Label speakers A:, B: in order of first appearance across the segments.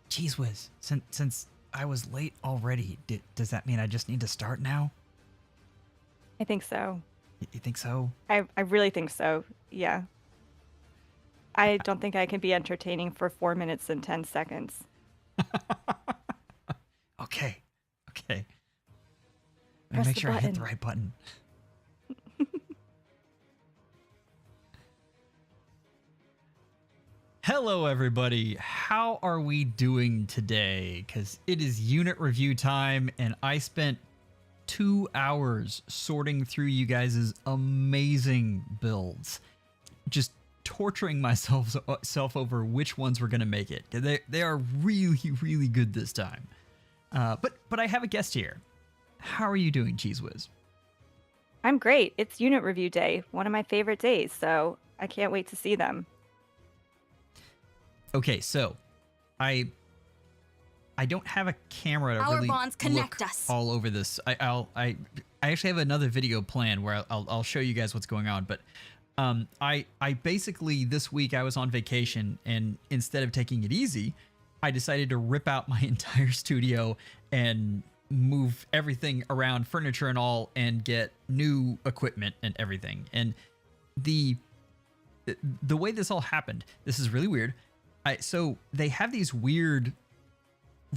A: Cheeze Whiz, since I was late already, does that mean I just need to start now?
B: I think so.
A: You think so?
B: I really think so. Yeah. I don't think I can be entertaining for 4 minutes and 10 seconds.
A: Okay, okay. Let me
B: Press
A: make
B: the
A: sure I hit the
B: button.
A: right button. Hello, everybody. How are we doing today? Because it is unit review time, and I spent 2 hours sorting through you guys' amazing builds, just torturing myself over which ones were going to make it. They are really, really good this time. But I have a guest here. How are you doing, Cheeze Whiz?
B: I'm great. It's unit review day, one of my favorite days, so I can't wait to see them.
A: Okay, so I don't have a camera to
C: Our
A: really
C: bonds connect
A: look
C: us.
A: all over this. I actually have another video planned where I'll show you guys what's going on. But I basically this week I was on vacation, and instead of taking it easy, I decided to rip out my entire studio and move everything around, furniture and all, and get new equipment and everything. And the way this all happened, this is really weird. So they have these weird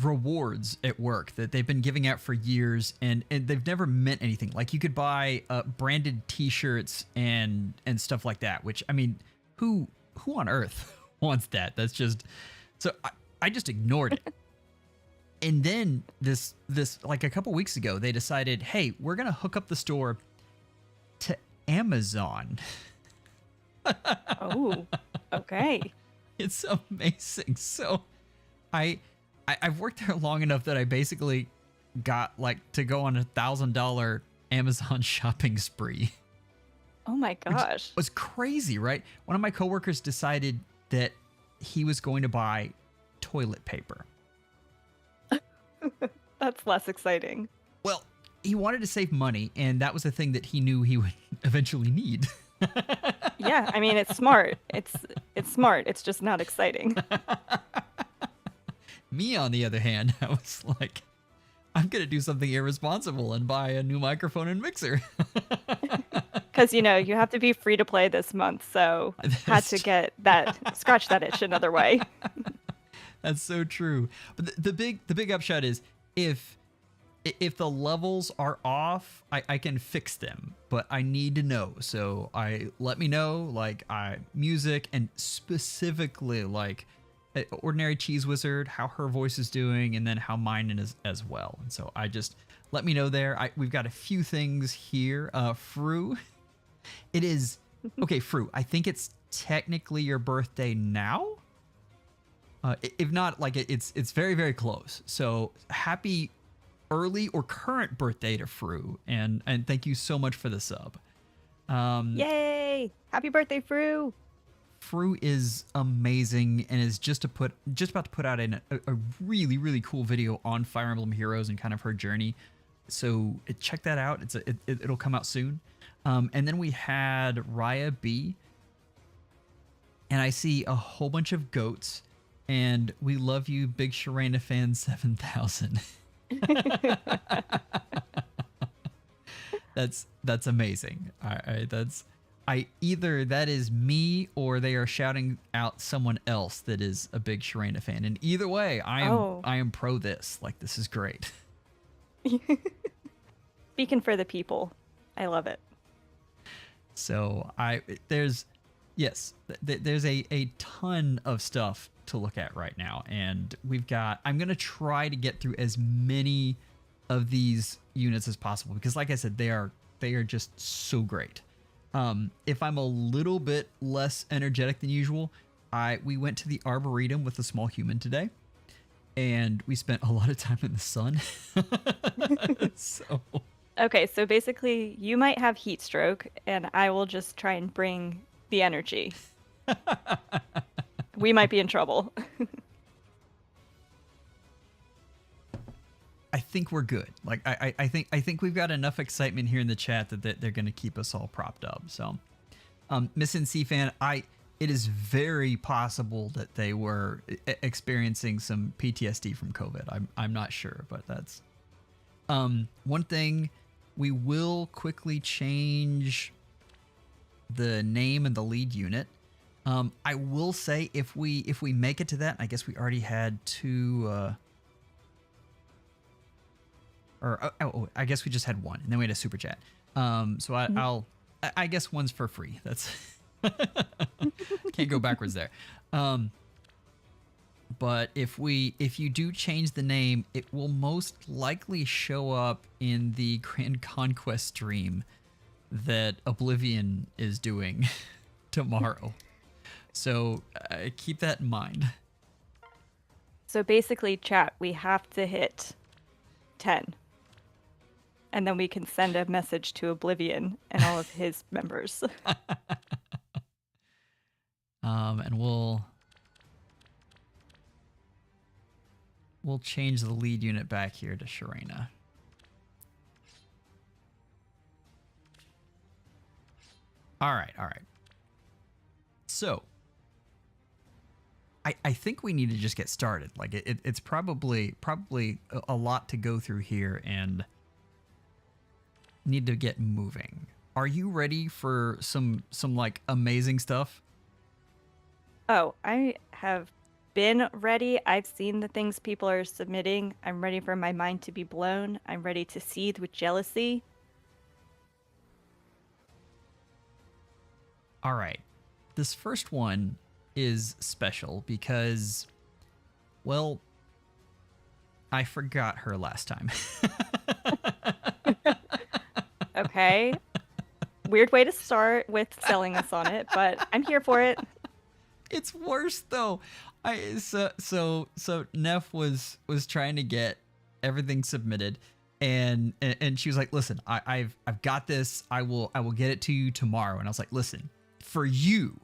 A: rewards at work that they've been giving out for years, and they've never meant anything. Like you could buy branded T-shirts and stuff like that. Which, I mean, who on earth wants that? That's just so I just ignored it. And then this like a couple weeks ago, they decided, hey, we're gonna hook up the store to Amazon.
B: Oh, okay.
A: It's amazing. So I've worked there long enough that I basically got like to go on $1,000 Amazon shopping spree.
B: Oh my gosh.
A: It was crazy, right? One of my coworkers decided that he was going to buy toilet paper.
B: That's less exciting.
A: Well, he wanted to save money, and that was the thing that he knew he would eventually need.
B: Yeah, I mean it's smart. It's smart. It's just not exciting.
A: Me, on the other hand, I was like, I'm going to do something irresponsible and buy a new microphone and mixer.
B: Because, you have to be free to play this month, so had to get that, scratch that itch another way.
A: That's so true. But the big upshot is if the levels are off, I can fix them, but I need to know. So let me know, like music, and specifically like Ordinary Cheeze Wizard, how her voice is doing, and then how mine is as well. And so let me know there. We've got a few things here. Fru, it is okay. Fru, I think it's technically your birthday now. If not, like it's very, very close. So happy early or current birthday to Fru, and thank you so much for the sub.
B: Yay! Happy birthday, Fru!
A: Fru is amazing and is just about to put out a really, really cool video on Fire Emblem Heroes and kind of her journey. So check that out. It'll come out soon. And then we had Raya B, and I see a whole bunch of goats. And we love you, Big Sharena Fan 7000. That's amazing. Either that is me or they are shouting out someone else that is a big Sharena fan. And either way, I am pro this. Like, this is great.
B: Speaking for the people. I love it.
A: So there's a ton of stuff to look at right now, and I'm gonna try to get through as many of these units as possible, because like I said, they are just so great. If I'm a little bit less energetic than usual, we went to the Arboretum with a small human today, and we spent a lot of time in the sun.
B: Okay, so basically you might have heat stroke and I will just try and bring the energy. We might be in trouble.
A: I think we're good. Like I think we've got enough excitement here in the chat that they're going to keep us all propped up. So, Miss NC fan, it is very possible that they were experiencing some PTSD from COVID. I'm not sure, but that's one thing. We will quickly change the name and the lead unit. I will say if we make it to that, I guess we already had two. I guess we just had one, and then we had a super chat. So I guess one's for free. That's can't go backwards there. But if you do change the name, it will most likely show up in the Grand Conquest stream that Oblivion is doing tomorrow. So keep that in mind.
B: So basically, chat, we have to hit 10. And then we can send a message to Oblivion and all of his members.
A: And we'll change the lead unit back here to Sharena. All right. So I think we need to just get started. Like it's probably a lot to go through here and need to get moving. Are you ready for some like amazing stuff?
B: Oh, I have been ready. I've seen the things people are submitting. I'm ready for my mind to be blown. I'm ready to seethe with jealousy.
A: All right. This first one is special because, well, I forgot her last time.
B: Okay. Weird way to start with selling us on it, but I'm here for it.
A: It's worse though. So Neff was trying to get everything submitted, and she was like, "Listen, I've got this. I will get it to you tomorrow." And I was like, "Listen, for you,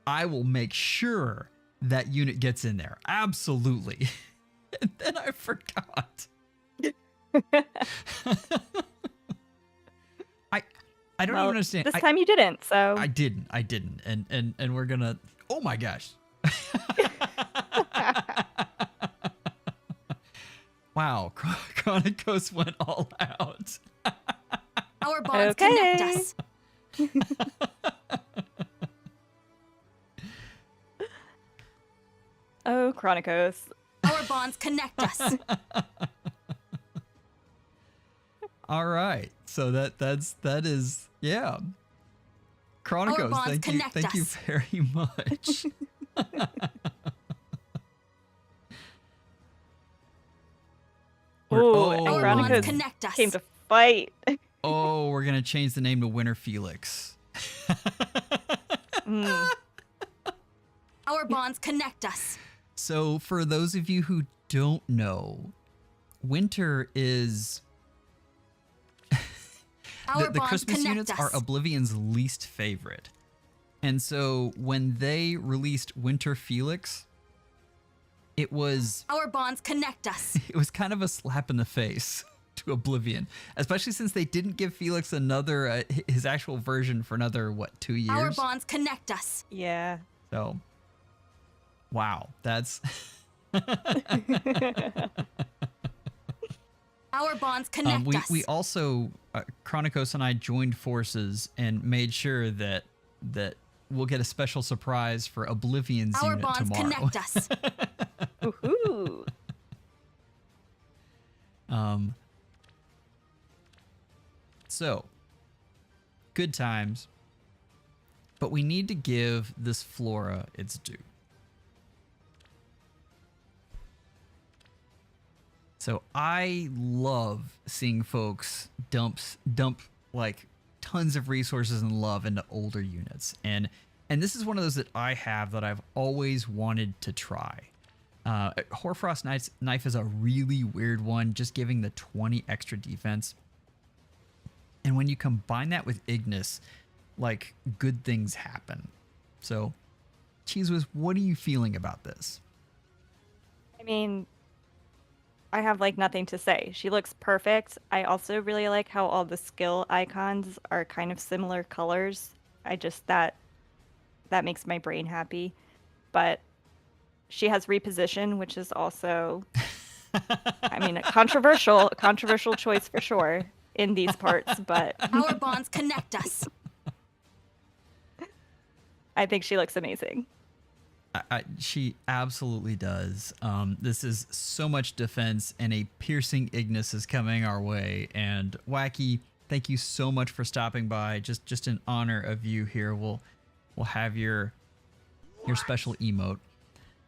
A: I will make sure that unit gets in there. Absolutely." And then I forgot. I don't even understand.
B: This time you didn't, so
A: I didn't. And we're gonna. Oh my gosh. Wow, Chronicos went all out.
C: Our bonds connect us.
B: Oh, Chronicos.
C: Our bonds connect us.
A: All right. So that is yeah. Chronicos, thank you very much.
B: And Chronicos
C: connect us.
B: came to fight.
A: Oh, we're gonna change the name to Winter Felix.
C: Our bonds connect us.
A: So for those of you who don't know, Winter is the Christmas units are Oblivion's least favorite. And so when they released Winter Felix, it was
C: our bonds connect us.
A: It was kind of a slap in the face to Oblivion, especially since they didn't give Felix another his actual version for another 2 years.
C: Our bonds connect us.
B: Yeah.
A: So, wow, that's
C: our bonds connect us.
A: We also Chronicos and I joined forces and made sure that we'll get a special surprise for Oblivion's
C: our
A: unit
C: bonds
A: tomorrow.
C: Connect us.
B: Woohoo!
A: So, good times, but we need to give this Flora its due. So I love seeing folks dump like tons of resources and love into older units, and this is one of those that I have that I've always wanted to try. Hoarfrost Knife is a really weird one, just giving the 20 extra defense. And when you combine that with Ignis, like, good things happen. So, Cheeze, what are you feeling about this?
B: I mean, I have like nothing to say. She looks perfect. I also really like how all the skill icons are kind of similar colors. That that makes my brain happy. But she has reposition, which is also, I mean, a controversial choice for sure in these parts, but
C: Our bonds connect us.
B: I think she looks amazing.
A: She absolutely does. This is so much defense, and a piercing Ignis is coming our way. And Wacky, thank you so much for stopping by. Just in honor of you here, we'll have your special emote.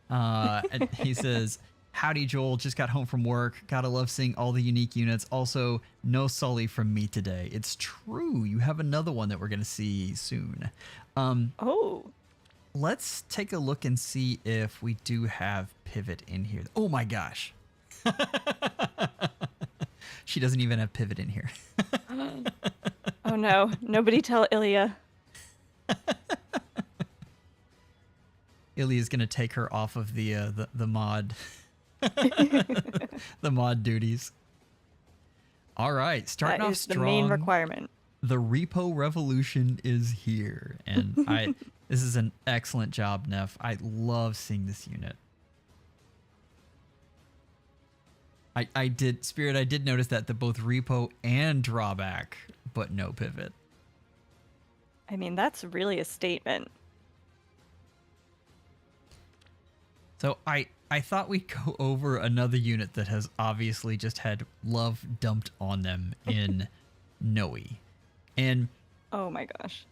A: And he says, "Howdy, Joel. Just got home from work. Gotta love seeing all the unique units. Also, no Sully from me today. It's true. You have another one that we're gonna see soon."
B: Oh.
A: Let's take a look and see if we do have Pivot in here. Oh my gosh. She doesn't even have Pivot in here.
B: Oh no. Nobody tell Ilya.
A: Ilya's gonna take her off of the mod the mod duties. All right, starting
B: That
A: off
B: is
A: strong.
B: the main requirement.
A: The repo revolution is here, and this is an excellent job, Neff. I love seeing this unit. I did notice that the both repo and drawback, but no pivot.
B: I mean, that's really a statement.
A: So I thought we'd go over another unit that has obviously just had love dumped on them in Noe. And
B: Oh my gosh.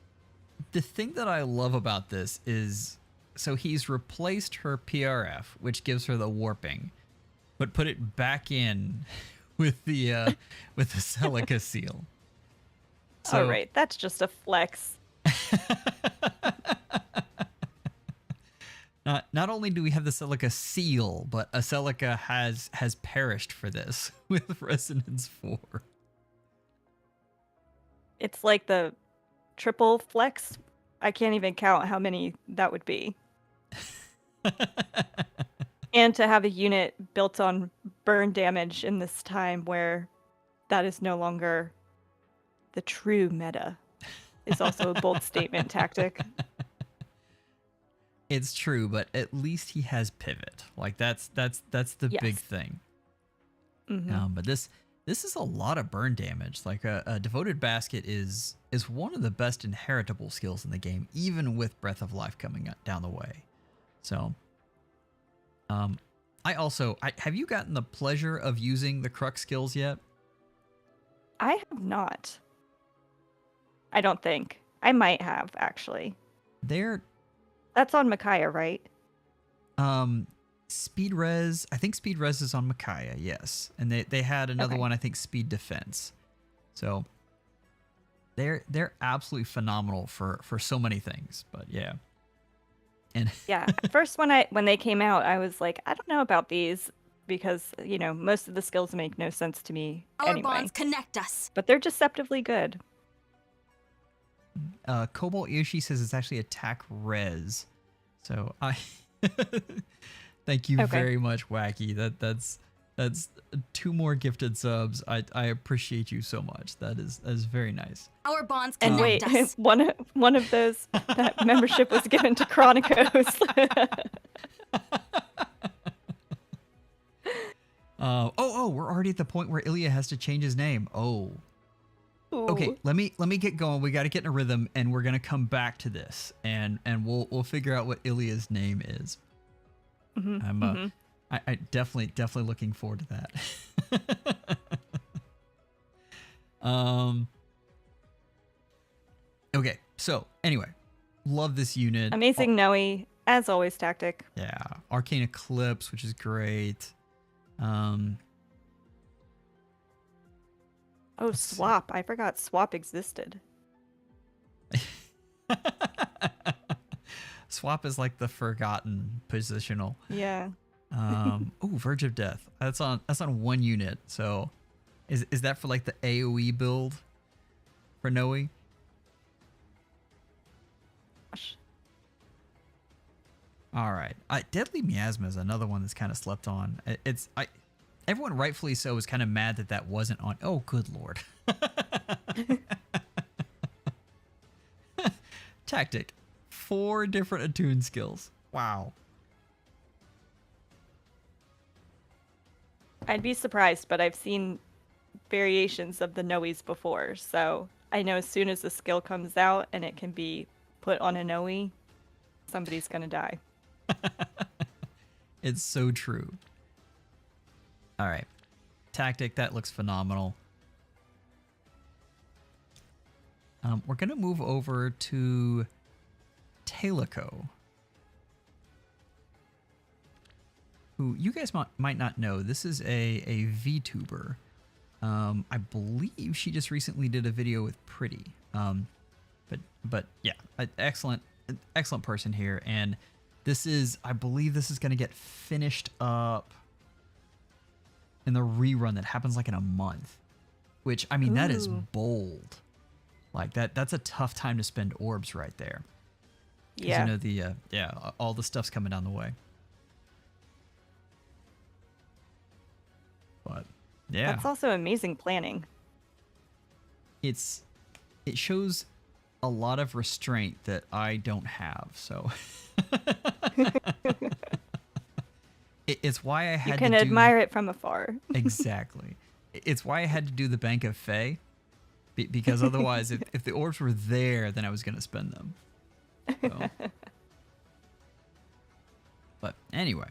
A: the thing that I love about this is, so he's replaced her PRF, which gives her the warping, but put it back in with the Celica seal. So,
B: All right, that's just a flex.
A: Not only do we have the Celica seal, but a Celica has perished for this with Resonance 4.
B: It's like the triple flex. I can't even count how many that would be. And to have a unit built on burn damage in this time where that is no longer the true meta is also a bold statement tactic.
A: It's true, but at least he has pivot. Like that's the big
B: Yes.
A: thing.
B: Mhm.
A: But this is a lot of burn damage. Like a devoted basket is one of the best inheritable skills in the game, even with Breath of Life coming down the way. So, I have you gotten the pleasure of using the Crux skills yet?
B: I have not. I don't think. I might have, actually. That's on Micaiah, right?
A: Speed Res, I think Speed Res is on Micaiah, yes. And they had another
B: Okay.
A: one, I think Speed Defense. So they're absolutely phenomenal for so many things, but yeah. And
B: Yeah. At first when they came out, I was like, I don't know about these because, most of the skills make no sense to me
C: Our
B: anyway.
C: bonds connect us.
B: But they're deceptively good.
A: Cobalt Yoshi says it's actually attack res. So I thank you
B: Okay.
A: very much, Wacky. That's 2 more gifted subs. I appreciate you so much. That is very nice.
C: Our bonds
B: And
C: connect
B: wait,
C: us.
B: one of those that membership was given to Chronicos.
A: We're already at the point where Ilya has to change his name. Oh. Okay,
B: Ooh.
A: let me get going. We got to get in a rhythm, and we're gonna come back to this, and we'll figure out what Ilya's name is.
B: Mhm,
A: I definitely looking forward to that. Okay, so anyway, love this unit.
B: Amazing Noe, as always, tactic.
A: Yeah, Arcane Eclipse, which is great.
B: Oh,
A: Let's see.
B: swap. I forgot swap existed.
A: Swap is like the forgotten positional.
B: Yeah.
A: Verge of Death. That's on 1 unit. So is that for like the AoE build for Noe?
B: Gosh.
A: All right. Deadly Miasma is another one that's kind of slept on. Everyone rightfully so is kind of mad that wasn't on. Oh, good lord. Tactic. 4 different attune skills. Wow.
B: I'd be surprised, but I've seen variations of the Noes before, so I know as soon as the skill comes out and it can be put on a Noe, somebody's gonna die.
A: It's so true. All right. Tactic, that looks phenomenal. We're going to move over to Talico, who you guys might not know. This is a VTuber. I believe she just recently did a video with Pretty. But yeah, excellent person here. And this is, I believe this is going to get finished up in the rerun that happens like in a month, which, I mean, that is bold. Like that's a tough time to spend orbs right there.
B: Yeah.
A: You know, all the stuff's coming down the way. But yeah.
B: That's also amazing planning.
A: It shows a lot of restraint that I don't have, so it's why I had to
B: You can admire it from afar.
A: Exactly. It's why I had to do the Bank of Fey, because otherwise, if the orbs were there, then I was going to spend them. So. But anyway,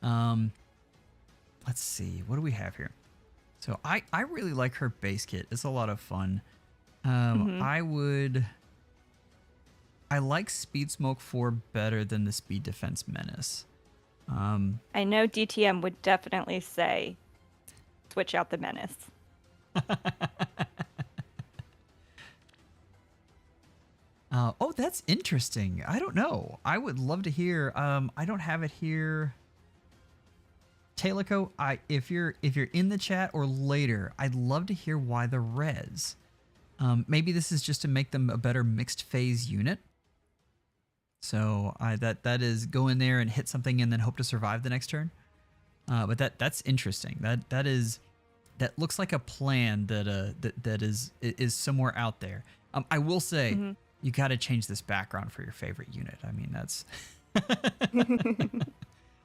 A: let's see. What do we have here? So I really like her base kit. It's a lot of fun. I like Speed Smoke 4 better than the Speed Defense Menace.
B: I know DTM would definitely say, switch out the Menace.
A: Oh, that's interesting. I don't know. I would love to hear. I don't have it here. Talico, if you're in the chat or later, I'd love to hear why the res. Maybe this is just to make them a better mixed phase unit. So that is go in there and hit something and then hope to survive the next turn. But that's interesting. That looks like a plan that is somewhere out there. I will say you got to change this background for your favorite unit. I mean that's.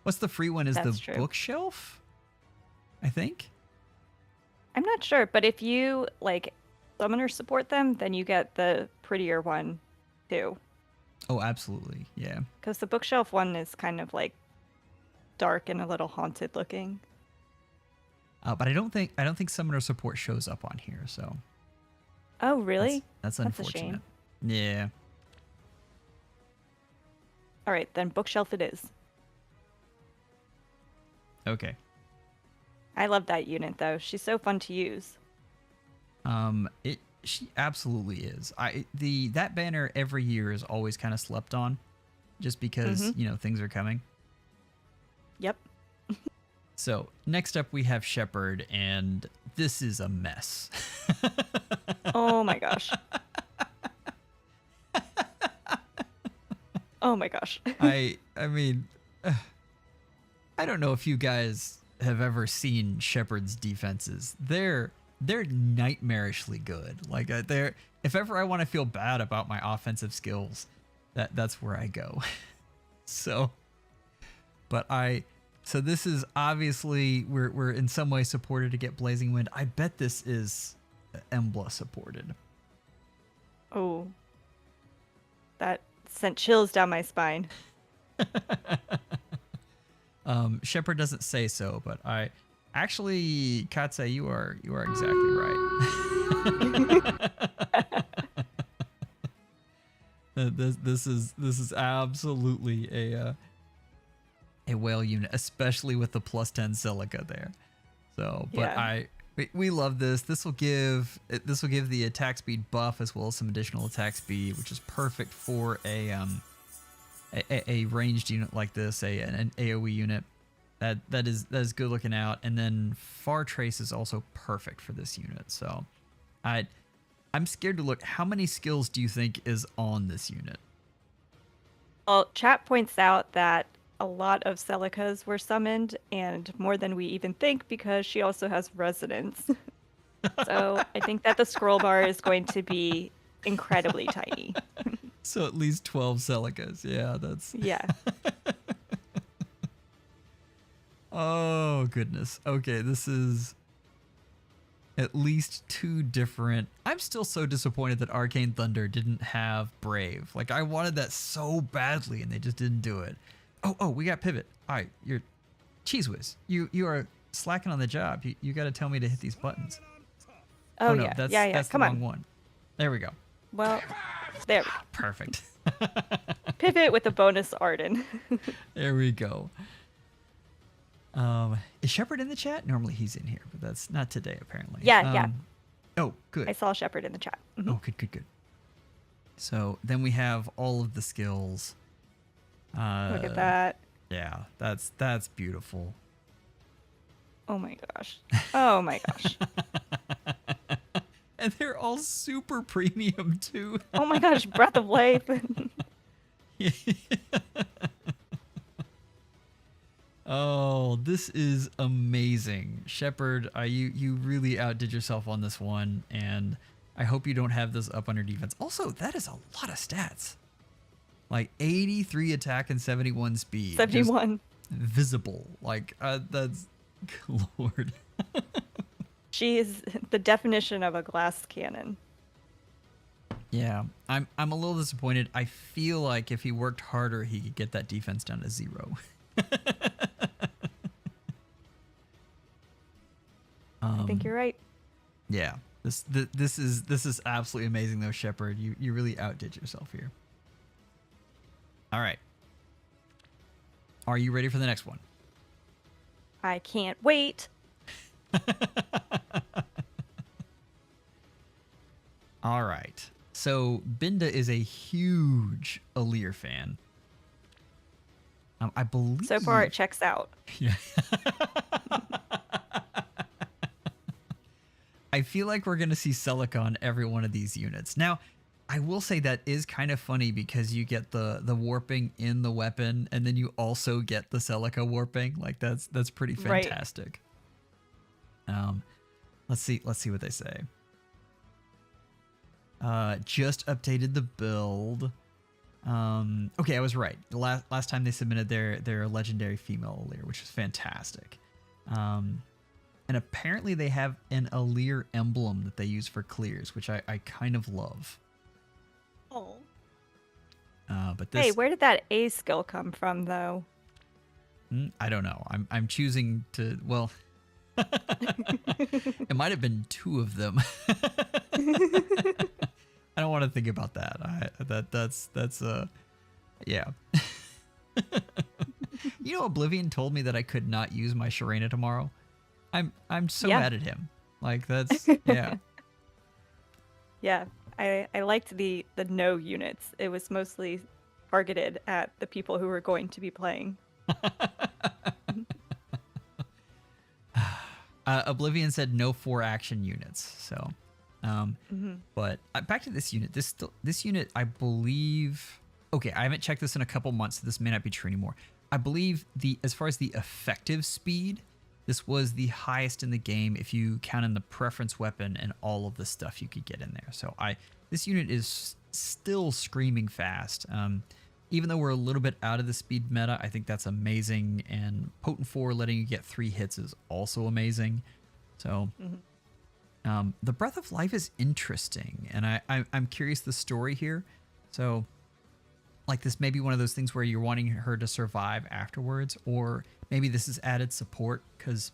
A: What's the free one? Is
B: That's
A: the
B: true.
A: Bookshelf? I think.
B: I'm not sure, but if you like summoner support them, then you get the prettier one too.
A: Oh, absolutely. Yeah.
B: Because the Bookshelf one is kind of like dark and a little haunted looking.
A: But I don't think summoner support shows up on here, so
B: Oh, really?
A: that's
B: That's a
A: unfortunate.
B: shame.
A: Yeah.
B: All right, then Bookshelf it is.
A: Okay.
B: I love that unit though. She's so fun to use.
A: She absolutely is. That banner every year is always kind of slept on, just because things are coming.
B: Yep.
A: So next up we have Shepherd, and this is a mess.
B: Oh my gosh. Oh my gosh.
A: I mean, I don't know if you guys have ever seen Shepherd's defenses. They're nightmarishly good. Like if ever I want to feel bad about my offensive skills, that's where I go. So this is obviously we're in some way supported to get Blazing Wind. I bet this is Embla supported.
B: Oh. That sent chills down my spine.
A: Shepherd doesn't say so, but I actually, Katse, you are exactly right. This is absolutely a whale unit, especially with the +10 silica there. So, but
B: Yeah.
A: we love this. This will give the attack speed buff as well as some additional attack speed, which is perfect for a ranged unit like this, an AoE unit. That is good looking out. And then Far Trace is also perfect for this unit. So I'm scared to look. How many skills do you think is on this unit?
B: Well, chat points out that a lot of Celicas were summoned, and more than we even think, because she also has Resonance. So I think that the scroll bar is going to be incredibly tiny.
A: So at least 12 Celicas. Yeah, that's...
B: Yeah.
A: Oh, goodness. Okay, this is at least 2 different... I'm still so disappointed that Arcane Thunder didn't have Brave. Like, I wanted that so badly, and they just didn't do it. Oh, we got Pivot. All right, you're... Cheeze Whiz, you are slacking on the job. You got to tell me to hit these buttons.
B: Oh,
A: no,
B: yeah.
A: that's
B: Come
A: the wrong
B: on.
A: one. There we go.
B: Well, there we go.
A: Perfect.
B: Pivot with a bonus Arden.
A: There we go. Is Shepard in the chat? Normally he's in here, but that's not today apparently.
B: Yeah.
A: Oh, good.
B: I saw Shepard in the chat. Mhm.
A: Oh, good. So then we have all of the skills.
B: Look at that.
A: Yeah, that's beautiful.
B: Oh my gosh. Oh my gosh.
A: And they're all super premium too.
B: Oh my gosh. Breath of Life.
A: Oh, this is amazing. Shepard, you really outdid yourself on this one, and I hope you don't have this up on your defense. Also, that is a lot of stats. Like 83 attack and 71 speed.
B: 71.
A: Just visible. Like, that's... Lord.
B: She is the definition of a glass cannon.
A: Yeah, I'm a little disappointed. I feel like if he worked harder, he could get that defense down to 0.
B: I think you're right.
A: Yeah, this is absolutely amazing though, Shepard. You really outdid yourself here. All right, are you ready for the next one?
B: I can't wait.
A: All right. So Binda is a huge Aleer fan. I believe
B: So far, it checks out.
A: Yeah. I feel like we're gonna see Celica on every one of these units. Now, I will say that is kind of funny because you get the warping in the weapon, and then you also get the Celica warping. Like that's pretty fantastic. Right. Let's see what they say. Just updated the build. Okay, I was right. The last time they submitted their legendary female Aleer, which was fantastic. And apparently they have an Aleer emblem that they use for clears, which I kind of love.
B: Oh.
A: But this,
B: Hey, where did that A skill come from, though?
A: I don't know. I'm choosing to, well, it might have been 2 of them. I don't want to think about that. That's yeah. You know, Oblivion told me that I could not use my Sharena tomorrow. I'm so mad at him. Like that's yeah.
B: Yeah, I liked the no units. It was mostly targeted at the people who were going to be playing.
A: Oblivion said no 4 action units. So, but back to this unit. This unit, I believe. Okay, I haven't checked this in a couple months, so this may not be true anymore. I believe as far as the effective speed, this was the highest in the game if you count in the preference weapon and all of the stuff you could get in there. So this unit is still screaming fast. Even though we're a little bit out of the speed meta, I think that's amazing. And Potent 4 letting you get 3 hits is also amazing. So the Breath of Life is interesting, and I'm curious the story here. So like this may be one of those things where you're wanting her to survive afterwards, or maybe this is added support because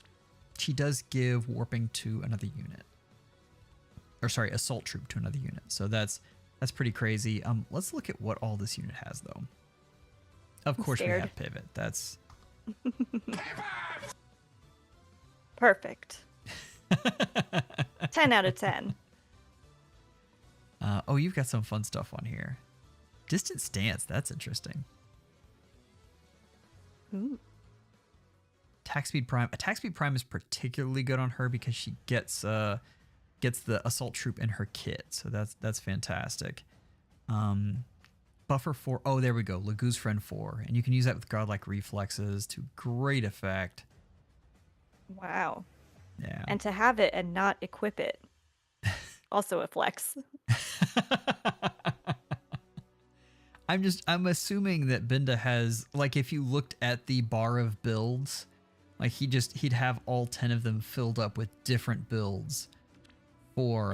A: she does give warping to another unit. Or sorry, assault troop to another unit. So that's pretty crazy. Let's look at what all this unit has though. Of course we have pivot. That's
B: perfect. 10 out of 10.
A: Oh, you've got some fun stuff on here. Distant stance, that's interesting.
B: Ooh.
A: Attack speed prime. Attack speed prime is particularly good on her because she gets the assault troop in her kit, so that's fantastic. Buffer 4. Oh, there we go. Lagoo's Friend 4, and you can use that with godlike reflexes to great effect.
B: Wow.
A: Yeah.
B: And to have it and not equip it, also a flex.
A: I'm assuming that Binda has, like, if you looked at the bar of builds, like he'd have all 10 of them filled up with different builds for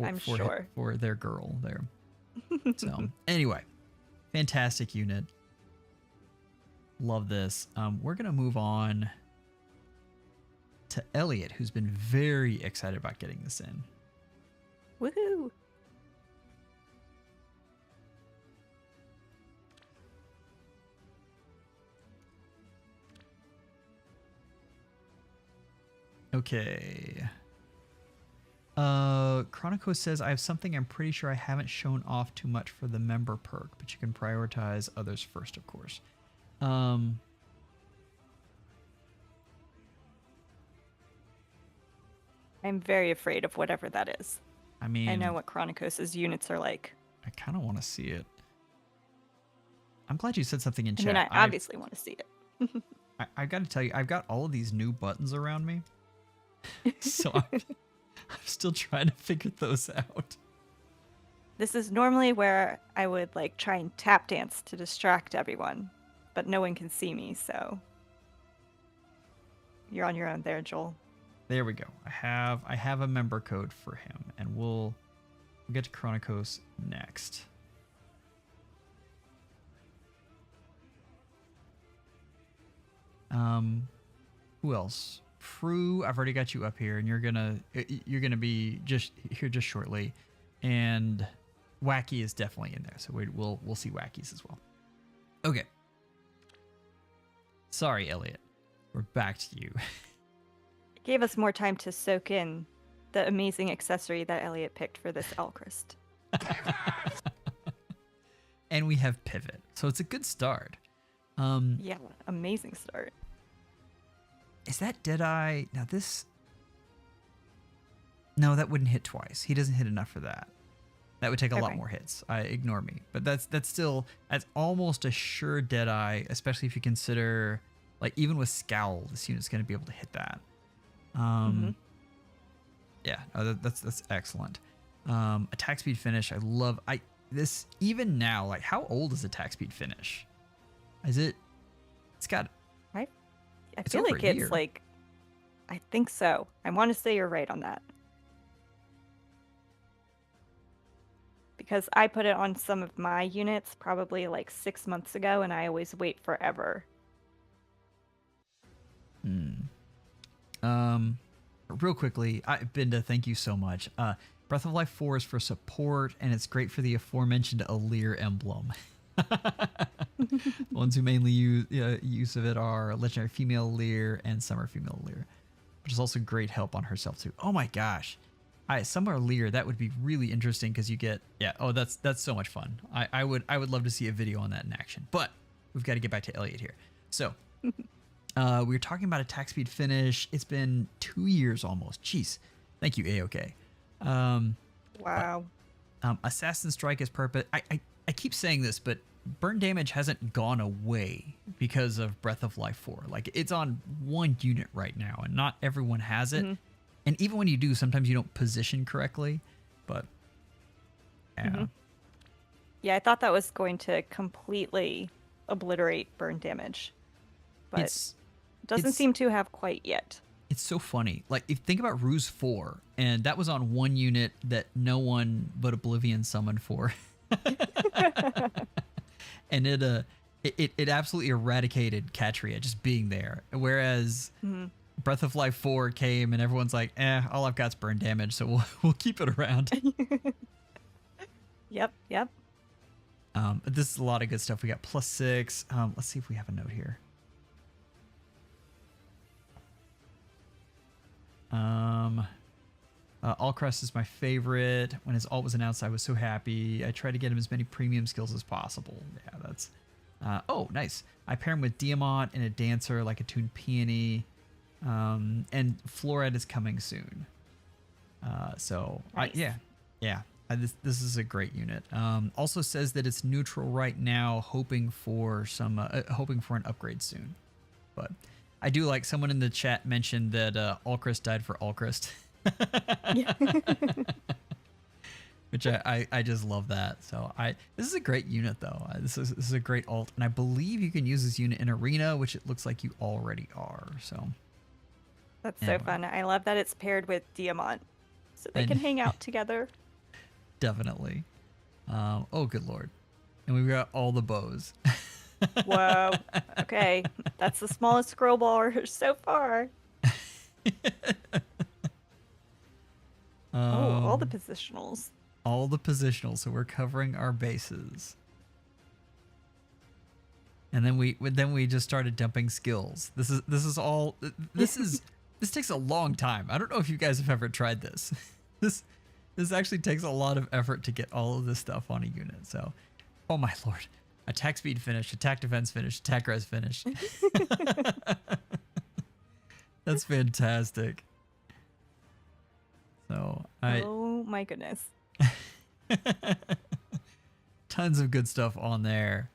B: I'm sure.
A: for their girl there. So anyway, fantastic unit. Love this. We're gonna move on to Elliot, who's been very excited about getting this in.
B: Woohoo!
A: Okay. Chronico says, I have something I'm pretty sure I haven't shown off too much for the member perk, but you can prioritize others first, of course. I'm
B: very afraid of whatever that is.
A: I mean,
B: I know what Chronicos' units are like.
A: I kind of want to see it. I'm glad you said something in chat.
B: I mean, I obviously want to see it.
A: I got to tell you, I've got all of these new buttons around me. So I'm still trying to figure those out.
B: This is normally where I would like try and tap dance to distract everyone, but no one can see me, so you're on your own there, Joel.
A: There we go. I have a member code for him, and we'll get to Chronicos next. Who else? Prue, I've already got you up here, and you're gonna be just here just shortly, and Wacky is definitely in there, so we'll see Wackies as well. Okay. Sorry, Elliot. We're back to you.
B: It gave us more time to soak in the amazing accessory that Elliot picked for this Elchrist.
A: And we have Pivot, so it's a good start.
B: Yeah, amazing start.
A: Is that Deadeye? Now this... No, that wouldn't hit twice. He doesn't hit enough for that. That would take a lot more hits. Ignore me. But that's almost a sure Deadeye, especially if you consider, like, even with Scowl, this unit's going to be able to hit that. Yeah, that's excellent. Attack speed finish, I love... This, even now, like, how old is attack speed finish? Is it... It's got...
B: I feel like it's like, I think so. I want to say you're right on that. Because I put it on some of my units probably like 6 months ago, and I always wait forever.
A: Real quickly, Binda, thank you so much. Breath of Life 4 is for support, and it's great for the aforementioned Allure emblem. Ones who mainly use of it are Legendary Female Lear and Summer Female Lear, which is also great help on herself too. Oh my gosh, Summer Lear, that would be really interesting because you get that's so much fun. I would love to see a video on that in action. But we've got to get back to Elliot here. So we were talking about attack speed finish. It's been 2 years almost. Jeez, thank you, AOK.
B: Wow.
A: Assassin Strike is perfect. I keep saying this, but burn damage hasn't gone away because of Breath of Life 4. Like, it's on one unit right now, and not everyone has it. And even when you do, sometimes you don't position correctly. But yeah.
B: Yeah, I thought that was going to completely obliterate burn damage, but it doesn't seem to have quite yet.
A: It's so funny. Like, if think about Ruse 4, and that was on one unit that no one but Oblivion summoned for. And it absolutely eradicated Catria just being there. Whereas Breath of Life 4 came and everyone's like, all I've got's burn damage, so we'll keep it around.
B: Yep.
A: But this is a lot of good stuff. We got +6. Let's see if we have a note here. Allcrest is my favorite. When his ult was announced, I was so happy. I tried to get him as many premium skills as possible. Yeah, that's... oh, nice. I pair him with Diamant and a dancer like a tuned peony. And Florid is coming soon. So,
B: nice.
A: This is a great unit. Also says that it's neutral right now, hoping for an upgrade soon. But I do like someone in the chat mentioned that Allchrist died for Allchrist. which I just love that. So this is a great unit though. This is a great ult, and I believe you can use this unit in arena, which it looks like you already are. So
B: That's
A: anyway.
B: so fun. I love that it's paired with Diamant, so they
A: And-
B: can hang out together.
A: Definitely. Oh, good lord. And we've got all the bows.
B: Whoa. Okay, that's the smallest scroll bar so far. Oh, all the positionals.
A: All the positionals, so we're covering our bases. And then we just started dumping skills. This takes a long time. I don't know if you guys have ever tried this. This actually takes a lot of effort to get all of this stuff on a unit. So, oh my lord. Attack speed finished, attack defense finished, attack res finished. That's fantastic. So
B: Oh my goodness.
A: tons of good stuff on there.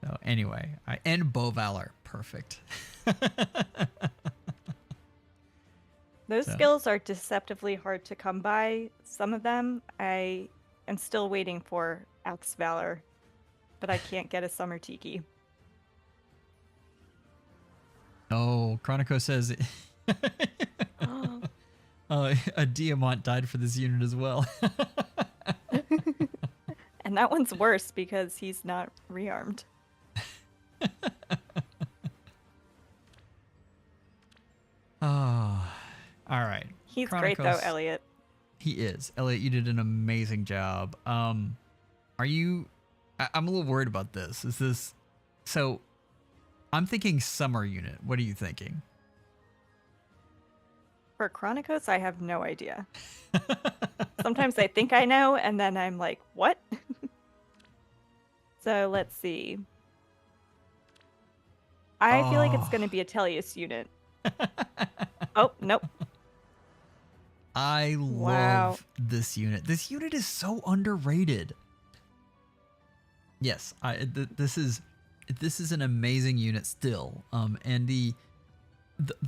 A: So anyway, and Bow Valor, perfect.
B: Those
A: So-
B: skills are deceptively hard to come by. Some of them I am still waiting for Axe Valor, but I can't get a Summer Tiki.
A: Oh, Chronico says a Diamant died for this unit as well.
B: And that one's worse because he's not rearmed.
A: Oh, all right.
B: He's great though,
A: Chronicos-
B: Elliot.
A: He is. Elliot, you did an amazing job. Are you... I'm a little worried about this. Is this... So, I'm thinking summer unit. What are you thinking?
B: For Chronicos, I have no idea. Sometimes I think I know, and then I'm like, what? So let's see. I feel like it's
A: Oh.
B: going to be a Tellius unit. Oh, nope.
A: I
B: Wow.
A: love this unit. This unit is so underrated. Yes, this is an amazing unit still. And the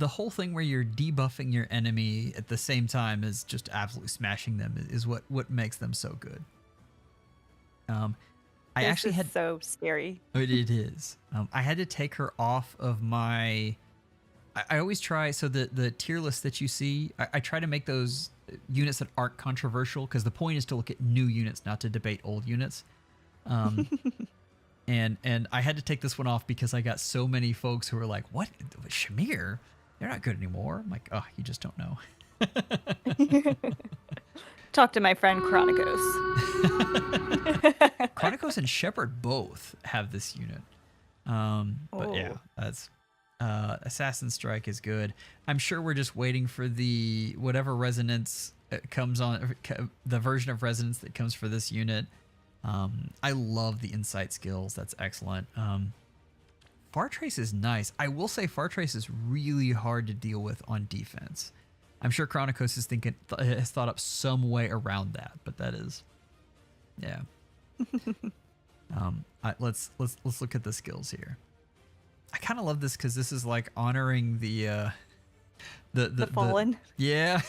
A: whole thing where you're debuffing your enemy at the same time as just absolutely smashing them is what makes them so good. I
B: This
A: actually
B: is
A: had
B: so scary.
A: it is. I had to take her off of my. I always try, so the tier list that you see, I try to make those units that aren't controversial, because the point is to look at new units, not to debate old units. And I had to take this one off because I got so many folks who were like, "What, Shamir? They're not good anymore." I'm like, "Oh, you just don't know."
B: Talk to my friend Chronicos.
A: Chronicos and Shepherd both have this unit. But yeah,
B: Oh.
A: that's Assassin Strike is good. I'm sure we're just waiting for the whatever resonance comes on, the version of resonance that comes for this unit. I love the insight skills. That's excellent. Far Trace is nice. I will say Far Trace is really hard to deal with on defense. I'm sure Chronicos has thought up some way around that, but that is, yeah. Let's look at the skills here. I kind of love this because this is like honoring the
B: Fallen.
A: yeah.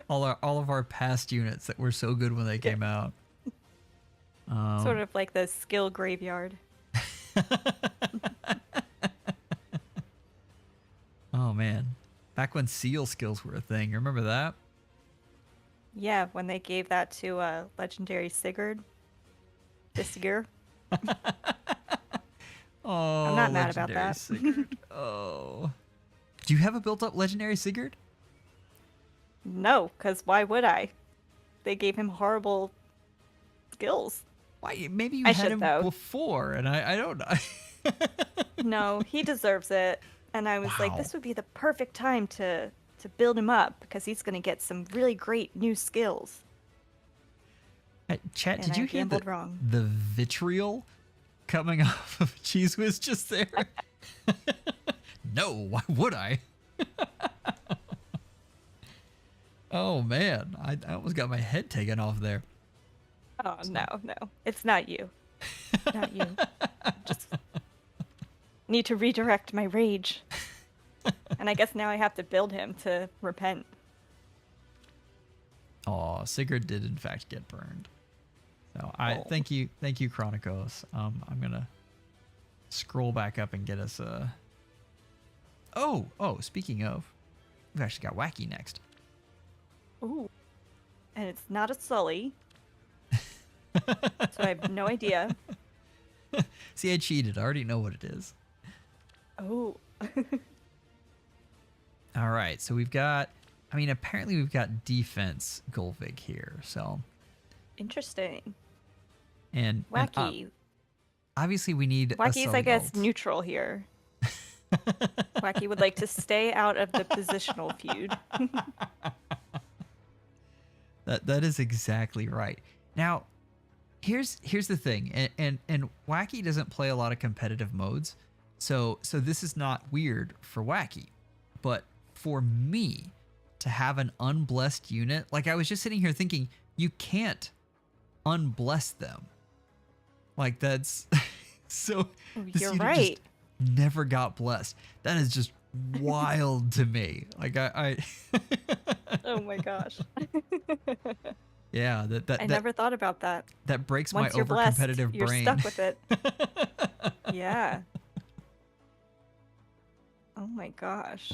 A: all of our past units that were so good when they came out.
B: Sort of like the skill graveyard.
A: Oh man, back when seal skills were a thing. You remember that?
B: Yeah, when they gave that to legendary Sigurd this year.
A: Oh,
B: not mad about
A: legendary
B: that.
A: Sigurd. Oh, do you have a built-up legendary Sigurd?
B: No, because why would I? They gave him horrible skills.
A: Why? Maybe you
B: I
A: had
B: should,
A: him
B: though.
A: before, and I don't know.
B: No, he deserves it. And I was like,
A: Wow.
B: this would be the perfect time to build him up because he's going to get some really great new skills.
A: Hey, Chat,
B: And
A: did you
B: I
A: hear
B: gambled wrong.
A: the vitriol coming off of Cheeze Whiz just there? No, why would I? Oh man, I almost got my head taken off there.
B: Oh, no. It's not you. Not you. Just need to redirect my rage. And I guess now I have to build him to repent.
A: Oh, Sigurd did in fact get burned. So
B: Oh.
A: thank you, Chronicos. I'm gonna scroll back up and get us a. Oh, speaking of, we've actually got Wacky next.
B: Ooh. And it's not a Sully. So I have no idea.
A: See, I cheated. I already know what it is.
B: Oh.
A: All right, so we've got. I mean, apparently we've got defense Golvig here. So.
B: Interesting.
A: And
B: Wacky.
A: obviously we need.
B: Wacky's, I guess,
A: new.
B: neutral here. Wacky would like to stay out of the positional feud.
A: That is exactly right. Now, here's the thing, and Wacky doesn't play a lot of competitive modes, so this is not weird for Wacky, but for me to have an unblessed unit, like I was just sitting here thinking, you can't unbless them. Like that's so. This
B: You're
A: unit
B: right.
A: just never got blessed. That is just wild to me. Like I
B: Oh my gosh.
A: yeah,
B: I never thought about that.
A: that breaks
B: Once
A: my
B: you're blessed,
A: over-competitive
B: you're
A: brain.
B: stuck with it. Yeah. Oh my gosh.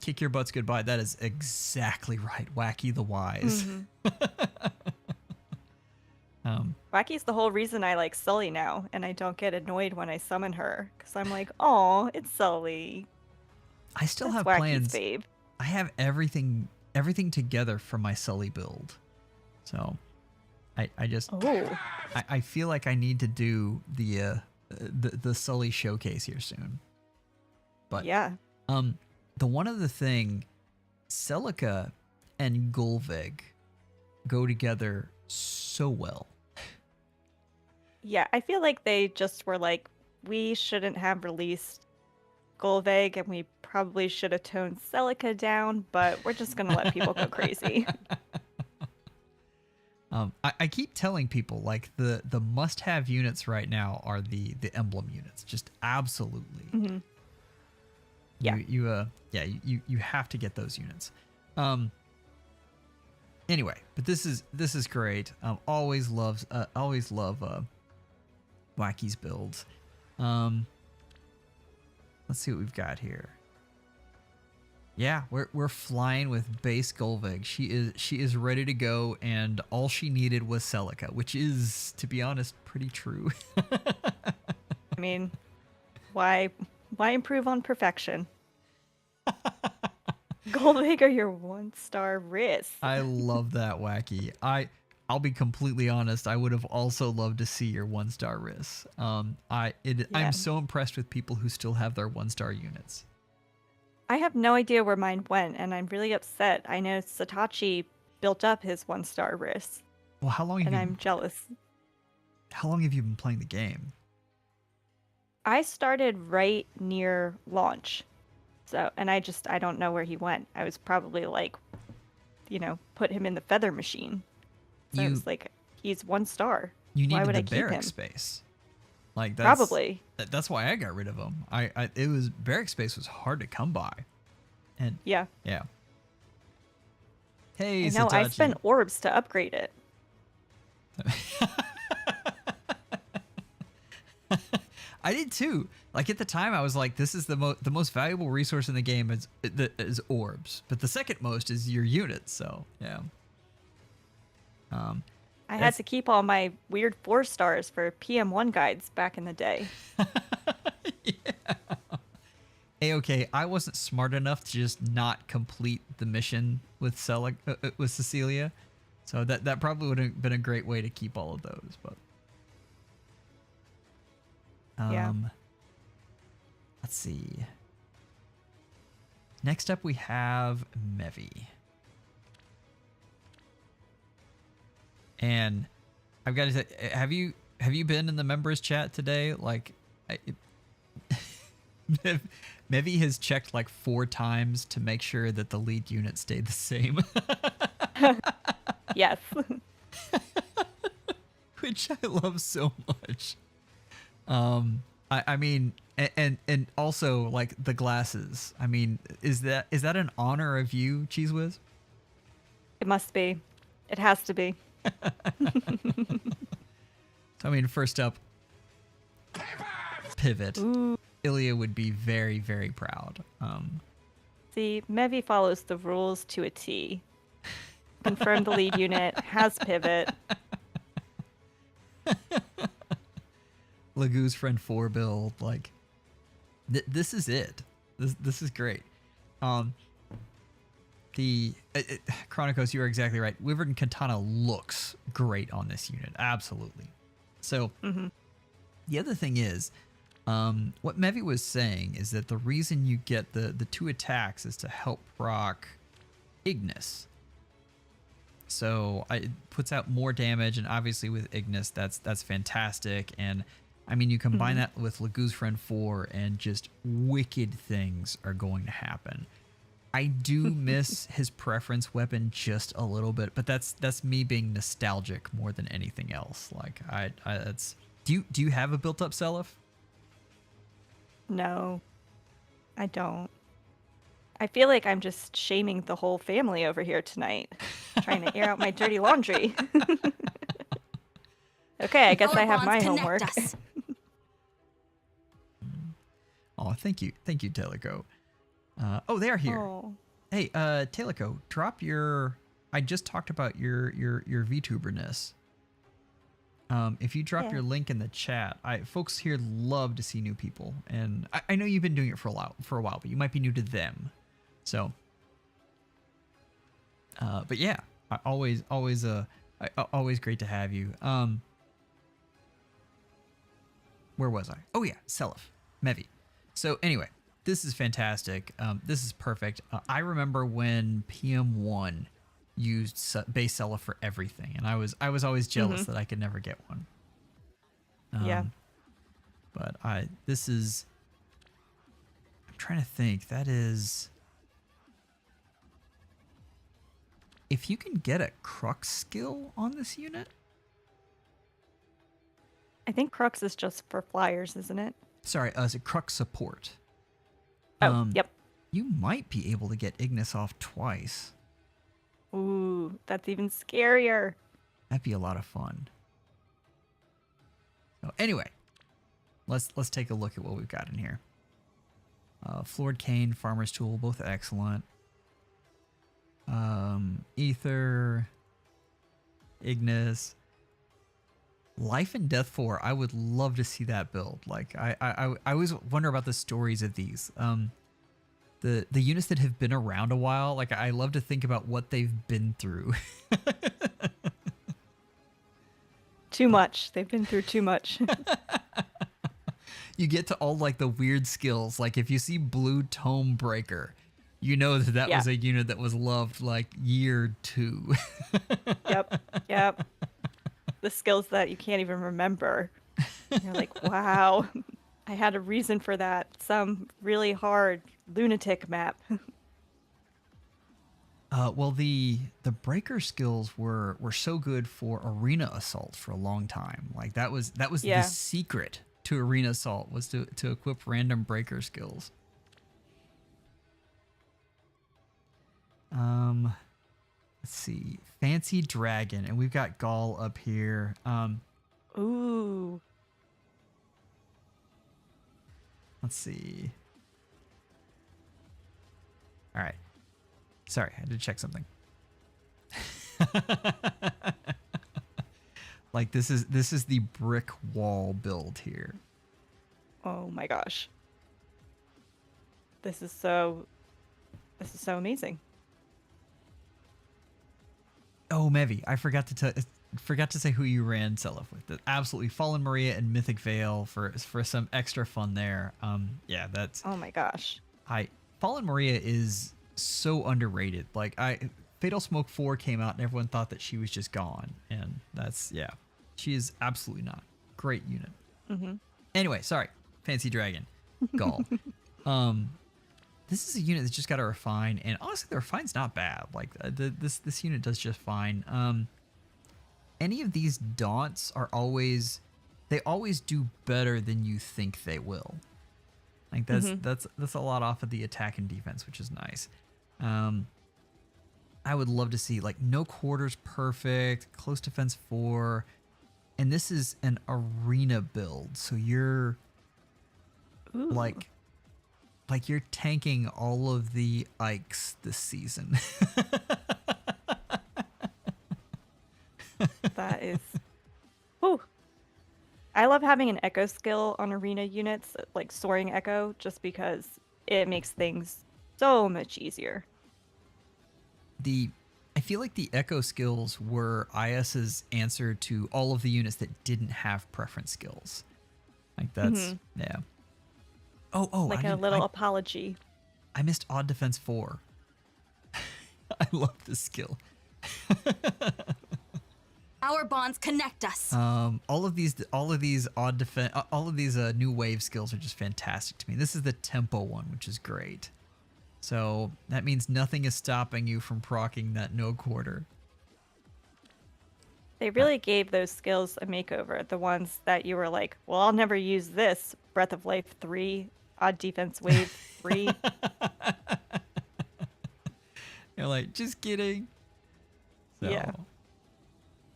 A: Kick your butts goodbye. That is exactly right. Wacky the Wise.
B: Wacky's the whole reason I like Sully now, and I don't get annoyed when I summon her, because I'm like, oh, it's Sully.
A: I still
B: That's
A: have
B: Wacky's
A: plans.
B: babe.
A: I have everything together for my Sully build. So I just
B: Oh.
A: I feel like I need to do the Sully showcase here soon. But
B: Yeah.
A: the one other thing, Celica and Golvig go together so well.
B: Yeah, I feel like they just were like, we shouldn't have released Golvig, and we probably should have toned Celica down, but we're just going to let people go crazy.
A: I keep telling people like the must-have units right now are the emblem units. Just absolutely.
B: Mhm. Yeah.
A: You have to get those units. Anyway, but this is great. Always love Wacky's builds. Let's see what we've got here. Yeah, we're flying with base Golvig. She is ready to go, and all she needed was Celica, which is, to be honest, pretty true.
B: I mean, why improve on perfection? Golvig are your 1-star wrist.
A: I love that, Wacky. I'll be completely honest. I would have also loved to see your 1-star risks. I'm so impressed with people who still have their 1-star units.
B: I have no idea where mine went, and I'm really upset. I know Satachi built up his 1-star wrist,
A: Well,
B: and I'm jealous.
A: how long have you been playing the game?
B: I started right near launch. So, and I don't know where he went. I was probably like, put him in the feather machine. So I was like, he's 1-star.
A: You
B: Why
A: needed
B: would
A: the
B: I keep
A: barrack
B: him?
A: space. Like that's
B: Probably.
A: That's why I got rid of him. It was barrack space was hard to come by, and
B: Yeah.
A: Hey,
B: I know. I
A: Satachi.
B: spent orbs to upgrade it.
A: I did too. Like at the time, I was like, "This is the most valuable resource in the game is orbs, but the second most is your units." So yeah.
B: I had to keep all my weird 4-stars for PM1 guides back in the day.
A: Okay, I wasn't smart enough to just not complete the mission with with Cecilia, so that probably would have been a great way to keep all of those. But
B: Yeah.
A: Let's see. Next up, we have Mevi. And I've got to say, have you been in the members chat today? Like, Mevi has checked like 4 times to make sure that the lead unit stayed the same.
B: Yes.
A: Which I love so much. I mean, and also like the glasses. I mean, is that an honor of you, Cheeze Whiz?
B: It must be. It has to be.
A: So, I mean, first up, pivot.
B: Ooh.
A: Ilya would be very, very proud.
B: See, Mevi follows the rules to a T. Confirm the lead unit, has pivot.
A: Lagoo's friend 4 build, like, this is it. This is great. Chronicos, you are exactly right. Wyvern Katana looks great on this unit, absolutely. So, the other thing is, what Mevi was saying is that the reason you get the 2 attacks is to help proc Ignis. So it puts out more damage, and obviously with Ignis, that's fantastic. And I mean, you combine that with Lagoo's friend 4, and just wicked things are going to happen. I do miss his preference weapon just a little bit, but that's me being nostalgic more than anything else. Like that's. Do you have a built up Seliph?
B: No, I don't. I feel like I'm just shaming the whole family over here tonight, trying to air out my dirty laundry. Okay, I guess
C: Power
B: I have my
C: bonds
B: homework.
C: connect us.
A: Oh, thank you, Teleco. Oh, they are here.
B: Oh.
A: Hey, Teleco, drop your. I just talked about your VTuberness. If you drop your link in the chat, folks here love to see new people, and I know you've been doing it for a while, but you might be new to them. So, but yeah, always great to have you. Where was I? Oh yeah, Seliph, Mevi. So anyway, this is fantastic. This is perfect. I remember when PM1 used base Seliph for everything, and I was always jealous that I could never get one.
B: Yeah.
A: But this is. I'm trying to think. That is. If you can get a Crux skill on this unit.
B: I think Crux is just for flyers, isn't it?
A: Sorry, it's a Crux support.
B: Oh, yep.
A: You might be able to get Ignis off twice.
B: Ooh, that's even scarier.
A: That'd be a lot of fun. So anyway, let's take a look at what we've got in here. Floored Cane, Farmer's Tool, both excellent. Ether, Ignis, Life and Death 4. I would love to see that build. Like I always wonder about the stories of these. The units that have been around a while. Like I love to think about what they've been through.
B: Too much. They've been through too much.
A: You get to all like the weird skills. Like if you see Blue Tome Breaker, you know that was a unit that was loved like year 2.
B: Yep. The skills that you can't even remember. You're like, wow, I had a reason for that. Some really hard lunatic map.
A: Well, the breaker skills were so good for arena assault for a long time. Like that was the secret to arena assault, was to equip random breaker skills. Let's see, Fancy Dragon, and we've got Gaul up here.
B: Ooh.
A: Let's see. All right. Sorry, I had to check something. Like this is the brick wall build here.
B: Oh my gosh. This is so amazing.
A: Oh, Mevi, I forgot to say who you ran Seliph with. Absolutely, Fallen Maria and Mythic Veil for some extra fun there. Yeah, that's.
B: Oh my gosh.
A: Fallen Maria is so underrated. Like Fatal Smoke 4 came out and everyone thought that she was just gone, and she is absolutely not. Great unit. Anyway, sorry, Fancy Dragon, Gaul. This is a unit that's just got to refine, and honestly, the refine's not bad. Like this unit does just fine. Any of these daunts always do better than you think they will. Like that's a lot off of the attack and defense, which is nice. I would love to see like no quarters perfect, close defense 4, and this is an arena build, so you're
B: Ooh.
A: like you're tanking all of the Ikes this season.
B: That is. Whew. I love having an echo skill on arena units, like soaring echo, just because it makes things so much easier.
A: I feel like the echo skills were IS's answer to all of the units that didn't have preference skills. Like that's yeah. Oh,
B: Like a little apology.
A: I missed odd defense 4. I love this skill.
C: Our bonds connect us.
A: All of these odd defense, all of these new wave skills are just fantastic to me. This is the tempo one, which is great. So that means nothing is stopping you from proccing that no quarter.
B: They really gave those skills a makeover. The ones that you were like, well, I'll never use this. Breath of Life 3, Odd Defense Wave 3.
A: You're like, just kidding. So,
B: Yeah.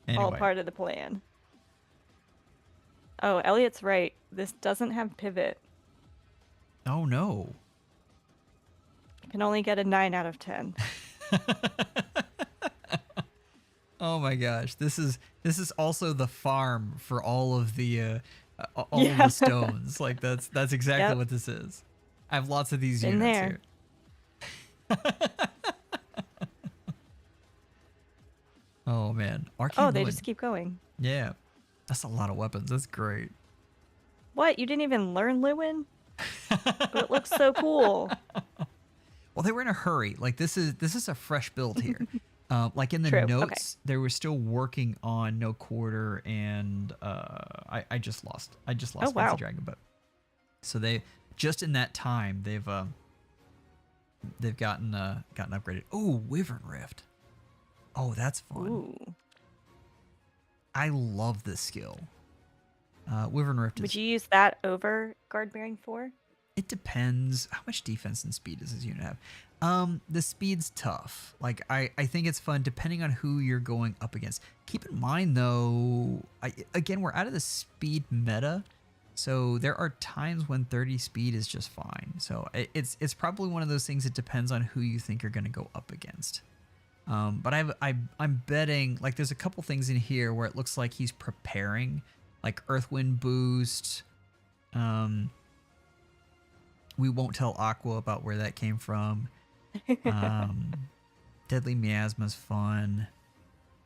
A: Anyway.
B: All part of the plan. Oh, Elliot's right. This doesn't have pivot.
A: Oh no.
B: Can only get a 9 out of 10.
A: Oh my gosh. This is also the farm for all of the of the stones. Like that's exactly what this is. I have lots of these
B: In
A: units
B: there.
A: here. Oh man. Arcane
B: Oh, they
A: Wood.
B: just keep going.
A: Yeah. That's a lot of weapons. That's great.
B: What? You didn't even learn Lewin? But it looks so cool.
A: Well, they were in a hurry. Like this is a fresh build here. Like in the
B: True.
A: notes, they were still working on no quarter, and I just lost.
B: Oh, wow.
A: Fancy Dragon, but so they just in that time they've gotten upgraded. Oh, Wyvern Rift. Oh, that's fun.
B: Ooh.
A: I love this skill. Wyvern Rift.
B: Would you use that over Guard Bearing 4?
A: It depends. How much defense and speed does this unit have? The speed's tough. Like I think it's fun depending on who you're going up against. Keep in mind though, again we're out of the speed meta, so there are times when 30 speed is just fine. So it's probably one of those things. It depends on who you think you're going to go up against. But I'm betting like there's a couple things in here where it looks like he's preparing, like Earthwind boost. We won't tell Aqua about where that came from. Deadly Miasma's fun.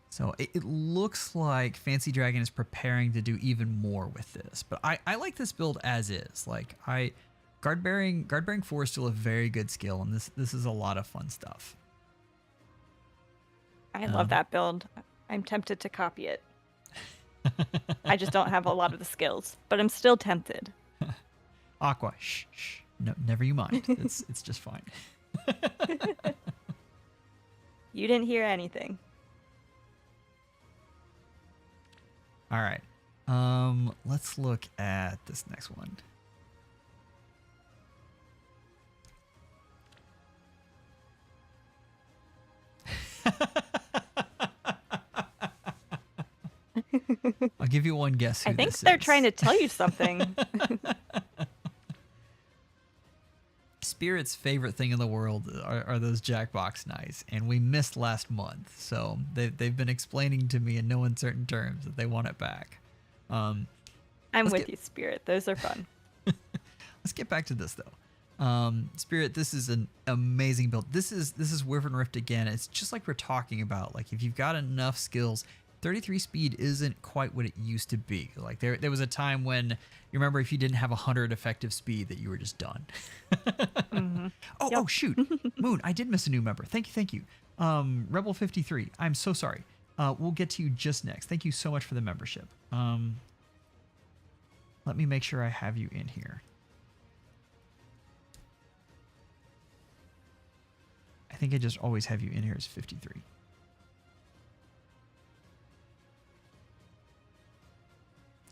A: So it looks like Fancy Dragon is preparing to do even more with this. But I like this build as is. Like Guard Bearing 4 is still a very good skill, and this is a lot of fun stuff.
B: I love that build. I'm tempted to copy it. I just don't have a lot of the skills, but I'm still tempted.
A: Aqua, shh. No, never you mind. It's just fine.
B: You didn't hear anything.
A: All right. Let's look at this next one. I'll give you one guess who
B: I think
A: this
B: they're
A: is.
B: trying to tell you something.
A: Spirit's favorite thing in the world are those Jackbox Knights, and we missed last month, so they've been explaining to me in no uncertain terms that they want it back.
B: I'm with you, Spirit. Those are fun.
A: Let's get back to this though. Spirit, this is an amazing build. This is Wyvern Rift again. It's just like we're talking about. Like if you've got enough skills, 33 speed isn't quite what it used to be. Like there was a time when you remember if you didn't have 100 effective speed that you were just done.
B: Mm-hmm.
A: Oh shoot, Moon, I did miss a new member. Thank you. Rebel 53. I'm so sorry. We'll get to you just next. Thank you so much for the membership. Let me make sure I have you in here. I think I just always have you in here as 53.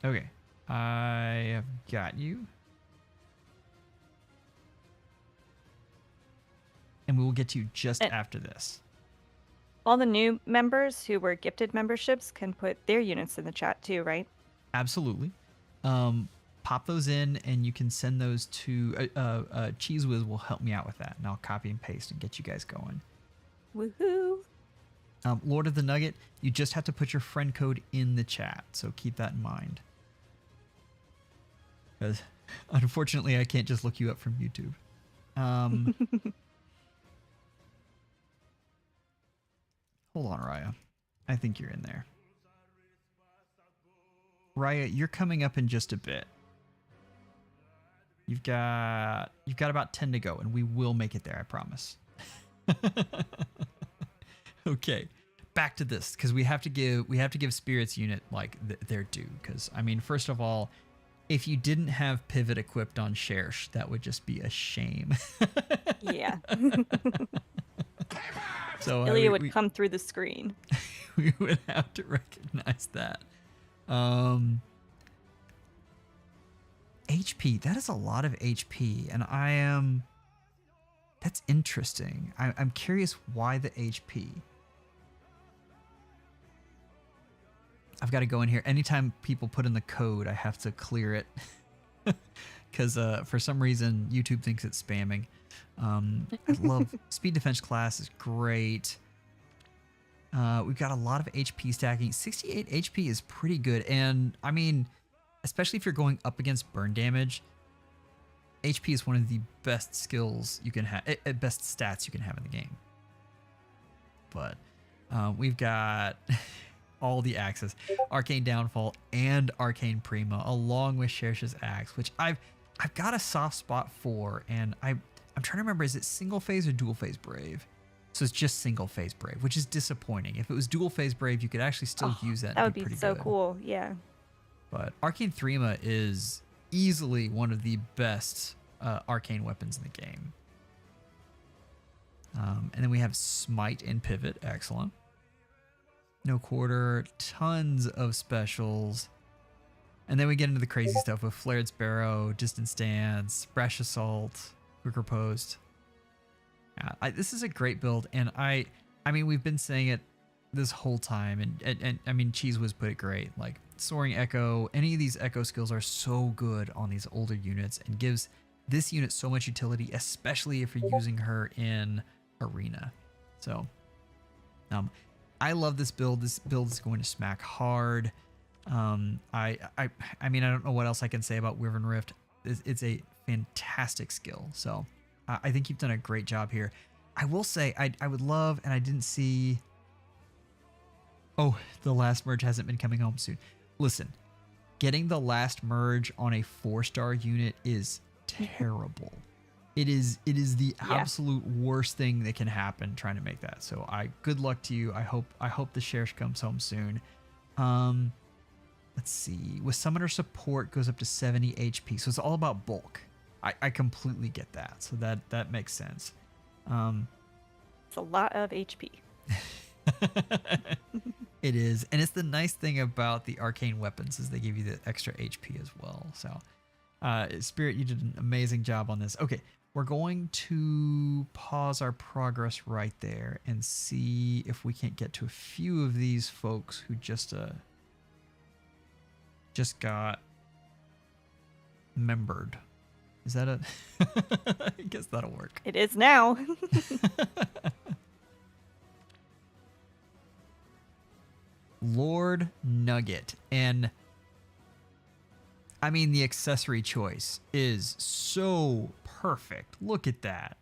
A: Okay, I have got you. And we will get to you just after this.
B: All the new members who were gifted memberships can put their units in the chat too, right?
A: Absolutely. Pop those in, and you can send those to Cheeze Whiz will help me out with that, and I'll copy and paste and get you guys going.
B: Woohoo!
A: Lord of the Nugget, you just have to put your friend code in the chat, so keep that in mind. Because unfortunately, I can't just look you up from YouTube. Hold on, Raya. I think you're in there. Raya, you're coming up in just a bit. You've got about 10 to go, and we will make it there, I promise. Okay, back to this, because we have to give Spirit's unit like their due. Because I mean, first of all, if you didn't have pivot equipped on Shersh, that would just be a shame.
B: Yeah.
A: So
B: Ilya would come through the screen.
A: We would have to recognize that. HP, that is a lot of HP, and that's interesting. I'm curious why the HP. I've got to go in here. Anytime people put in the code, I have to clear it. Because for some reason, YouTube thinks it's spamming. I love speed defense class is great. We've got a lot of HP stacking. 68 HP is pretty good. And I mean, especially if you're going up against burn damage, HP is one of the best skills you can have, best stats you can have in the game. But we've got all the axes, Arcane Downfall and Arcane Prima, along with Shersh's Axe, which I've got a soft spot for, and I'm trying to remember, is it single phase or dual phase Brave? So it's just single phase Brave, which is disappointing. If it was dual phase Brave, you could actually still use that.
B: That would be
A: pretty
B: so
A: good.
B: cool, yeah.
A: But Arcane Prima is easily one of the best arcane weapons in the game. And then we have Smite and Pivot, excellent. No Quarter, tons of specials. And then we get into the crazy stuff with Flared Sparrow, Distance Stance, Brash Assault, Quicker Post. This is a great build, and I mean, we've been saying it this whole time, and I mean, Cheeze Whiz put it great. Like, Soaring Echo, any of these Echo skills are so good on these older units and gives this unit so much utility, especially if you're using her in Arena. So, I love this build. This build is going to smack hard. I mean, I don't know what else I can say about Wyvern Rift. It's a fantastic skill. So, I think you've done a great job here. I will say, I would love, and I didn't see. Oh, the last merge hasn't been coming home soon. Listen, getting the last merge on a 4-star unit is terrible. It is the absolute worst thing that can happen trying to make that. So good luck to you. I hope the Shersh comes home soon. Let's see. With summoner support goes up to 70 HP. So it's all about bulk. I completely get that. So that makes sense.
B: It's a lot of HP.
A: It is, and it's the nice thing about the arcane weapons is they give you the extra HP as well. So, Spirit, you did an amazing job on this. Okay, we're going to pause our progress right there and see if we can't get to a few of these folks who just got membered. Is that a? I guess that'll work.
B: It is now.
A: Lord Nugget, and I mean, the accessory choice is so perfect. Look at that.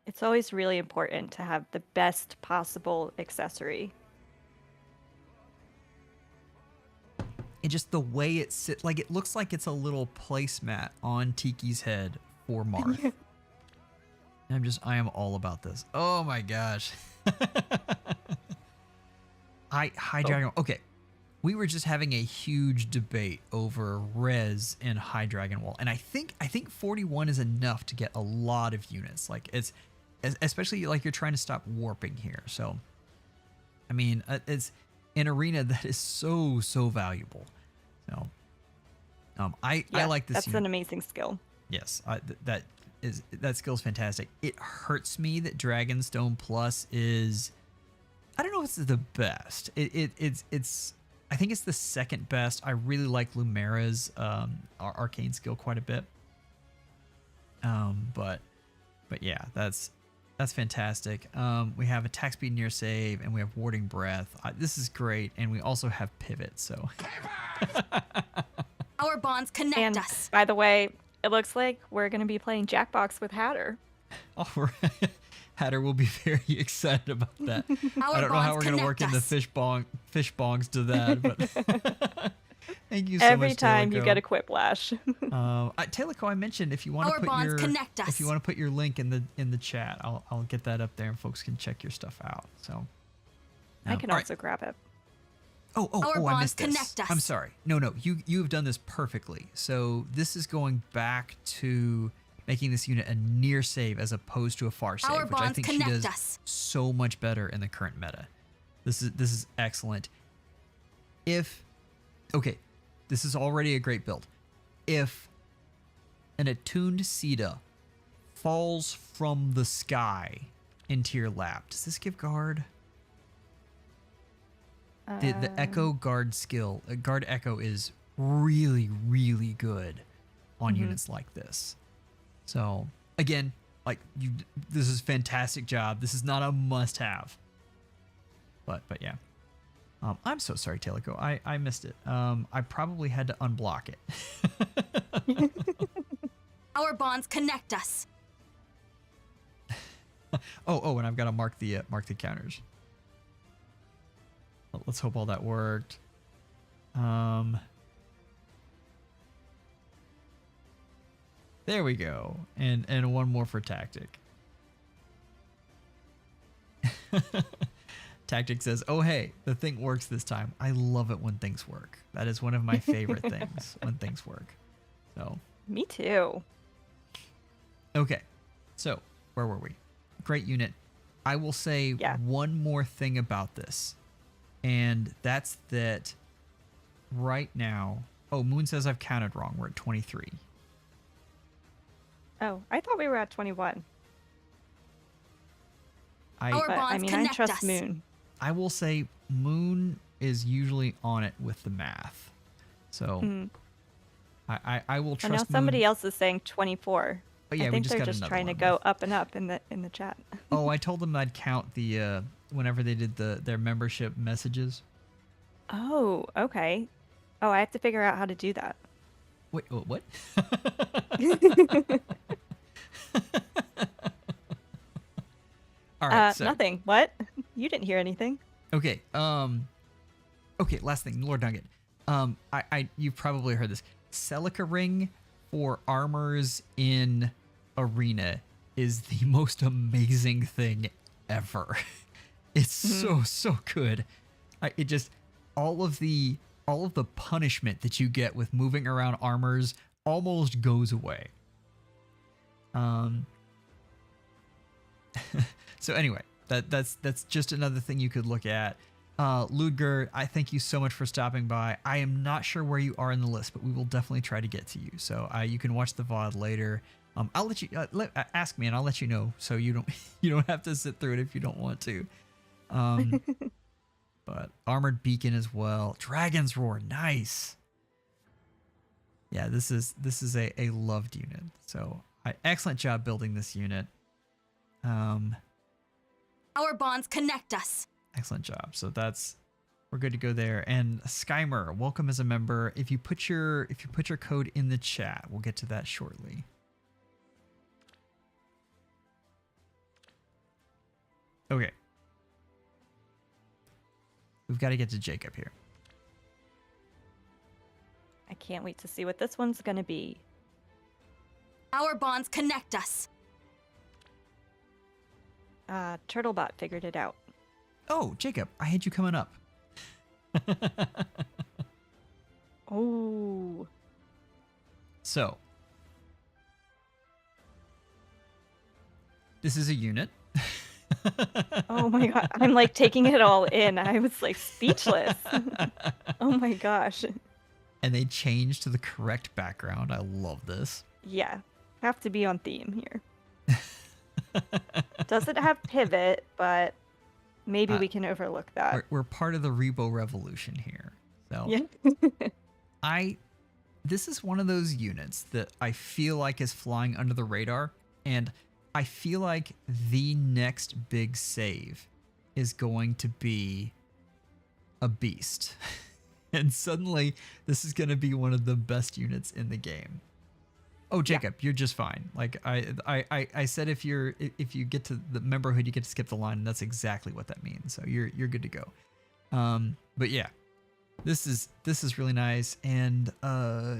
B: It's always really important to have the best possible accessory.
A: And just the way it sits, like, it looks like it's a little placemat on Tiki's head for Marth. I am all about this. Oh my gosh. High Dragon. Okay, we were just having a huge debate over res and High Dragon Wall, and I think 41 is enough to get a lot of units. Like, it's especially like you're trying to stop warping here. So, I mean, it's an arena that is so valuable. So, I like this.
B: That's an amazing skill.
A: Yes, that that skill's fantastic. It hurts me that Dragonstone Plus is, I don't know if it's the best. It's I think it's the second best. I really like Lumera's arcane skill quite a bit. But yeah, that's fantastic. We have attack speed near save, and we have warding breath. This is great, and we also have pivot. So
C: Our bonds connect
B: And
C: us.
B: by the way, it looks like we're going to be playing Jackbox with Hatter.
A: all right. Hatter will be very excited about that.
C: Our
A: I don't know how
C: bonds
A: we're gonna work in
C: connect
A: the
C: us.
A: fish bongs to that, but thank you so
B: Every
A: much.
B: time you
A: Taylor
B: get a quiplash.
A: Taylor, I mentioned if you want to
C: Our
A: put
C: bonds
A: your
C: connect us.
A: if you want to put your link in the chat, I'll get that up there and folks can check your stuff out. So
B: I can
A: all right.
B: also grab it.
A: Oh,
C: Our
A: I
C: bonds
A: missed this.
C: connect us.
A: I'm sorry. No, you have done this perfectly. So this is going back to making this unit a near save as opposed to a far save,
C: Our
A: which I
C: bonds
A: think she
C: connect
A: does
C: us.
A: so much better in the current meta. This is excellent. Okay, this is already a great build. If an attuned Sita falls from the sky into your lap, does this give guard? The Echo Guard skill, Guard Echo is really, really good on units like this. So again, like this is a fantastic job. This is not a must-have, but yeah. I'm so sorry, Teleco. I missed it. I probably had to unblock it.
C: Our bonds connect us.
A: Oh, and I've got to mark the counters. Let's hope all that worked. There we go. And one more for Tactic. Tactic says, "Oh hey, the thing works this time." I love it when things work. That is one of my favorite things when things work. So,
B: Me too.
A: okay. So, where were we? Great unit. I will say
B: Yeah.
A: one more thing about this. And that's that right now. Oh, Moon says I've counted wrong. We're at 23.
B: Oh, I thought we were at 21.
C: Our
B: But I
C: bonds
B: mean, I
C: connect
B: trust
C: us.
B: Moon.
A: I will say Moon is usually on it with the math. So
B: Mhm.
A: I will
B: And
A: trust
B: now
A: Moon.
B: somebody else is saying 24.
A: Oh, yeah,
B: I
A: we
B: think
A: just
B: they're
A: got
B: just
A: another
B: trying to
A: one.
B: go up and up in the chat.
A: Oh, I told them I'd count the whenever they did their membership messages.
B: Oh, okay. Oh, I have to figure out how to do that.
A: Wait, what? All right, so
B: Nothing. What? You didn't hear anything.
A: okay, okay, last thing, Lord Nugget. You've probably heard this. Celica ring for armors in arena is the most amazing thing ever. It's so good. It just all of the punishment that you get with moving around armors almost goes away. So anyway, that's just another thing you could look at. Ludger, I thank you so much for stopping by. I am not sure where you are in the list, but we will definitely try to get to you. So you can watch the VOD later. I'll let you ask me, and I'll let you know, so you don't have to sit through it if you don't want to. But armored beacon as well. Dragon's roar, nice. Yeah, this is a loved unit. So excellent job building this unit.
C: Our bonds connect us.
A: Excellent job. So we're good to go there. And Skymer, welcome as a member. If you put your code in the chat, we'll get to that shortly. Okay. We've got to get to Jacob here.
B: I can't wait to see what this one's gonna be.
C: Our bonds connect us.
B: Turtlebot figured it out.
A: Oh, Jacob, I had you coming up.
B: Oh.
A: So, this is a unit.
B: Oh my god. I'm like taking it all in. I was like speechless. Oh my gosh.
A: And they changed to the correct background. I love this.
B: Yeah. have to be on theme here. Doesn't have pivot, but maybe we can overlook that.
A: We're part of the Rebo revolution here. So
B: Yeah.
A: this is one of those units that I feel like is flying under the radar, and I feel like the next big save is going to be a beast. And suddenly this is going to be one of the best units in the game. Oh, Jacob, you're just fine. Like I said, if you get to the memberhood, you get to skip the line, and that's exactly what that means. So you're good to go. But yeah, this is really nice. And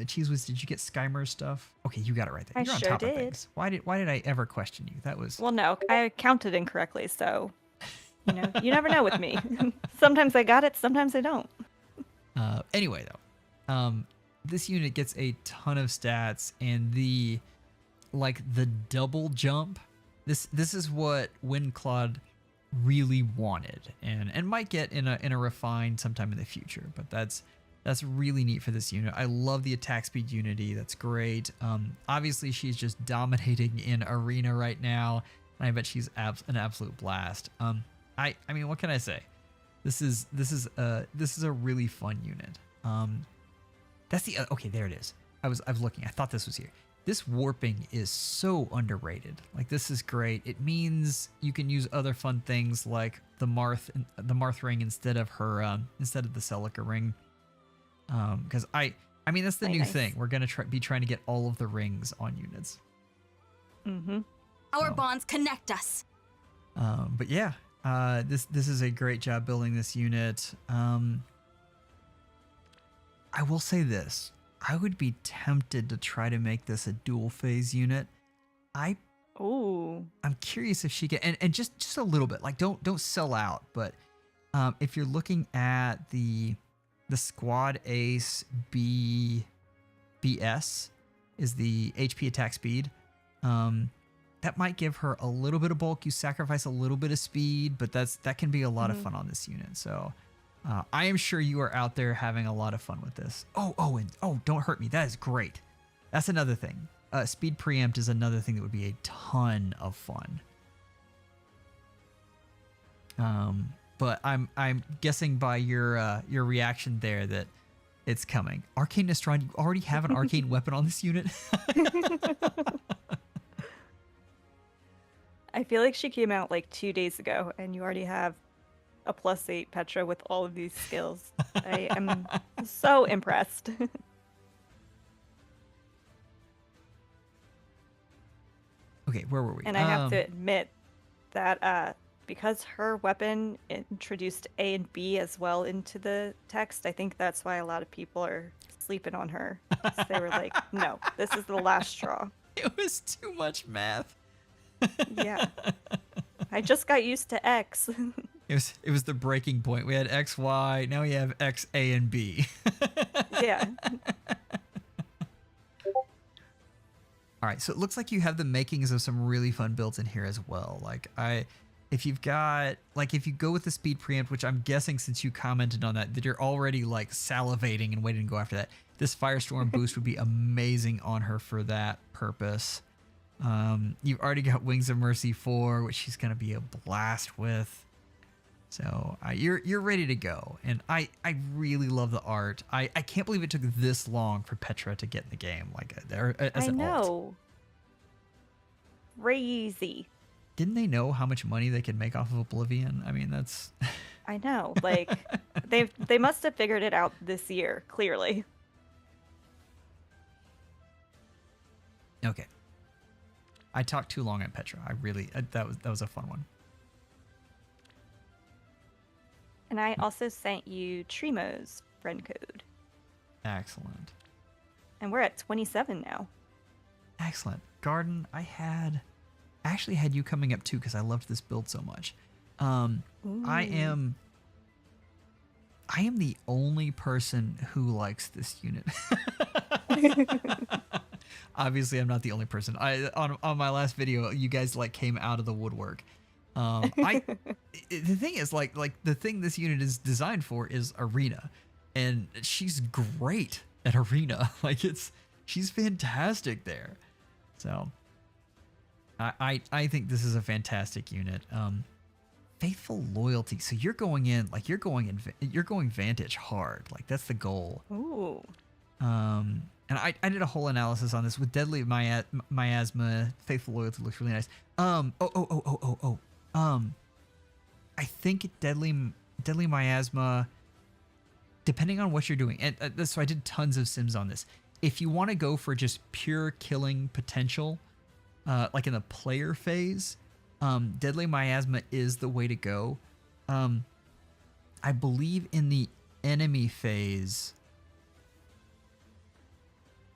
A: Cheeze, did you get Skymer's stuff? Okay, you got it right there. You're on
B: sure
A: top of
B: did.
A: things. Why did I ever question you? That was
B: Well, no, I counted incorrectly, so you never know with me. Sometimes I got it, sometimes I don't.
A: Anyway though, this unit gets a ton of stats, and the double jump. This is what Windclad really wanted, and might get in a refined sometime in the future. But that's really neat for this unit. I love the attack speed unity. That's great. Obviously she's just dominating in arena right now, and I bet she's an absolute blast. I mean, what can I say? This is a really fun unit. That's the okay. There it is. I was looking. I thought this was here. This warping is so underrated. Like, this is great. It means you can use other fun things like the Marth ring instead of her instead of the Celica ring. Because I mean, that's the new thing. We're gonna be trying to get all of the rings on units.
B: Mm-hmm.
C: Our bonds connect us.
A: But yeah, this is a great job building this unit. I will say this. I would be tempted to try to make this a dual phase unit. I'm curious if she can, and just a little bit. Like, don't sell out, but if you're looking at the squad ace BS is the HP attack speed. That might give her a little bit of bulk. You sacrifice a little bit of speed, but that can be a lot of fun on this unit. So I am sure you are out there having a lot of fun with this. And don't hurt me. That is great. That's another thing. Speed preempt is another thing that would be a ton of fun. But I'm guessing by your reaction there that it's coming. Arcane Nestrad, you already have an arcane weapon on this unit?
B: I feel like she came out like 2 days ago, and you already have a +8 Petra with all of these skills. I am so impressed.
A: Okay, where were we?
B: And I have to admit that because her weapon introduced A and B as well into the text, I think that's why a lot of people are sleeping on her. They were like, no, this is the last straw.
A: It was too much math.
B: Yeah. I just got used to X.
A: It was the breaking point. We had X, Y, now we have X, A, and B.
B: Yeah.
A: All right, so it looks like you have the makings of some really fun builds in here as well. Like, if you go with the speed preempt, which I'm guessing since you commented on that you're already like salivating and waiting to go after that, this Firestorm boost would be amazing on her for that purpose. You've already got Wings of Mercy 4, which she's gonna be a blast with. So you're ready to go, and I really love the art. I can't believe it took this long for Petra to get in the game, like as an alt.
B: I know. Crazy.
A: Didn't they know how much money they could make off of Oblivion? I mean, that's.
B: I know. Like, they must have figured it out this year, clearly.
A: Okay. I talked too long on Petra. That was a fun one.
B: And I also sent you Trimo's friend code.
A: Excellent.
B: And we're at 27 now.
A: Excellent. Garden, I actually had you coming up too because I loved this build so much. I am the only person who likes this unit. Obviously, I'm not the only person. On my last video, you guys came out of the woodwork. The thing is, the thing this unit is designed for is arena, and she's great at arena. She's fantastic there. So I think this is a fantastic unit. Faithful Loyalty. So you're going Vantage hard. Like that's the goal.
B: Ooh.
A: And I did a whole analysis on this with Deadly Miasma. Faithful Loyalty looks really nice. I think Deadly Miasma, depending on what you're doing, and so I did tons of sims on this. If you want to go for just pure killing potential, like in the player phase, Deadly Miasma is the way to go. I believe in the enemy phase.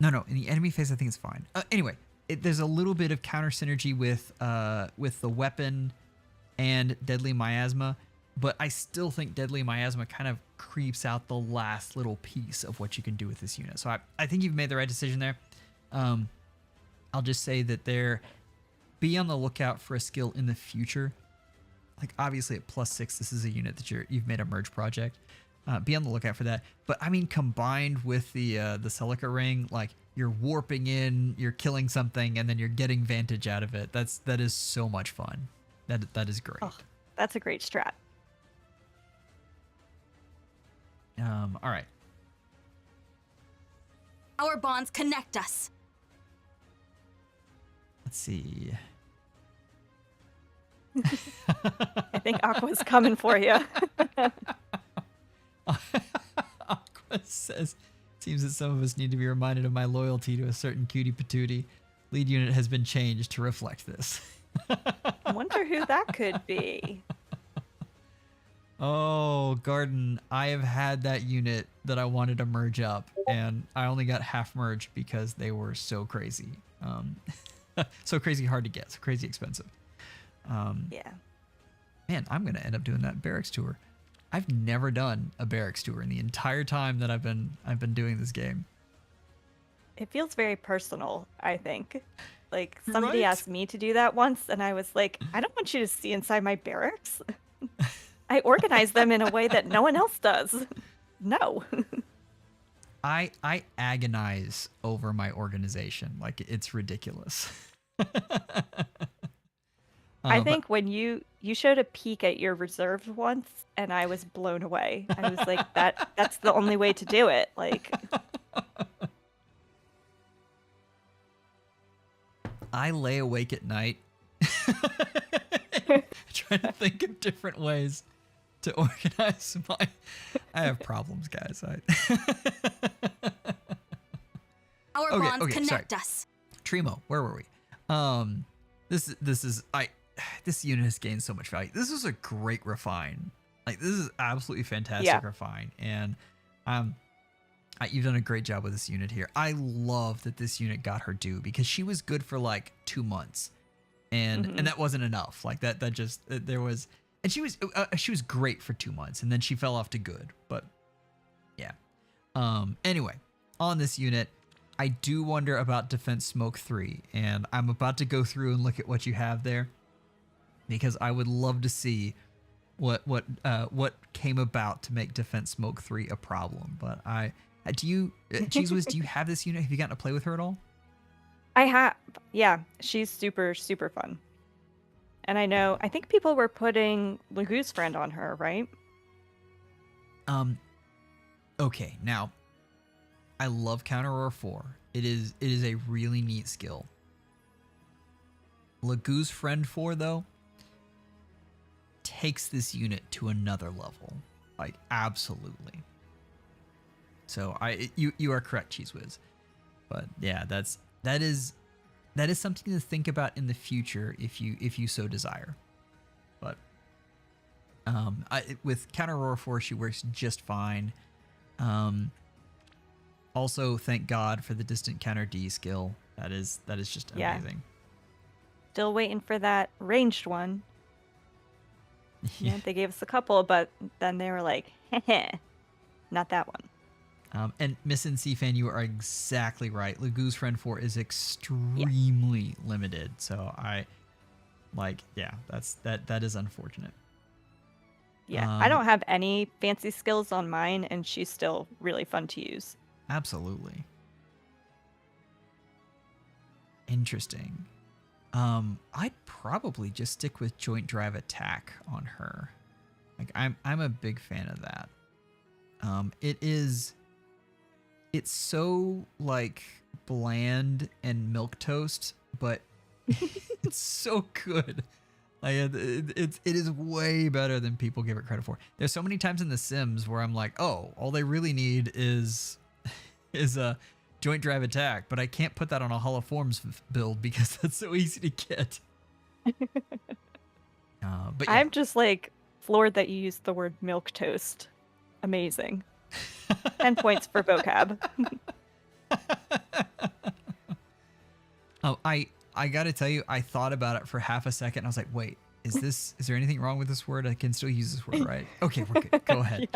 A: No, in the enemy phase, I think it's fine. Anyway, there's a little bit of counter synergy with the weapon and Deadly Miasma, but I still think Deadly Miasma kind of creeps out the last little piece of what you can do with this unit. So I think you've made the right decision there. I'll just say that be on the lookout for a skill in the future. Like obviously at +6, this is a unit that you've made a merge project. Be on the lookout for that. But I mean, combined with the Celica ring, like you're warping in, you're killing something, and then you're getting Vantage out of it. That is so much fun. That is great.
B: Oh, that's a great strat.
A: All right.
C: Our bonds connect us.
A: Let's see.
B: I think Aqua's coming for you.
A: Aqua says, seems that some of us need to be reminded of my loyalty to a certain cutie patootie. Lead unit has been changed to reflect this.
B: I wonder who that could be.
A: Oh, Garden, I have had that unit that I wanted to merge up, and I only got half merged because they were so crazy. So crazy hard to get, so crazy expensive.
B: Yeah.
A: Man, I'm going to end up doing that barracks tour. I've never done a barracks tour in the entire time that I've been doing this game.
B: It feels very personal, I think. Like somebody
A: Right?
B: asked me to do that once, and I was like, I don't want you to see inside my barracks. I organize them in a way that no one else does. No.
A: I agonize over my organization. Like it's ridiculous.
B: I think when you showed a peek at your reserve once, and I was blown away. I was like, that's the only way to do it. Like,
A: I lay awake at night trying to think of different ways to organize I have problems, guys.
C: Our
A: Okay,
C: bonds connect
A: sorry.
C: us.
A: Trimo, where were we? This unit has gained so much value. This is a great refine. Like this is absolutely fantastic refine, and you've done a great job with this unit here. I love that this unit got her due because she was good for like 2 months, and that wasn't enough. Like that just there was, and she was great for 2 months, and then she fell off to good. But yeah. Anyway, on this unit, I do wonder about Defense Smoke 3, and I'm about to go through and look at what you have there, because I would love to see what came about to make Defense Smoke 3 a problem. But Cheeze Whiz, do you have this unit? Have you gotten to play with her at all?
B: I have. Yeah, she's super, super fun. And I think people were putting Lagu's friend on her, right?
A: Okay, now, I love Counter Roar 4. It is a really neat skill. Lagu's Friend 4, though, takes this unit to another level. Like, absolutely. So, you are correct, Cheeze Whiz. But yeah, that is something to think about in the future if you so desire. But with Counter Roar 4, she works just fine. Also, thank God for the Distant Counter D skill. That is just amazing.
B: Still waiting for that ranged one.
A: Yeah.
B: They gave us a couple, but then they were like, heh, not that one.
A: And Miss NC fan, you are exactly right. Lagu's Friend 4 is extremely limited. So that is unfortunate.
B: Yeah, I don't have any fancy skills on mine, and she's still really fun to use.
A: Absolutely. Interesting. I'd probably just stick with joint drive attack on her. Like I'm a big fan of that. It's so like bland and milquetoast, but it's so good. Like it is way better than people give it credit for. There's so many times in The Sims where I'm like, oh, all they really need is a joint drive attack, but I can't put that on a Hall of Forms build because that's so easy to get. But yeah.
B: I'm just like floored that you used the word milk toast. Amazing. 10 points for vocab.
A: Oh, I gotta tell you, I thought about it for half a second. I was like, wait, is there anything wrong with this word? I can still use this word, right? Okay, we're good. Go ahead.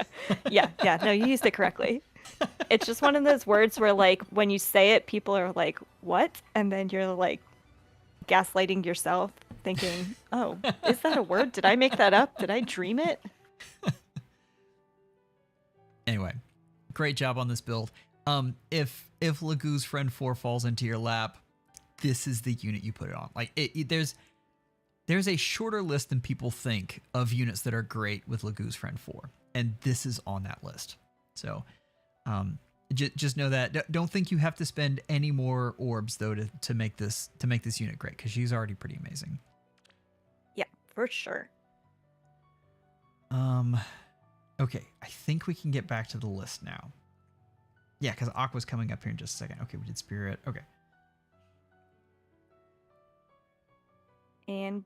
B: Yeah. No, you used it correctly. It's just one of those words where, like, when you say it, people are like, what? And then you're like gaslighting yourself, thinking, oh, is that a word? Did I make that up? Did I dream it?
A: Anyway, great job on this build. If Lagoo's Friend 4 falls into your lap, this is the unit you put it on. Like there's a shorter list than people think of units that are great with Lagoo's Friend 4, and this is on that list. So, just know that. Don't think you have to spend any more orbs though to make this unit great, because she's already pretty amazing.
B: Yeah, for sure.
A: Okay, I think we can get back to the list now. Yeah, because Aqua's coming up here in just a second. Okay, we did Spirit. Okay.
B: And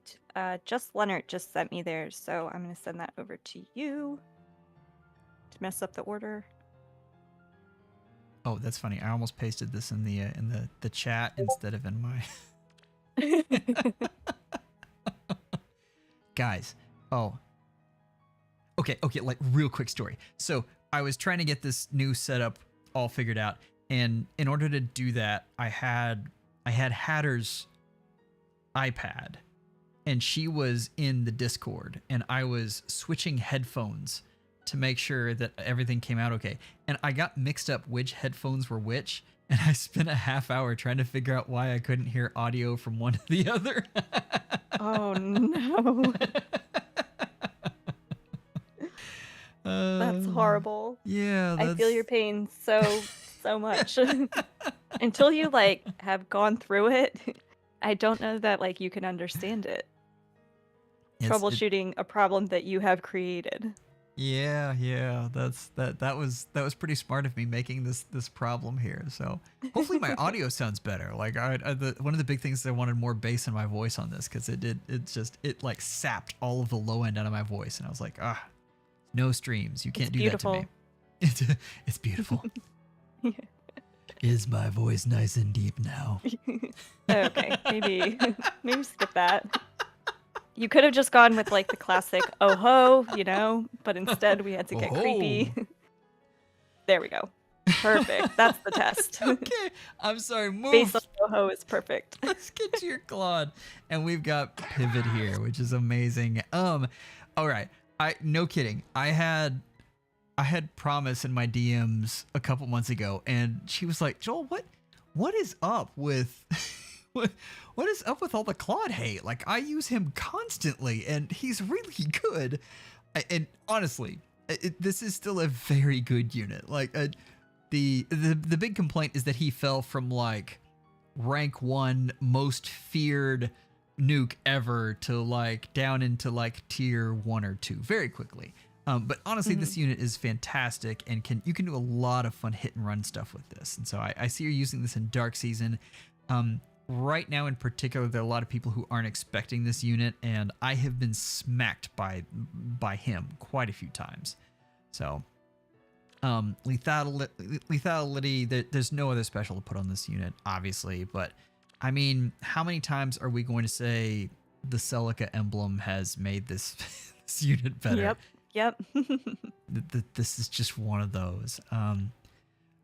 B: just Leonard just sent me there, so I'm going to send that over to you to mess up the order.
A: Oh, that's funny. I almost pasted this in the chat instead of in my. Guys, okay, like real quick story. So I was trying to get this new setup all figured out, and in order to do that, I had Hatter's iPad, and she was in the Discord, and I was switching headphones to make sure that everything came out okay. And I got mixed up which headphones were which, and I spent a half hour trying to figure out why I couldn't hear audio from one to the other.
B: Oh no. That's horrible.
A: Yeah,
B: I feel your pain so much. Until you like have gone through it, I don't know that like you can understand it. Troubleshooting a problem that you have created.
A: Yeah, that was pretty smart of me making this problem here. So hopefully my audio sounds better. Like one of the big things is I wanted more bass in my voice on this, because it like sapped all of the low end out of my voice, and I was like, no streams, you can't do that to me. It's beautiful.
B: Yeah.
A: Is my voice nice and deep now?
B: Okay, maybe skip that. You could have just gone with like the classic oh ho, but instead we had to get creepy. There we go. Perfect. That's the test.
A: Okay. I'm sorry. Move.
B: Based on oh ho is perfect.
A: Let's get to your Claude. And we've got Pivot here, which is amazing. All right. No kidding. I had Promise in my DMs a couple months ago, and she was like, Joel, what is up with what is up with all the Claude hate? Like, I use him constantly, and he's really good. And honestly, this is still a very good unit. Like, the big complaint is that he fell from like rank 1 most feared nuke ever to like down into like tier 1 or 2 very quickly. But honestly, this unit is fantastic, and you can do a lot of fun hit and run stuff with this. And so I see you're using this in Dark Season. Right now in particular, there are a lot of people who aren't expecting this unit, and I have been smacked by him quite a few times. So lethality, there's no other special to put on this unit, obviously, but I mean, how many times are we going to say the Celica emblem has made this unit better?
B: Yep.
A: This is just one of those.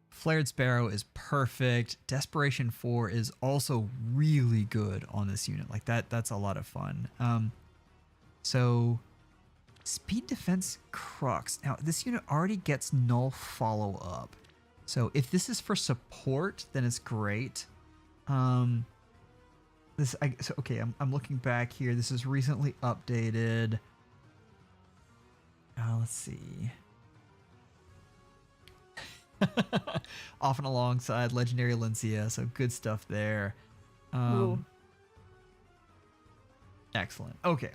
A: Flared Sparrow is perfect. Desperation 4 is also really good on this unit. Like that's a lot of fun. So Speed Defense Crux. Now this unit already gets null follow up. So if this is for support, then it's great. Okay, I'm looking back here. This is recently updated. Let's see. Often alongside legendary Lincia, so good stuff there.
B: Ooh.
A: Excellent. Okay.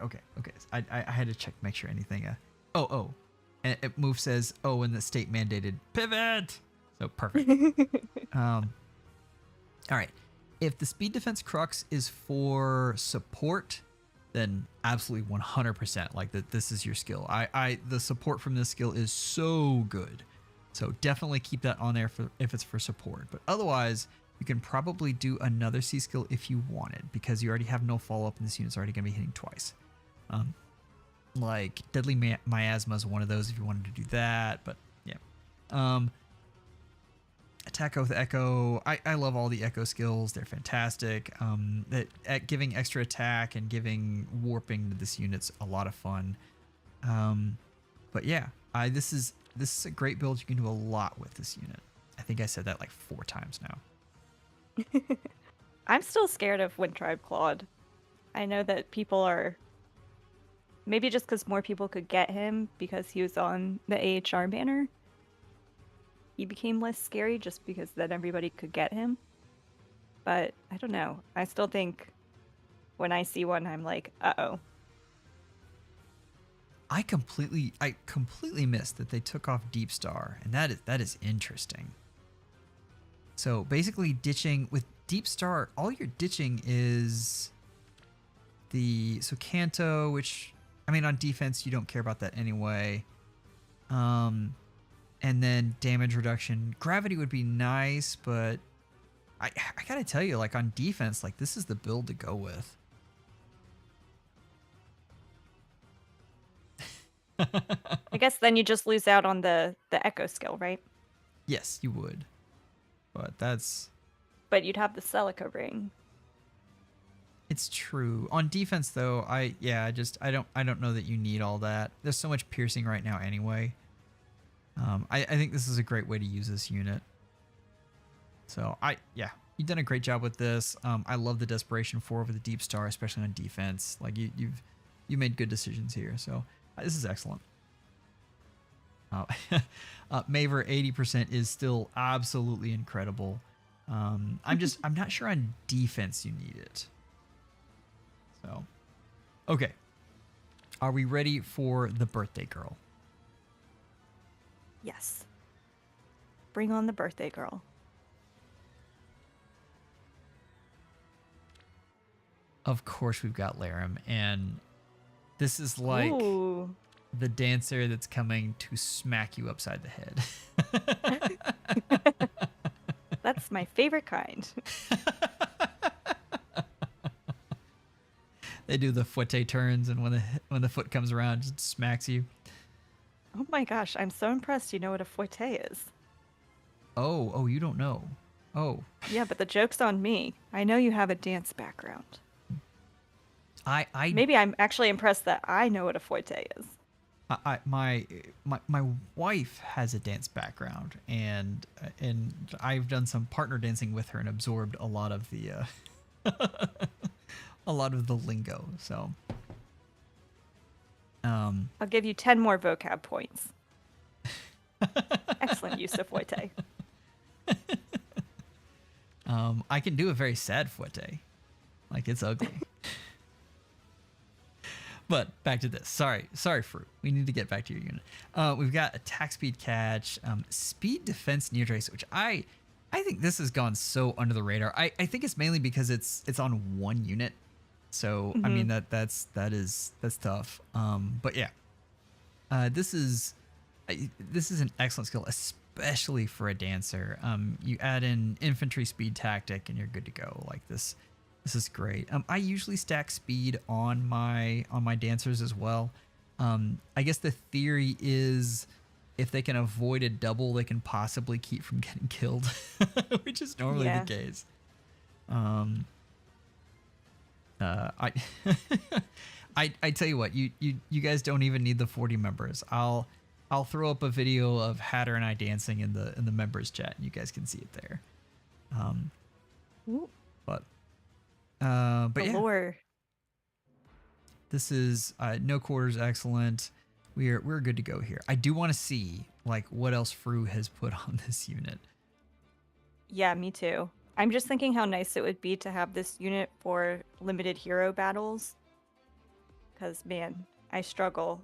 A: I had to check, make sure anything. And move says, and the state mandated pivot. So perfect. All right. If the speed defense crux is for support, then absolutely 100%. Like this is your skill. The support from this skill is so good. So definitely keep that on there if it's for support. But otherwise, you can probably do another C skill if you wanted, because you already have no follow-up and this unit's already going to be hitting twice. Like Deadly Miasma is one of those if you wanted to do that, but yeah. Attack with Echo. I love all the Echo skills. They're fantastic. At giving extra attack and giving warping to this unit's a lot of fun. But yeah, this is a great build. You can do a lot with this unit. I think I said that like 4 times now.
B: I'm still scared of Wind Tribe Claude. I know that people are, maybe just because more people could get him because he was on the AHR banner, he became less scary just because then everybody could get him. But I don't know. I still think when I see one, I'm like, uh-oh.
A: I completely missed that they took off Deep Star, and that is interesting. So basically ditching with Deep Star, all you're ditching is so Kanto, which I mean on defense you don't care about that anyway. And then damage reduction. Gravity would be nice, but I gotta tell you, like on defense, like this is the build to go with.
B: I guess then you just lose out on the Echo skill, right?
A: Yes, you would.
B: But you'd have the Celica ring.
A: It's true. On defense though, I don't know that you need all that. There's so much piercing right now anyway. I think this is a great way to use this unit. So you've done a great job with this. I love the Desperation 4 over the Deep Star, especially on defense. Like you made good decisions here. So this is excellent. Maver 80% is still absolutely incredible. I'm not sure on defense you need it. So, okay. Are we ready for the birthday girl?
B: Yes. Bring on the birthday girl.
A: Of course we've got Laram, and this is like
B: Ooh.
A: the dancer that's coming to smack you upside the head.
B: That's my favorite kind.
A: They do the fouette turns, and when the foot comes around, it just smacks you.
B: Oh my gosh, I'm so impressed you know what a fouette is.
A: Oh, you don't know. Oh.
B: Yeah, but the joke's on me. I know you have a dance background. Maybe I'm actually impressed that I know what a fouette is.
A: My wife has a dance background, and I've done some partner dancing with her and absorbed a lot of the a lot of the lingo. So
B: I'll give you 10 more vocab points. Excellent use of fouette.
A: I can do a very sad fouette, like it's ugly. But back to this. Sorry, Fruit. We need to get back to your unit. We've got attack speed catch, speed defense near trace, which I think this has gone so under the radar. I think it's mainly because it's on one unit. So I mean that's tough. But yeah, this is an excellent skill, especially for a dancer. You add in infantry speed tactic and you're good to go. Like this is great. I usually stack speed on my dancers as well. I guess the theory is if they can avoid a double, they can possibly keep from getting killed, which is normally the case. I tell you what, you guys don't even need the 40 members. I'll throw up a video of Hatter and I dancing in the members chat, and you guys can see it there. But But
B: The
A: yeah,
B: lore.
A: this is no quarters, excellent. We're good to go here. I do want to see like what else Fru has put on this unit.
B: Yeah, me too. I'm just thinking how nice it would be to have this unit for limited hero battles. Because, man, I struggle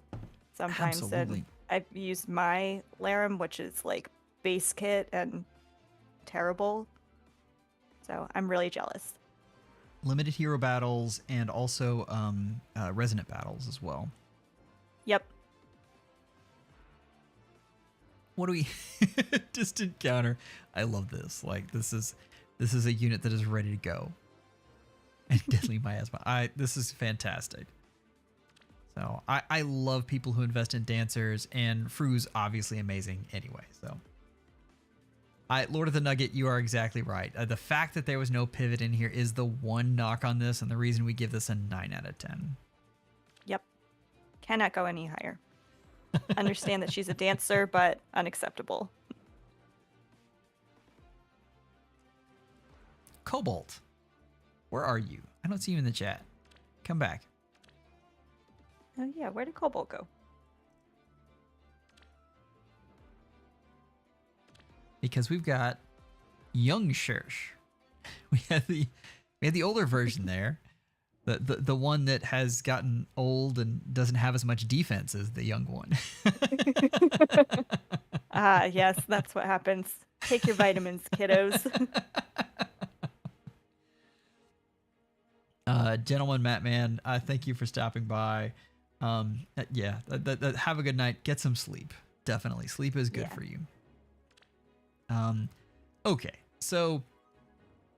B: sometimes.
A: Absolutely.
B: And I've used my Larum, which is like base kit and terrible. So I'm really jealous.
A: Limited hero battles and also resonant battles as well.
B: Yep.
A: What do we distant counter? I love this. Like this is a unit that is ready to go. And deadly miasma. This is fantastic. So I love people who invest in dancers, and Fru's obviously amazing anyway. So Lord of the Nugget, you are exactly right. The fact that there was no pivot in here is the one knock on this, and the reason we give this a 9 out of 10.
B: Yep. Cannot go any higher. Understand that she's a dancer, but unacceptable.
A: Cobalt, where are you? I don't see you in the chat. Come back.
B: Oh yeah, where did Cobalt go?
A: Because we've got young Shirsh. We had the older version there. The one that has gotten old and doesn't have as much defense as the young one.
B: Ah, yes, that's what happens. Take your vitamins, kiddos.
A: Gentleman Mattman, thank you for stopping by. Yeah, have a good night. Get some sleep. Definitely. Sleep is good for you. Okay, so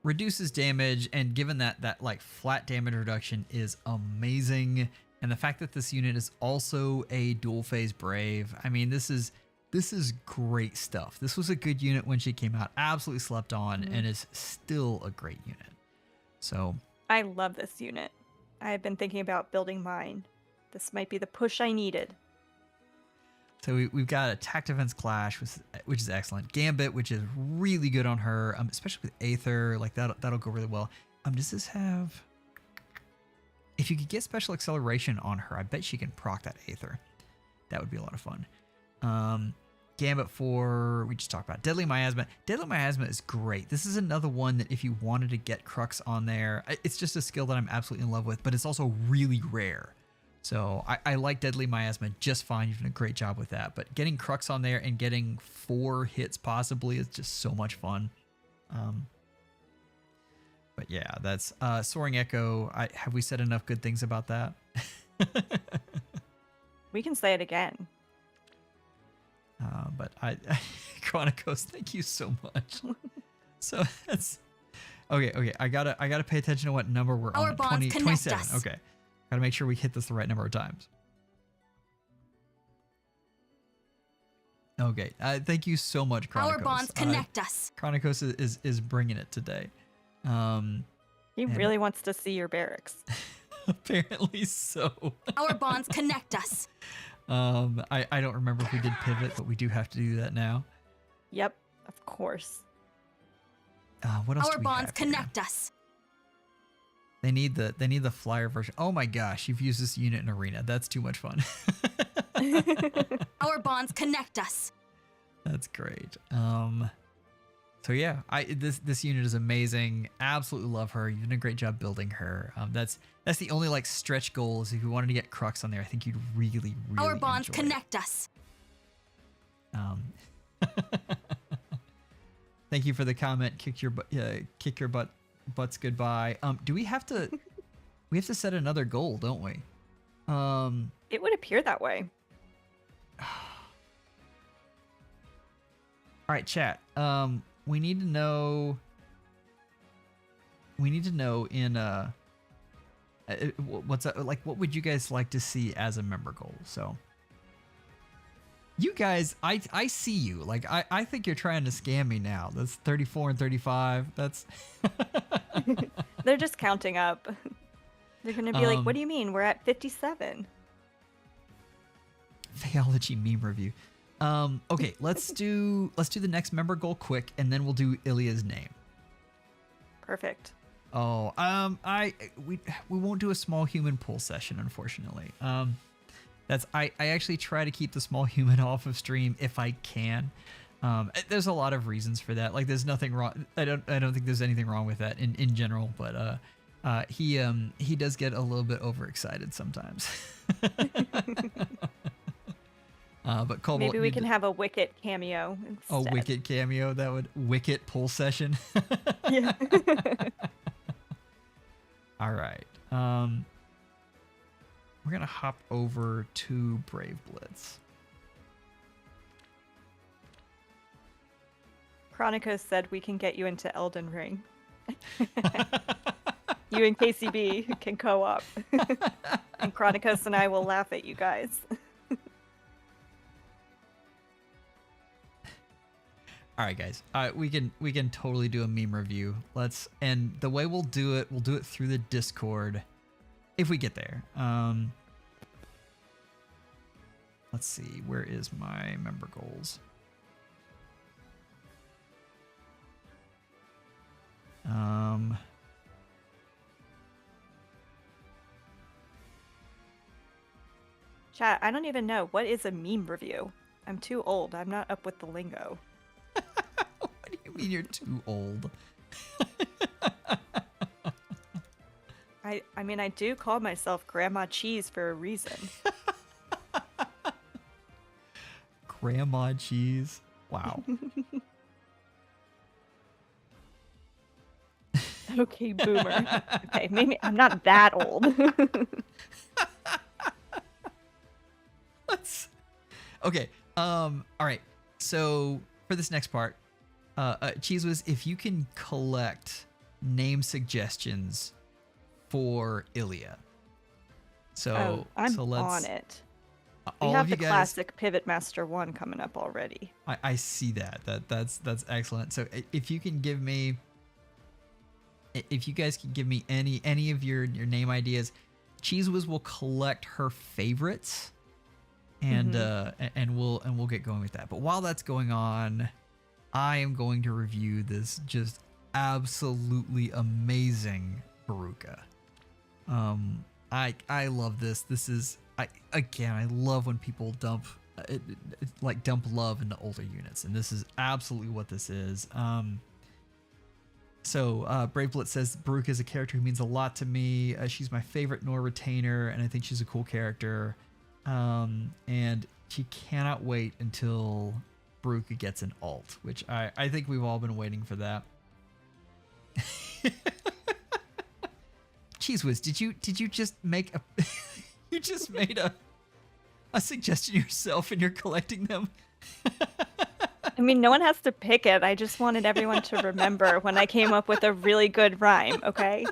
A: reduces damage, and given that like flat damage reduction is amazing, and the fact that this unit is also a dual phase brave, I mean, this is great stuff. This was a good unit when she came out, absolutely slept on, and is still a great unit. So
B: I love this unit. I've been thinking about building mine. This might be the push I needed.
A: So we've got attack defense clash, which is excellent. Gambit, which is really good on her, especially with Aether. Like that'll go really well. Does this have? If you could get special acceleration on her, I bet she can proc that Aether. That would be a lot of fun. Gambit we just talked about Deadly Miasma. Deadly Miasma is great. This is another one that if you wanted to get Crux on there, it's just a skill that I'm absolutely in love with, but it's also really rare. So I like Deadly Miasma just fine. You've done a great job with that. But getting Crux on there and getting 4 hits possibly is just so much fun. But yeah, that's Soaring Echo. Have we said enough good things about that?
B: We can say it again.
A: But Chronicos, thank you so much. So that's okay. I gotta pay attention to what number we're
C: Our
A: on.
C: bonds
A: 27.
C: us.
A: Okay. Gotta make sure we hit this the right number of times. Okay. Thank you so much, Chronicos.
C: Our bonds connect us.
A: Chronicos is bringing it today.
B: He really wants to see your barracks.
A: Apparently so.
C: Our bonds connect us.
A: I don't remember if we did pivot, but we do have to do that now.
B: Yep, of course.
A: What else
C: Our
A: do we
C: bonds
A: have here?
C: connect us.
A: They need the flyer version. Oh my gosh, you've used this unit in arena. That's too much fun.
C: Our bonds connect us.
A: That's great. So yeah, this unit is amazing. Absolutely love her. You've done a great job building her. That's the only like stretch goal is if you wanted to get Crux on there. I think you'd really
C: Our bonds
A: enjoy
C: connect us.
A: Thank you for the comment. Kick your butts goodbye. Do we have to? We have to set another goal, don't we?
B: It would appear that way.
A: All right, chat. We need to know. We need to know in what's that, like? What would you guys like to see as a member goal? So, you guys, I see you. Like, I think you're trying to scam me now. That's 34 and 35. That's.
B: They're just counting up. They're gonna be like, "What do you mean? We're at 57."
A: Fehology meme review. Okay, let's do the next member goal quick, and then we'll do Ilya's name.
B: Perfect.
A: Oh, we won't do a small human pull session, unfortunately. I actually try to keep the small human off of stream if I can. There's a lot of reasons for that. Like, there's nothing wrong. I don't think there's anything wrong with that in general. But he does get a little bit overexcited sometimes. But Cobalt,
B: Maybe we can have a Wicket cameo instead.
A: A Wicket cameo, that would Wicket pull session.
B: Yeah.
A: All right. We're gonna hop over to Brave Blitz.
B: Chronicos said we can get you into Elden Ring. You and KCB can co-op. And Chronicos and I will laugh at you guys.
A: All right, guys. We can totally do a meme review. And the way we'll do it through the Discord, if we get there. Let's see. Where is my member goals?
B: Chat, I don't even know. What is a meme review? I'm too old. I'm not up with the lingo.
A: What do you mean you're too old?
B: I mean, I do call myself Grandma Cheeze for a reason.
A: Grandma Cheeze. Wow.
B: Okay, boomer. Okay, maybe I'm not that old.
A: Okay. All right. So for this next part, Cheeze Whiz, if you can collect name suggestions for Ilya. So
B: I'm
A: let's,
B: on it. We
A: all
B: have
A: of you
B: the
A: guys,
B: classic Pivot Master 1 coming up already.
A: I see that. That's excellent. So if you can give me, if you guys can give me any of your name ideas, Cheeze Whiz will collect her favorites, and we'll get going with that. But while that's going on, I am going to review this just absolutely amazing Veruca. I love this. This is I love when people dump love into older units, and this is absolutely what this is. So Brave Blitz says Veruca is a character who means a lot to me. She's my favorite Nor retainer, and I think she's a cool character. And she cannot wait until Veruca gets an alt, which I think we've all been waiting for that. Cheeze Whiz, did you just make a you just made a suggestion yourself and you're collecting them?
B: I mean, no one has to pick it. I just wanted everyone to remember when I came up with a really good rhyme, okay?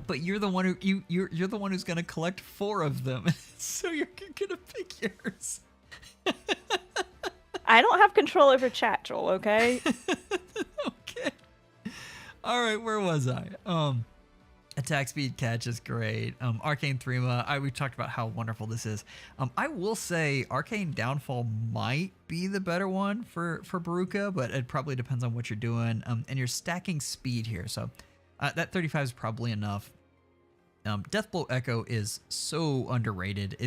A: But you're the one who you're the one who's gonna collect 4 of them, so you're gonna pick yours.
B: I don't have control over chat, Joel, okay?
A: Okay. All right, where was I? Attack speed catch is great. Arcane Threma, we talked about how wonderful this is. I will say Arcane Downfall might be the better one for Veruca, but it probably depends on what you're doing. And you're stacking speed here, so that 35 is probably enough. Deathblow Echo is so underrated.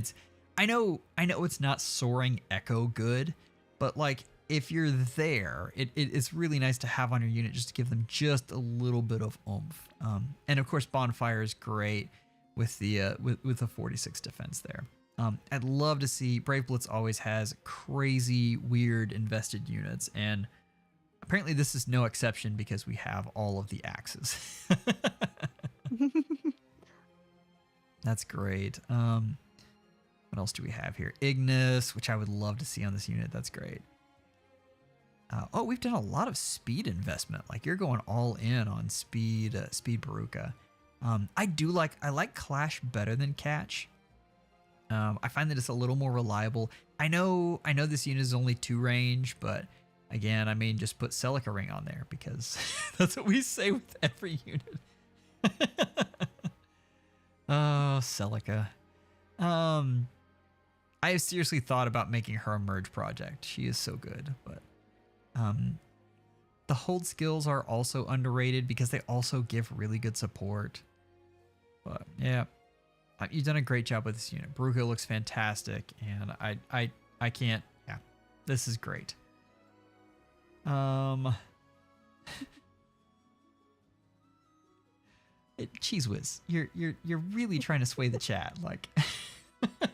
A: I know it's not soaring Echo good, but like if you're there, it's really nice to have on your unit just to give them just a little bit of oomph. And of course, Bonfire is great with the with the 46 defense there. I'd love to see Brave Blitz always has crazy, weird invested units, and apparently this is no exception because we have all of the axes. That's great. What else do we have here? Ignis, which I would love to see on this unit. That's great. Oh, we've done a lot of speed investment. Like you're going all in on speed, speed Veruca. I like Clash better than Catch. I find that it's a little more reliable. I know this unit is only 2 range, but again, I mean, just put Celica Ring on there because that's what we say with every unit. Oh, Celica. I have seriously thought about making her a merge project. She is so good, but The hold skills are also underrated because they also give really good support. But yeah, you've done a great job with this unit. Bruja looks fantastic, and I can't. Yeah, this is great. Cheeze Whiz, you're really trying to sway the chat, like.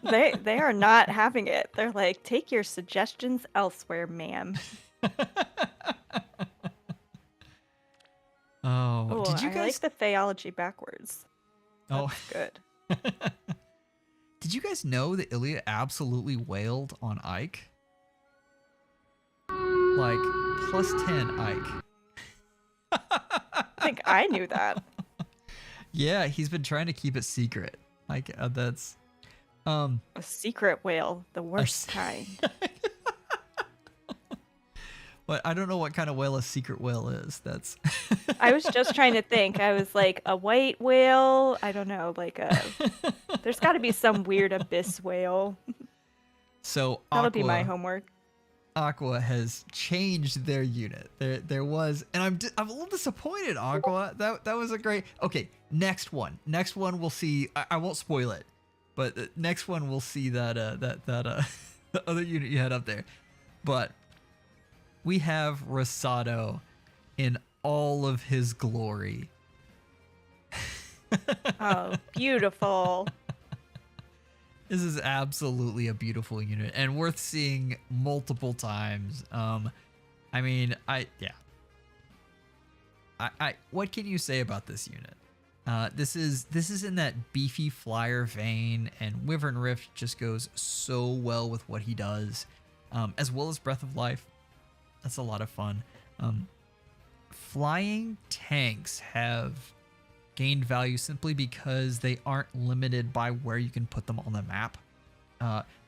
B: They are not having it. They're like, take your suggestions elsewhere, ma'am.
A: Oh,
B: Oh,
A: did you
B: I
A: guys?
B: like the Fehology backwards. That's good.
A: Did you guys know that Ilya absolutely wailed on Ike? Like +10 Ike.
B: I think I knew that.
A: Yeah, he's been trying to keep it secret. Like that's
B: A secret whale, the worst kind.
A: But I don't know what kind of whale a secret whale is. That's
B: I was just trying to think. I was like, a white whale? I don't know, like there's got to be some weird abyss whale.
A: So
B: That'll be my homework.
A: Aqua has changed their unit. There was, and I'm a little disappointed. Aqua, that was a great. Okay, next one we'll see. I won't spoil it, but the next one we'll see that the other unit you had up there. But we have Rosado in all of his glory.
B: Oh, beautiful.
A: This is absolutely a beautiful unit and worth seeing multiple times. I mean, what can you say about this unit? This is in that beefy flyer vein, and Wyvern Rift just goes so well with what he does, as well as Breath of Life. That's a lot of fun. Flying tanks have gained value simply because they aren't limited by where you can put them on the map.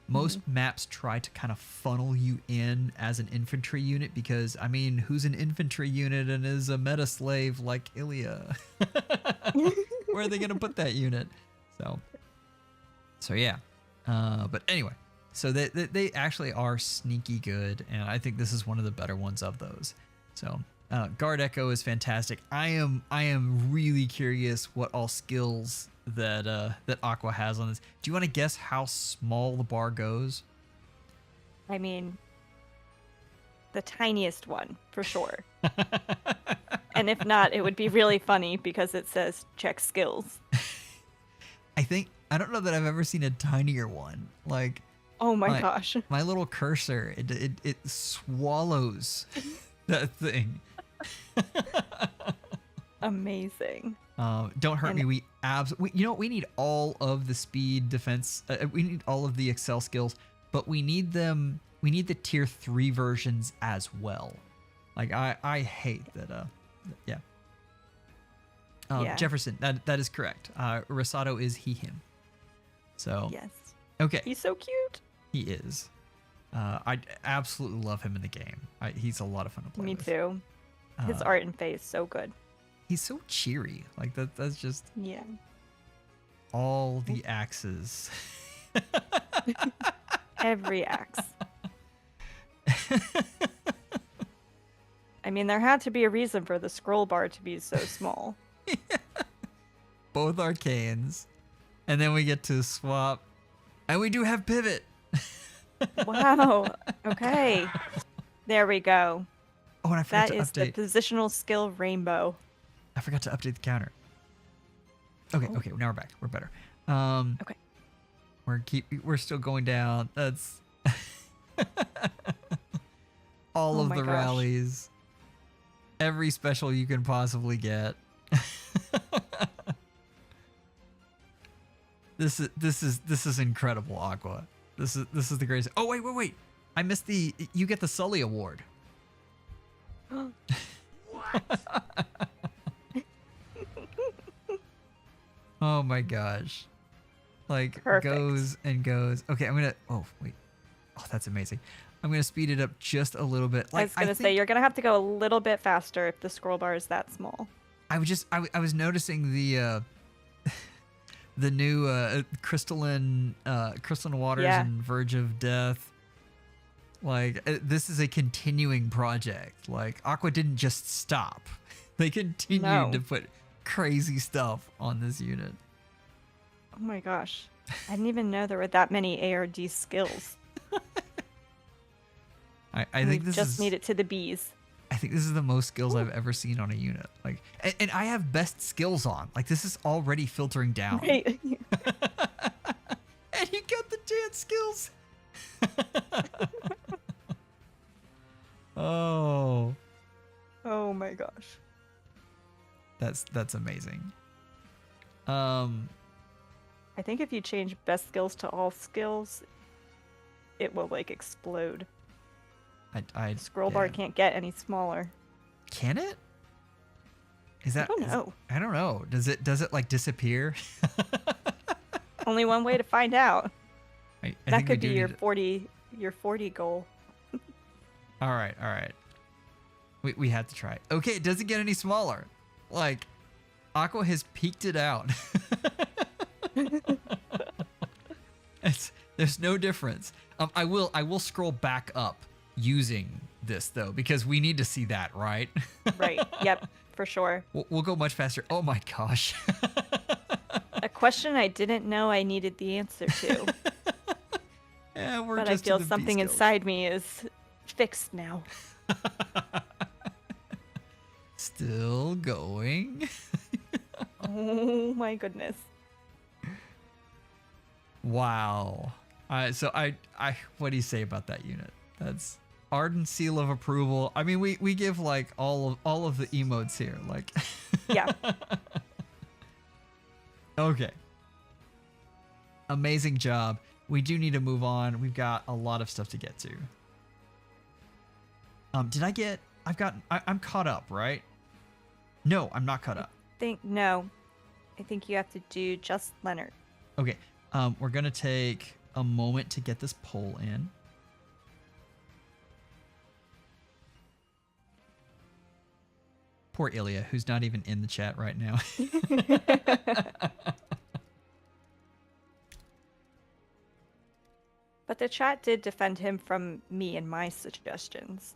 A: Most maps try to kind of funnel you in as an infantry unit because, I mean, who's an infantry unit and is a meta slave like Ilya? Where are they going to put that unit? So yeah. But anyway, so they actually are sneaky good, and I think this is one of the better ones of those. So Guard Echo is fantastic. I am really curious what all skills that Aqua has on this. Do you want to guess how small the bar goes?
B: I mean, the tiniest one, for sure. And if not, it would be really funny because it says check skills.
A: I don't know that I've ever seen a tinier one. Like,
B: oh my gosh.
A: My little cursor, it swallows that thing.
B: Amazing.
A: Don't hurt me. We need all of the speed defense. We need all of the Excel skills, but we need them. We need the tier 3 versions as well. Like I hate that. Yeah. Jefferson, that is correct. Rosado is he him. So
B: yes.
A: Okay.
B: He's so cute.
A: He is. I absolutely love him in the game. He's a lot of fun to play with.
B: Me too. His art and face so good.
A: He's so cheery. Like that's just all the axes.
B: Every axe. I mean, there had to be a reason for the scroll bar to be so small.
A: Both arcanes. And then we get to swap. And we do have pivot.
B: Wow. Okay. There we go.
A: Oh, and I forgot to update.
B: That is the positional skill rainbow.
A: I forgot to update the counter. Okay, okay, now we're back. We're better.
B: Okay.
A: We're still going down. That's all of the rallies. Every special you can possibly get. This is incredible, Aqua. This is the greatest. Oh wait. I missed you get the Sully award. Oh my gosh. Like
B: perfect.
A: Goes and goes. Okay, oh wait. Oh, that's amazing. I'm gonna speed it up just a little bit. Like,
B: I was gonna say you're gonna have to go a little bit faster if the scroll bar is that small.
A: I was noticing the new crystalline waters and Verge of Death. Like, this is a continuing project. Like, Aqua didn't just stop. They continued
B: No.
A: to put crazy stuff on this unit.
B: Oh my gosh. I didn't even know there were that many ARD skills.
A: I think this
B: just
A: is
B: made it to the Bs.
A: I think this is the most skills I've ever seen on a unit. Like, and I have best skills on. Like, this is already filtering down.
B: Right.
A: And you got the dance skills. Oh,
B: Oh my gosh.
A: that's amazing.
B: I think if you change best skills to all skills, it will like explode. Scroll bar
A: yeah.
B: can't get any smaller.
A: Can it? Is that?
B: I don't know.
A: I don't know. Does it like disappear?
B: Only one way to find out.
A: I
B: That
A: think we
B: could
A: do
B: be
A: need
B: your 40 goal.
A: All right. We have to try it. Okay, it doesn't get any smaller. Like, Aqua has peaked it out. There's no difference. I will scroll back up using this though, because we need to see that, right?
B: Right. Yep, for sure.
A: We'll go much faster. Oh my gosh.
B: A question I didn't know I needed the answer to.
A: Yeah, we're
B: But I
A: just to
B: feel
A: the B
B: something
A: skills.
B: inside me is fixed now.
A: Still going.
B: Oh my goodness.
A: Wow. So I what do you say about that unit? That's ardent seal of approval. I mean, we give like all of the emotes here. Like,
B: Yeah.
A: okay. Amazing job. We do need to move on. We've got a lot of stuff to get to. I'm caught up, right? No, I'm not caught up.
B: No. I think you have to do just Leonard.
A: Okay. We're gonna take a moment to get this poll in. Poor Ilya, who's not even in the chat right now.
B: But the chat did defend him from me and my suggestions.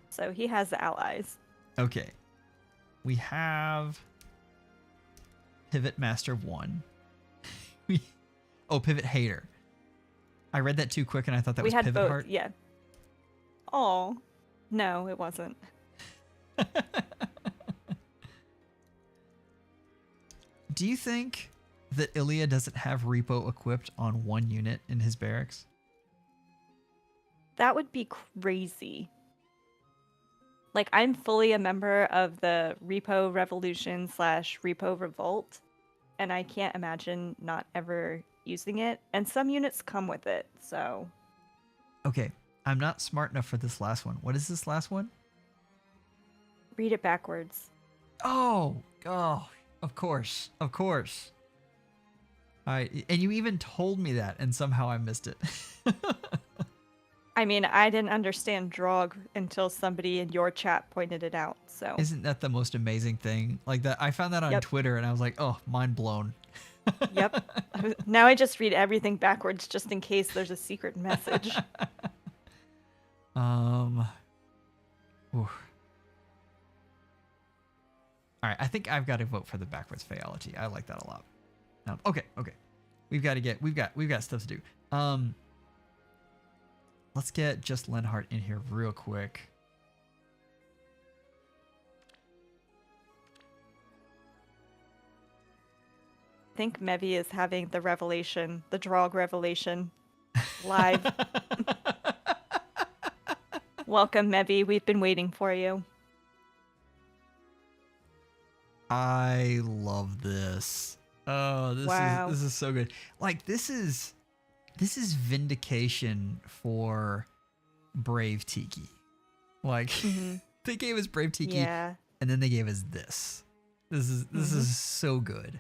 B: So he has allies.
A: Okay. We have Pivot Master 1. Pivot Hater. I read that too quick and I thought that
B: We
A: was
B: had
A: Pivot
B: both,
A: Heart.
B: yeah. Oh, no, it wasn't.
A: Do you think that Ilya doesn't have Repo equipped on one unit in his barracks?
B: That would be crazy. Like, I'm fully a member of the Repo Revolution / Repo Revolt, and I can't imagine not ever using it. And some units come with it, so.
A: Okay, I'm not smart enough for this last one. What is this last one?
B: Read it backwards.
A: Oh, of course. And you even told me that, and somehow I missed it.
B: I mean, I didn't understand Drog until somebody in your chat pointed it out, so.
A: Isn't that the most amazing thing? Like that, I found that on
B: Yep.
A: Twitter, and I was like, oh, mind blown.
B: Yep. Now I just read everything backwards just in case there's a secret message.
A: Ooh. All right, I think I've got to vote for the backwards Fehology. I like that a lot. Okay. We've got stuff to do. Let's get just Lenhart in here real quick.
B: I think Mevi is having the revelation, the Drog revelation, live. Welcome, Mevi. We've been waiting for you.
A: I love this. Oh,
B: Wow.
A: this is so good. Like this is vindication for Brave Tiki. Like they gave us Brave Tiki,
B: Yeah.
A: and then they gave us this. This is so good.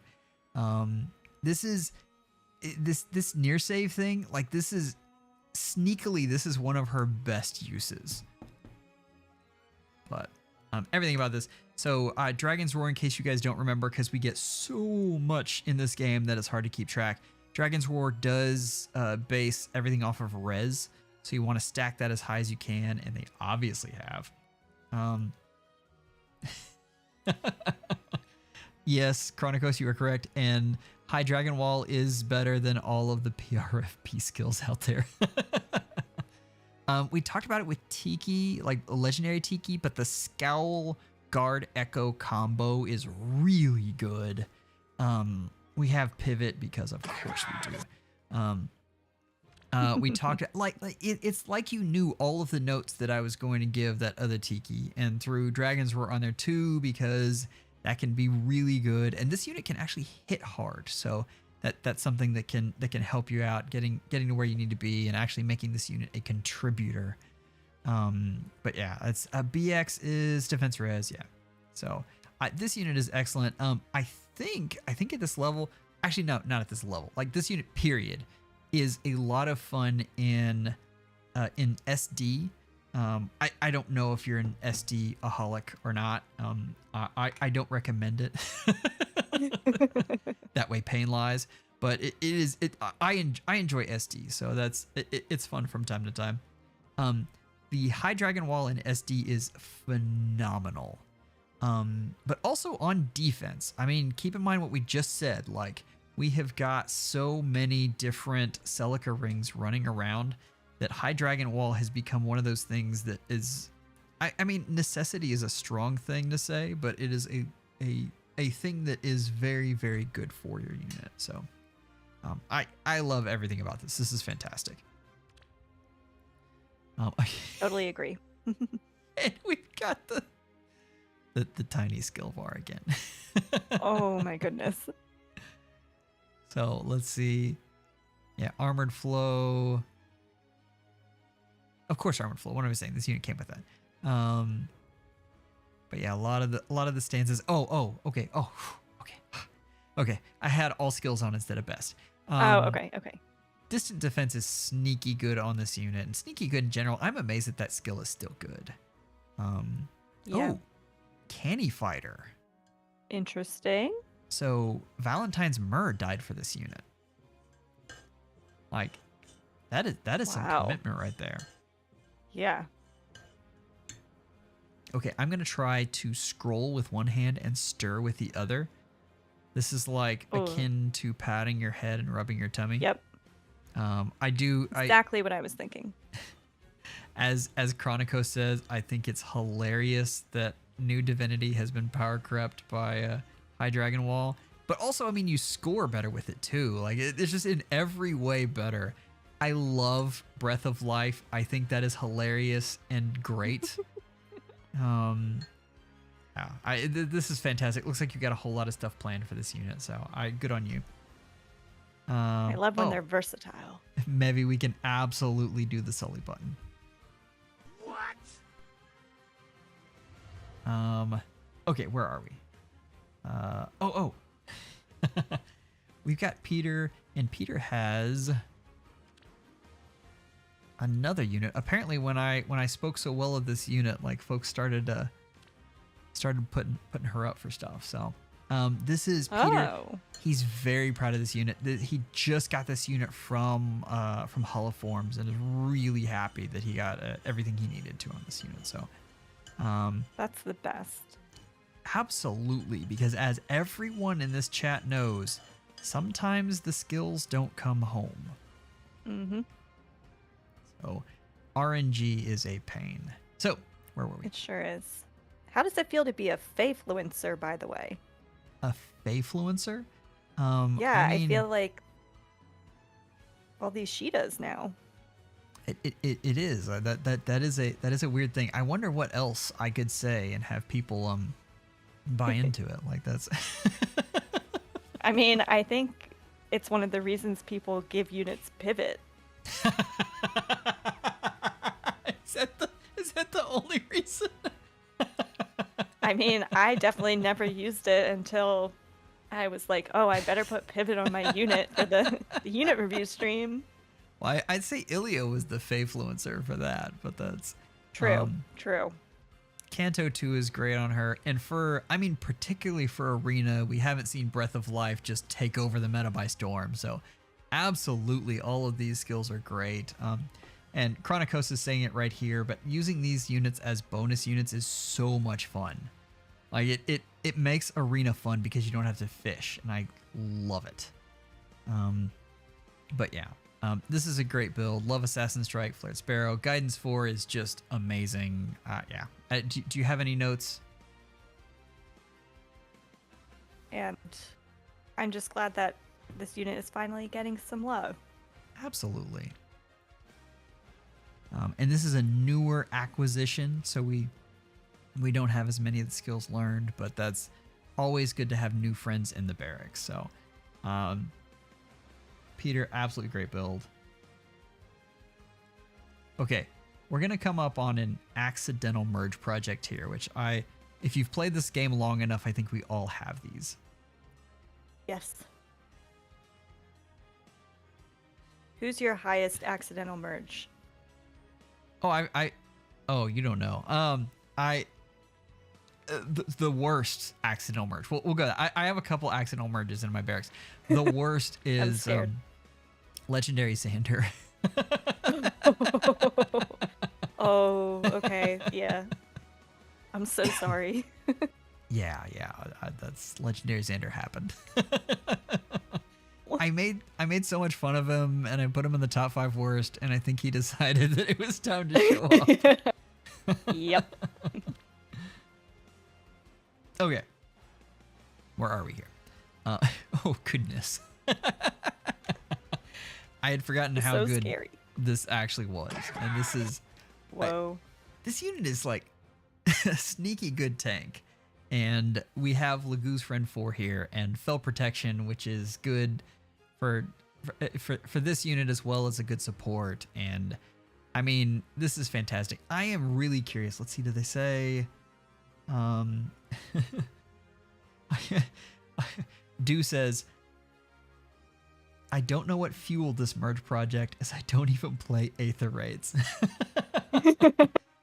A: This near save thing. Like this is one of her best uses. But everything about this. So Dragon's Roar, in case you guys don't remember, because we get so much in this game that it's hard to keep track. Dragon's Roar does base everything off of res, so you want to stack that as high as you can, and they obviously have. Yes, Chronicos, you are correct, and High Dragon Wall is better than all of the PRFP skills out there. We talked about it with Tiki, like Legendary Tiki, but the Scowl Guard Echo combo is really good. We have Pivot because of course we do. We talked it's like you knew all of the notes that I was going to give that other Tiki, and threw Dragons Roar on there too because that can be really good, and this unit can actually hit hard. So that's something that can help you out getting to where you need to be and actually making this unit a contributor. But yeah, it's BX is defense res, yeah. So this unit is excellent. I think at this level, actually no, not at this level. Like this unit period is a lot of fun in SD. I don't know if you're an SD aholic or not. I don't recommend it. That way pain lies. But I enjoy SD, so it's fun from time to time. The High Dragon Wall in SD is phenomenal. But also on defense. I mean, keep in mind what we just said. Like, we have got so many different Celica rings running around that High Dragon Wall has become one of those things that is, I mean, necessity is a strong thing to say, but it is a thing that is very, very good for your unit. So I love everything about this. This is fantastic.
B: Totally agree.
A: And we've got the tiny skill bar again.
B: Oh my goodness.
A: So let's see. Yeah, Armored Flow. Of course, Armored Flow. What am I saying? This unit came with that. But yeah, a lot of the stances. Okay. Okay. I had all skills on instead of best.
B: Okay.
A: Distant defense is sneaky good on this unit, and sneaky good in general. I'm amazed that skill is still good.
B: Yeah.
A: Oh, Canny Fighter.
B: Interesting.
A: So Valentine's Myrrh died for this unit. Like, that is some commitment right there.
B: Yeah.
A: Okay, I'm gonna try to scroll with one hand and stir with the other. This is like akin to patting your head and rubbing your tummy.
B: Yep. Exactly what I was thinking.
A: As Chronico says, I think it's hilarious that New Divinity has been power crept by High Dragon Wall. But also, I mean, you score better with it too. Like, it's just in every way better. I love Breath of Life. I think that is hilarious and great. This is fantastic. Looks like you got a whole lot of stuff planned for this unit, so good on you.
B: I love when they're versatile.
A: Maybe we can absolutely do the Sully button. What? Okay, where are we? We've got Peter, and Peter has another unit. Apparently, when I spoke so well of this unit, like, folks started putting her up for stuff. So this is Peter.
B: Oh.
A: He's very proud of this unit. He just got this unit from Holoforms and is really happy that he got everything he needed to on this unit. So
B: that's the best.
A: Absolutely, because as everyone in this chat knows, sometimes the skills don't come home.
B: Mm-hmm.
A: So RNG is a pain. So where were we?
B: It sure is. How does it feel to be a Fayfluencer, by the way?
A: A Fayfluencer?
B: Yeah,
A: I mean,
B: I feel like all these she does now.
A: It is. That is a weird thing. I wonder what else I could say and have people buy into it. Like, that's
B: I mean, I think it's one of the reasons people give units pivot.
A: Is that the only reason?
B: I mean, I definitely never used it until I was like, oh, I better put pivot on my unit for the unit review stream.
A: Well, I'd say Ilio was the Fayfluencer for that, but that's
B: true.
A: Kanto 2 is great on her, and particularly for Arena, we haven't seen Breath of Life just take over the meta by storm. So Absolutely, all of these skills are great. And Chronicos is saying it right here, but using these units as bonus units is so much fun. Like it makes arena fun because you don't have to fish, and I love it. But yeah, this is a great build. Love Assassin Strike, Flared Sparrow. Guidance 4 is just amazing. Yeah. Do you have any notes?
B: And I'm just glad that this unit is finally getting some love.
A: Absolutely. And this is a newer acquisition, so we don't have as many of the skills learned, but that's always good to have new friends in the barracks. So, Peter, absolutely great build. Okay, we're gonna come up on an accidental merge project here, which if you've played this game long enough, I think we all have these.
B: Yes. Who's your highest accidental merge?
A: Oh, oh, you don't know. The worst accidental merge. We'll go. I have a couple accidental merges in my barracks. The worst is Legendary Xander.
B: Oh, okay. Yeah. I'm so sorry.
A: Yeah. That's Legendary Xander happened. I made so much fun of him, and I put him in the top 5 worst, and I think he decided that it was time to show up.
B: Yep.
A: Okay. Where are we here? Oh, goodness. I had forgotten how
B: so
A: good
B: scary.
A: This actually was. And this is...
B: Whoa.
A: This unit is like a sneaky good tank. And we have Lagoo's Friend 4 here and Fell Protection, which is good for this unit as well as a good support. And I mean, this is fantastic. I am really curious. Let's see, did they say... Do says, I don't know what fueled this merge project as I don't even play Aether Raids.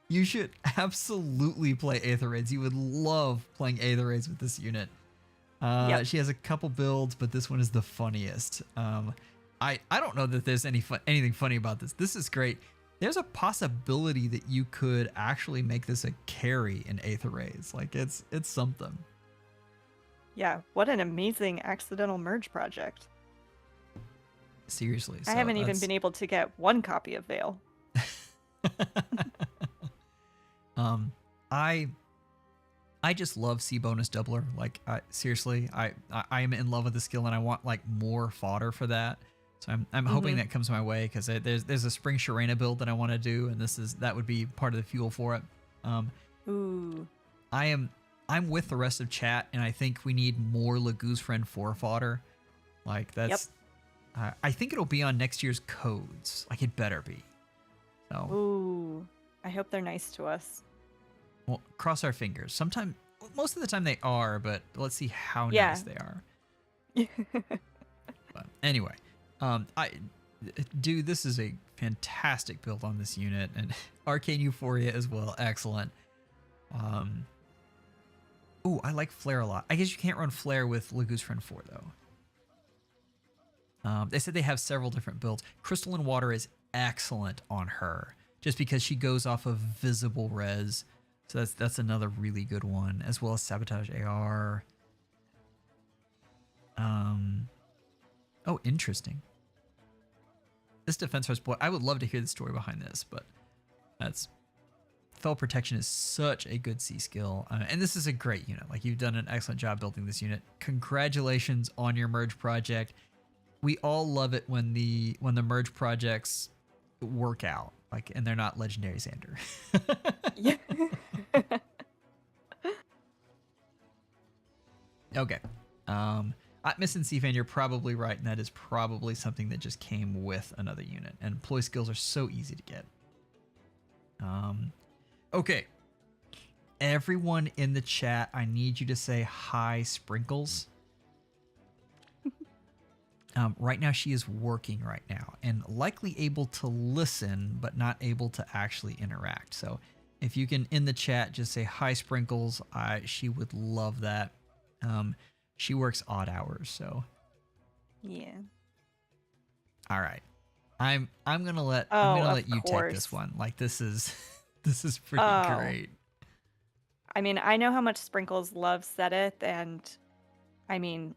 A: You should absolutely play Aether Raids. You would love playing Aether Raids with this unit.
B: Yep.
A: She has a couple builds, but this one is the funniest. I don't know that there's anything funny about this. This is great. There's a possibility that you could actually make this a carry in Aether Raids. Like it's something.
B: Yeah, what an amazing accidental merge project.
A: Seriously.
B: I haven't even been able to get one copy of Veil.
A: I just love C bonus doubler. Like seriously, I am in love with the skill and I want like more fodder for that. So I'm hoping that comes my way because there's a Spring Sharena build that I want to do, and that would be part of the fuel for it.
B: Ooh.
A: I'm with the rest of chat, and I think we need more Lagoo's Friend 4 fodder. Like that's, I think it'll be on next year's codes. Like it better be. So.
B: Ooh. I hope they're nice to us.
A: Well, cross our fingers. Most of the time they are, but let's see how nice they are. But anyway, this is a fantastic build on this unit, and Arcane Euphoria as well. Excellent. Ooh, I like Flare a lot. I guess you can't run Flare with Lagoo's Friend 4 though. They said they have several different builds. Crystalline Water is excellent on her, just because she goes off of visible res. So that's another really good one, as well as Sabotage AR. Oh, interesting. This Defense Force boy, I would love to hear the story behind this, but Fell Protection is such a good C skill, and this is a great unit. Like you've done an excellent job building this unit. Congratulations on your merge project. We all love it when the merge projects work out, like, and they're not Legendary Xander.
B: Yeah.
A: Okay. Miss and C-Fan, you're probably right, and that is probably something that just came with another unit. And employee skills are so easy to get. Okay. Everyone in the chat, I need you to say hi, Sprinkles. Right now, she is working right now and likely able to listen, but not able to actually interact. So if you can, in the chat, just say hi, Sprinkles. She would love that. She works odd hours, so.
B: Yeah.
A: All right. I'm gonna let
B: Of
A: you take
B: course.
A: this one. Like this is this is pretty
B: Oh.
A: great.
B: I mean, I know how much Sprinkles loves Sedith, and I mean,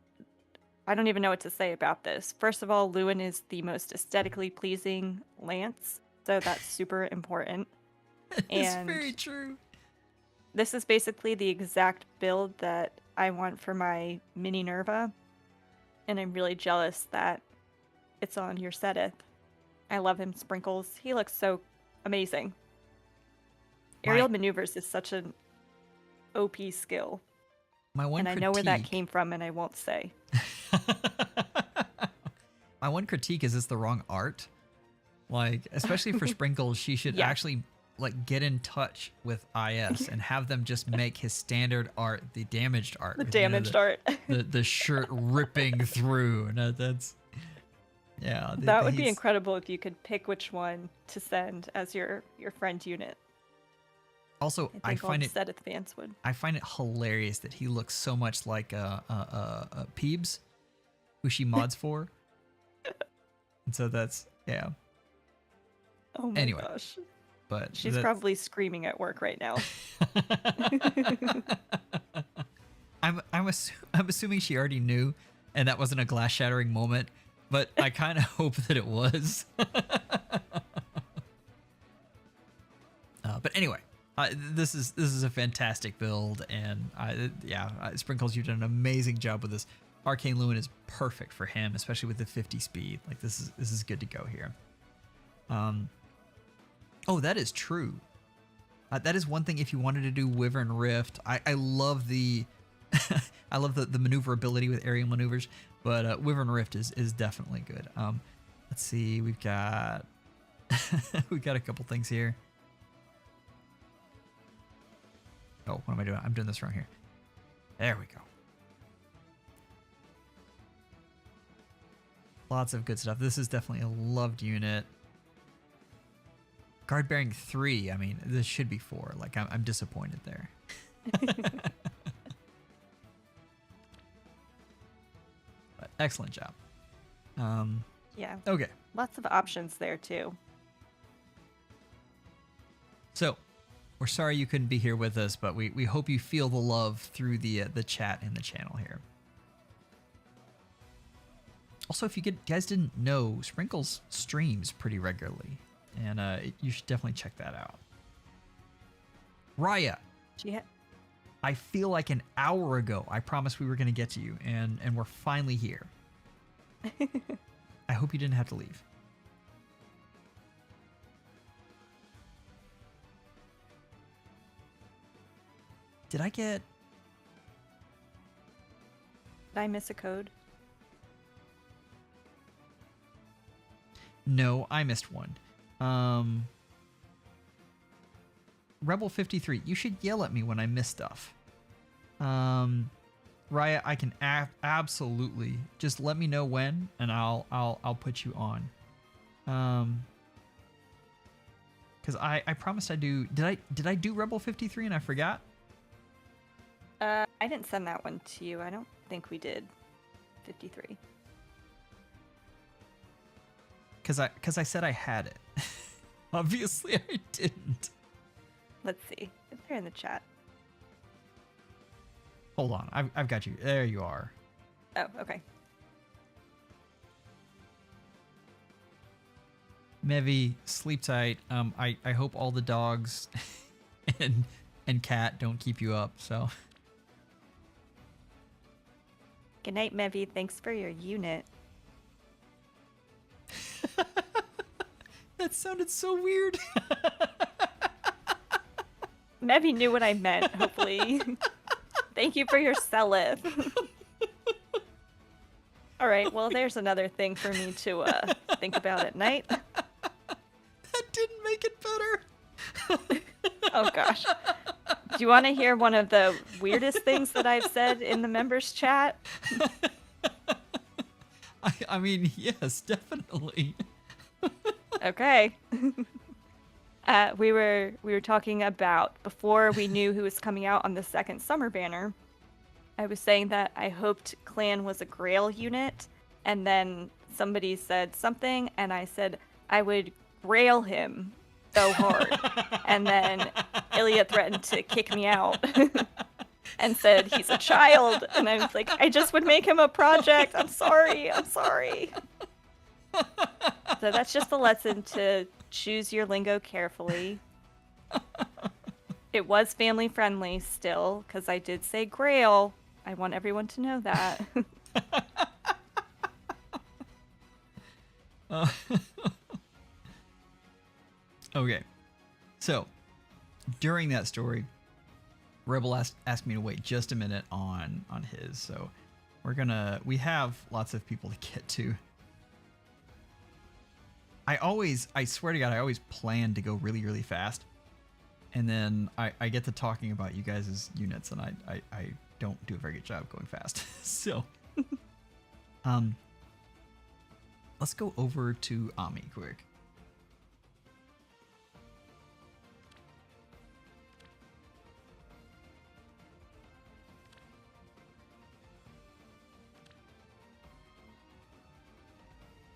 B: I don't even know what to say about this. First of all, Lewin is the most aesthetically pleasing lance, so that's super important.
A: It's
B: And
A: very true.
B: this is basically the exact build that I want for my mini Nerva, and I'm really jealous that it's on your Sedith. I love him, Sprinkles. He looks so amazing. Aerial maneuvers is such an OP skill,
A: My one
B: and I
A: critique.
B: know where that came from, and I won't say.
A: My one critique is it's the wrong art. Like, especially for Sprinkles, she should
B: Yeah.
A: actually like get in touch with IS and have them just make his standard art the damaged art.
B: The
A: with, you know,
B: damaged art.
A: the shirt ripping through. No, that's yeah.
B: That would be
A: he's-
B: incredible if you could pick which one to send as your friend unit.
A: Also,
B: I think all
A: find
B: the
A: it
B: Sedith fans would.
A: I find it hilarious that he looks so much like Peebs, who she mods for. And so that's yeah.
B: Oh my
A: Anyway.
B: gosh.
A: But
B: She's
A: that's-
B: probably screaming at work right now.
A: I'm assuming she already knew, and that wasn't a glass shattering moment. But I kind of hope that it was. But anyway, this is a fantastic build, and Sprinkles, you've done an amazing job with this. Arcane Lewin is perfect for him, especially with the 50 speed. Like this is good to go here. Oh, that is true. That is one thing. If you wanted to do Wyvern Rift, I love the I love the maneuverability with aerial maneuvers, but Wyvern Rift is definitely good. Let's see, we've got we've got a couple things here. Oh, what am I doing? I'm doing this wrong here. There we go. Lots of good stuff. This is definitely a loved unit. Guard bearing 3. I mean, this should be 4. Like, I'm disappointed there. But excellent job.
B: Yeah.
A: Okay.
B: Lots of options there too.
A: So, we're sorry you couldn't be here with us, but we hope you feel the love through the chat in the channel here. Also, if you guys didn't know, Sprinkles streams pretty regularly, and you should definitely check that out. Raya, I feel like an hour ago I promised we were going to get to you, and we're finally here. I hope you didn't have to leave. Did
B: Did I miss a code?
A: No, I missed one. Rebel 53, you should yell at me when I miss stuff. Raya, I can absolutely just let me know when, and I'll put you on. Because I promised I do. Did I do Rebel 53 and I forgot?
B: I didn't send that one to you. I don't think we did 53.
A: Because I said I had it. Obviously, I didn't.
B: Let's see. It's there in the chat.
A: Hold on, I've got you. There you are.
B: Oh, okay.
A: Mevi, sleep tight. I hope all the dogs and cat don't keep you up. So.
B: Good night, Mevi. Thanks for your unit.
A: That sounded so weird.
B: Mevi knew what I meant, hopefully. Thank you for your Selith. All right, well, there's another thing for me to think about at night.
A: That didn't make it better.
B: Oh, gosh. Do you want to hear one of the weirdest things that I've said in the members chat?
A: I mean, yes, definitely.
B: Okay. We were talking about before we knew who was coming out on the second summer banner. I was saying that I hoped Clan was a Grail unit, and then somebody said something, and I said I would rail him so hard. And then Ilya threatened to kick me out and said he's a child. And I was like, I just would make him a project. I'm sorry. I'm sorry. So that's just a lesson to choose your lingo carefully. It was family friendly still, because I did say grail. I want everyone to know that.
A: Okay. So, during that story, Rebel asked me to wait just a minute on his. So, we have lots of people to get to. I swear to God, I always plan to go really, really fast. And then I get to talking about you guys' units, and I don't do a very good job going fast. So, let's go over to Ami quick.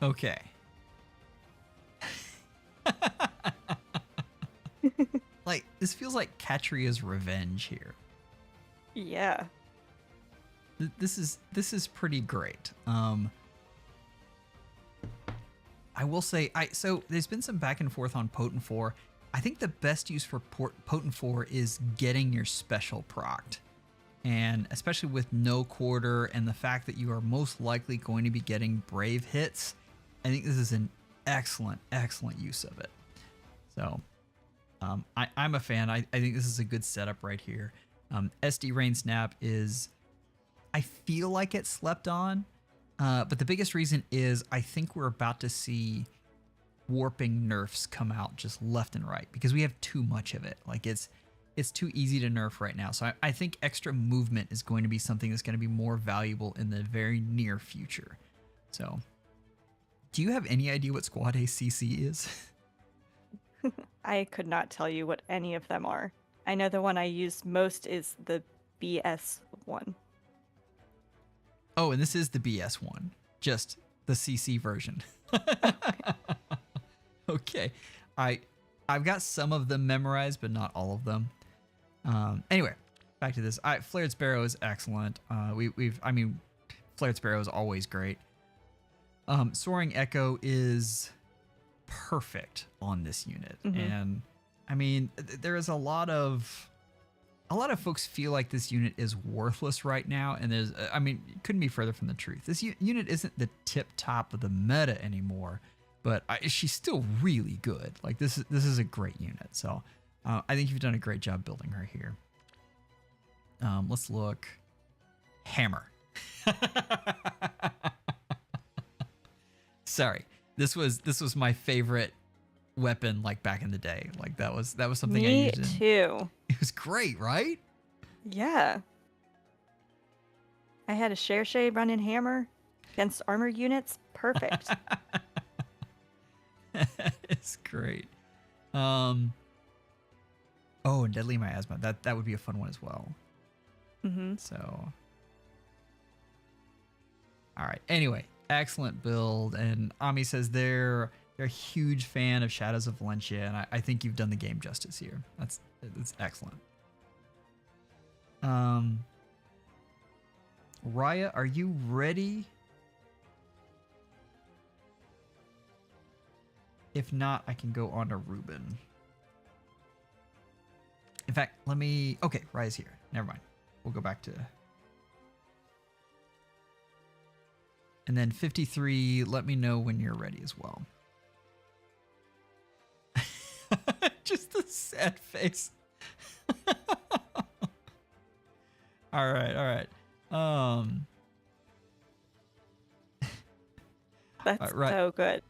A: Okay. Like, this feels like Katria's revenge here.
B: Yeah.
A: This is pretty great. I will say, so there's been some back and forth on Potent 4. I think the best use for Potent 4 is getting your special procced. And especially with no quarter and the fact that you are most likely going to be getting brave hits, I think this is an excellent use of it. So I'm a fan. I think this is a good setup right here. SD Rain Snap is, I feel like it's slept on, but the biggest reason is I think we're about to see warping nerfs come out just left and right because we have too much of it. Like it's too easy to nerf right now. So I think extra movement is going to be something that's going to be more valuable in the very near future. So, do you have any idea what Squad A CC is?
B: I could not tell you what any of them are. I know the one I use most is the BS one.
A: Oh, and this is the BS one, just the CC version. Okay. I've got some of them memorized, but not all of them. Anyway, back to this. Flared Sparrow is excellent. Flared Sparrow is always great. Soaring Echo is perfect on this unit.
B: Mm-hmm.
A: And I mean, there is a lot of folks feel like this unit is worthless right now. And it couldn't be further from the truth. This unit isn't the tip top of the meta anymore, but she's still really good. Like this is a great unit. So I think you've done a great job building her here. Let's look. Hammer. Sorry. This was my favorite weapon like back in the day. Like that was something I used.
B: Me too.
A: It was great, right?
B: Yeah. I had a share running hammer against armor units. Perfect.
A: It's great. Oh, and Deadly Miasma. That would be a fun one as well.
B: Mm-hmm.
A: So, all right. Anyway, excellent build. And Ami says they're a huge fan of Shadows of Valencia, and I think you've done the game justice here. That's excellent. Raya, are you ready? If not, I can go on to Ruben. In fact, okay, Raya's here. Never mind. We'll go back to... And then 53, let me know when you're ready as well. Just a sad face. All right.
B: That's
A: right.
B: so good.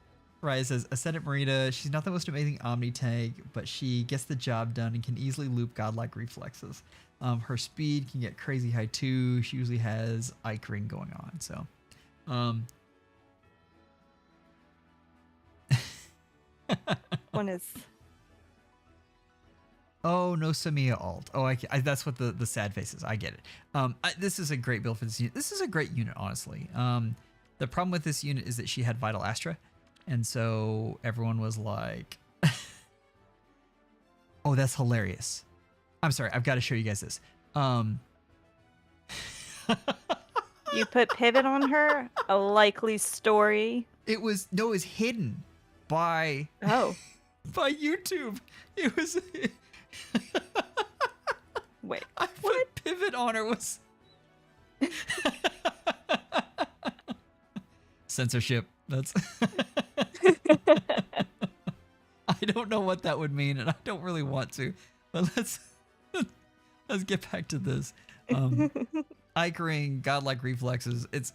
A: Raya says, Ascendant Marita, she's not the most amazing Omni tank, but she gets the job done and can easily loop godlike reflexes. Her speed can get crazy high too. She usually has Ike Ring going on, so...
B: One is...
A: Oh, no Samia alt. Oh, that's what the sad face is. I get it. This is a great build for this unit. This is a great unit, honestly. The problem with this unit is that she had Vital Astra, and so everyone was like, "Oh, that's hilarious." I'm sorry, I've got to show you guys this.
B: You put pivot on her? A likely story.
A: It was hidden by
B: Oh,
A: by YouTube. It was
B: wait.
A: I put pivot on her was censorship. That's I don't know what that would mean, and I don't really want to. But let's get back to this. Ike Ring, Godlike Reflexes. It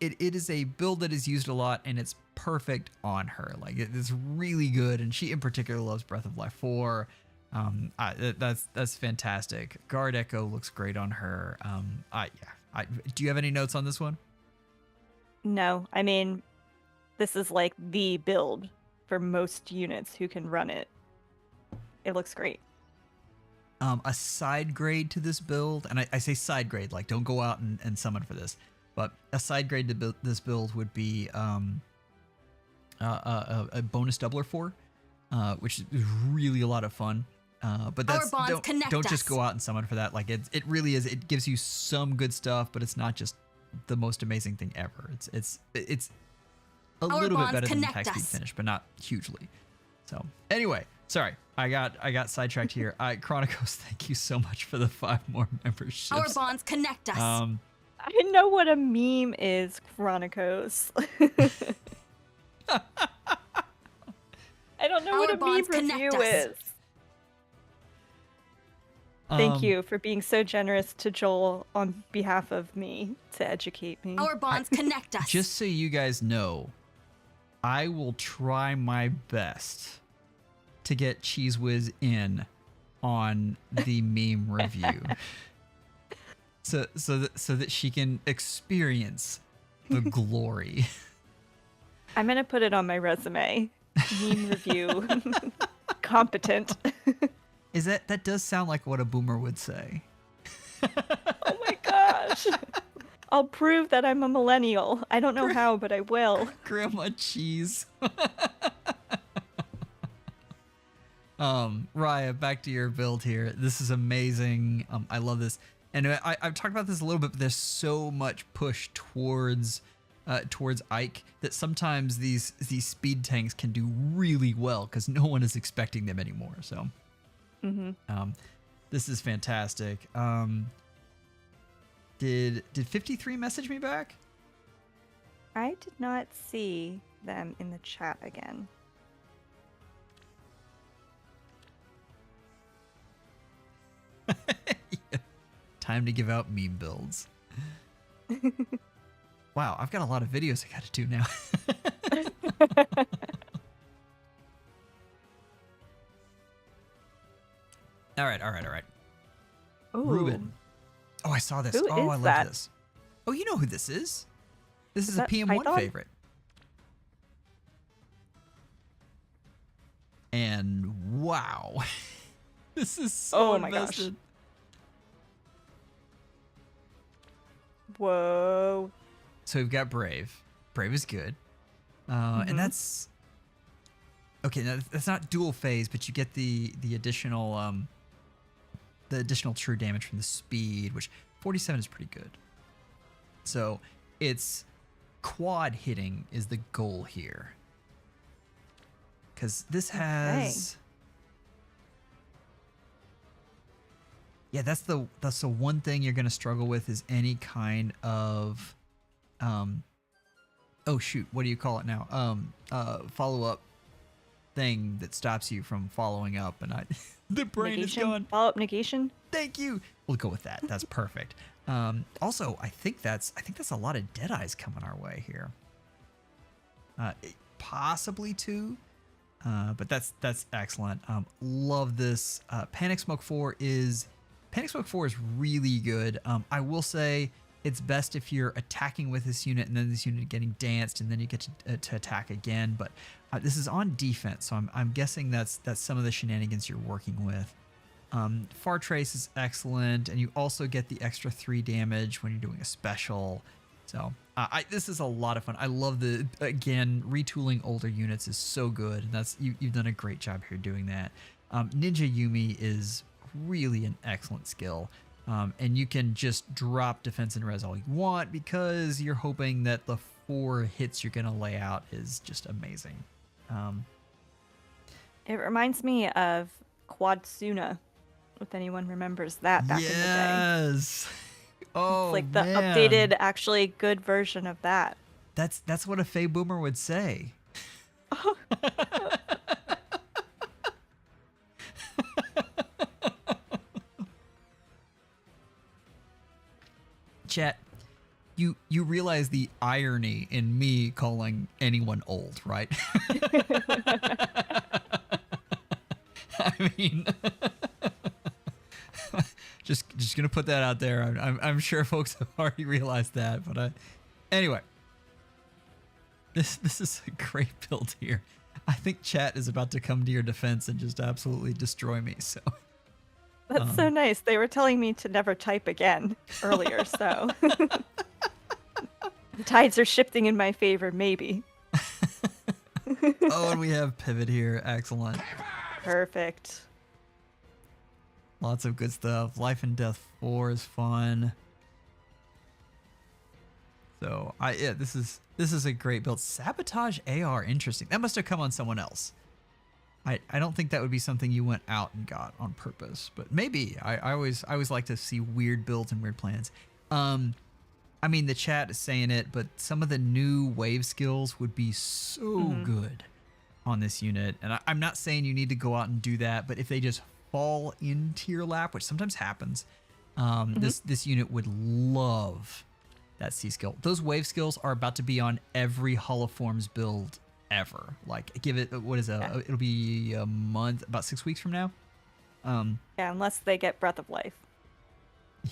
A: is a build that is used a lot, and it's perfect on her. Like it's really good, and she in particular loves Breath of Life 4. That's fantastic. Guard Echo looks great on her. Do you have any notes on this one?
B: No, I mean, this is like the build for most units who can run it. It looks great.
A: A side grade to this build, and I say side grade, like don't go out and summon for this, but a side grade to this build would be a bonus doubler 4, which is really a lot of fun. But that's don't just go out and summon for that. Like it really is. It gives you some good stuff, but it's not just the most amazing thing ever. It's a little bit better than Attack Speed Finish, but not hugely. So anyway, sorry, I got sidetracked here. Chronicos, thank you so much for the 5 more memberships.
C: Our bonds connect us.
B: I know what a meme is, Chronicos. I don't know what a meme review is. Thank you for being so generous to Joel on behalf of me to educate me.
C: Our bonds connect us.
A: Just so you guys know, I will try my best to get Cheeze Whiz in on the meme review, so that she can experience the glory.
B: I'm gonna put it on my resume. Meme review, competent.
A: That does sound like what a boomer would say.
B: Oh my gosh. I'll prove that I'm a millennial. I don't know how, but I will.
A: Grandma Cheese. Raya, back to your build here. This is amazing. I love this. And I've talked about this a little bit, but there's so much push towards Ike that sometimes these speed tanks can do really well because no one is expecting them anymore. So this is fantastic. Did 53 message me back?
B: I did not see them in the chat again.
A: Yeah. Time to give out meme builds. Wow, I've got a lot of videos I got to do now. All right.
B: Ooh.
A: Ruben. Oh, I saw this.
B: Who
A: I
B: is
A: love
B: that?
A: this. Oh, you know who this is. This is a
B: that
A: PM1
B: Python?
A: favorite. And wow. This is so
B: Oh my gosh.
A: invested.
B: Whoa.
A: So we've got Brave. Brave is good. And that's okay. Now that's not dual phase, but you get the additional true damage from the speed, which 47 is pretty good. So it's quad hitting is the goal here, because this has. Yeah, that's the one thing you're gonna struggle with is any kind of oh shoot, what do you call it now? Follow up thing that stops you from following up, and the brain
B: Negation?
A: is gone.
B: Follow up negation?
A: Thank you. We'll go with that. That's perfect. Also, I think that's a lot of dead eyes coming our way here. Possibly 2. But that's excellent. Love this. Panic Smoke 4 is really good. I will say it's best if you're attacking with this unit and then this unit getting danced and then you get to attack again. But this is on defense, so I'm guessing that's some of the shenanigans you're working with. Far Trace is excellent, and you also get the extra 3 damage when you're doing a special. So This is a lot of fun. I love again, retooling older units is so good. And you've done a great job here doing that. Ninja Yumi is really an excellent skill. And you can just drop defense and res all you want because you're hoping that the 4 hits you're going to lay out is just amazing.
B: It reminds me of Quadsuna, if anyone remembers that back in the day.
A: Yes. Oh,
B: It's like the
A: man.
B: updated, actually good version of that.
A: That's what a Fae Boomer would say. Chat, you realize the irony in me calling anyone old, right? I mean, just gonna put that out there. I'm sure folks have already realized that, but anyway, this is a great build here. I think chat is about to come to your defense and just absolutely destroy me. So
B: That's so nice. They were telling me to never type again earlier, so the tides are shifting in my favor, maybe.
A: oh, and we have pivot here. Excellent.
B: Perfect.
A: Lots of good stuff. Life and Death 4 is fun. So this is a great build. Sabotage AR, interesting. That must have come on someone else. I don't think that would be something you went out and got on purpose, but maybe. I always like to see weird builds and weird plans. I mean, the chat is saying it, but some of the new wave skills would be so good on this unit. And I'm not saying you need to go out and do that, but if they just fall into your lap, which sometimes happens, this unit would love that C skill. Those wave skills are about to be on every Hall of Forms build ever. Like, give it, it'll be a month, about 6 weeks from now.
B: Yeah, unless they get Breath of Life.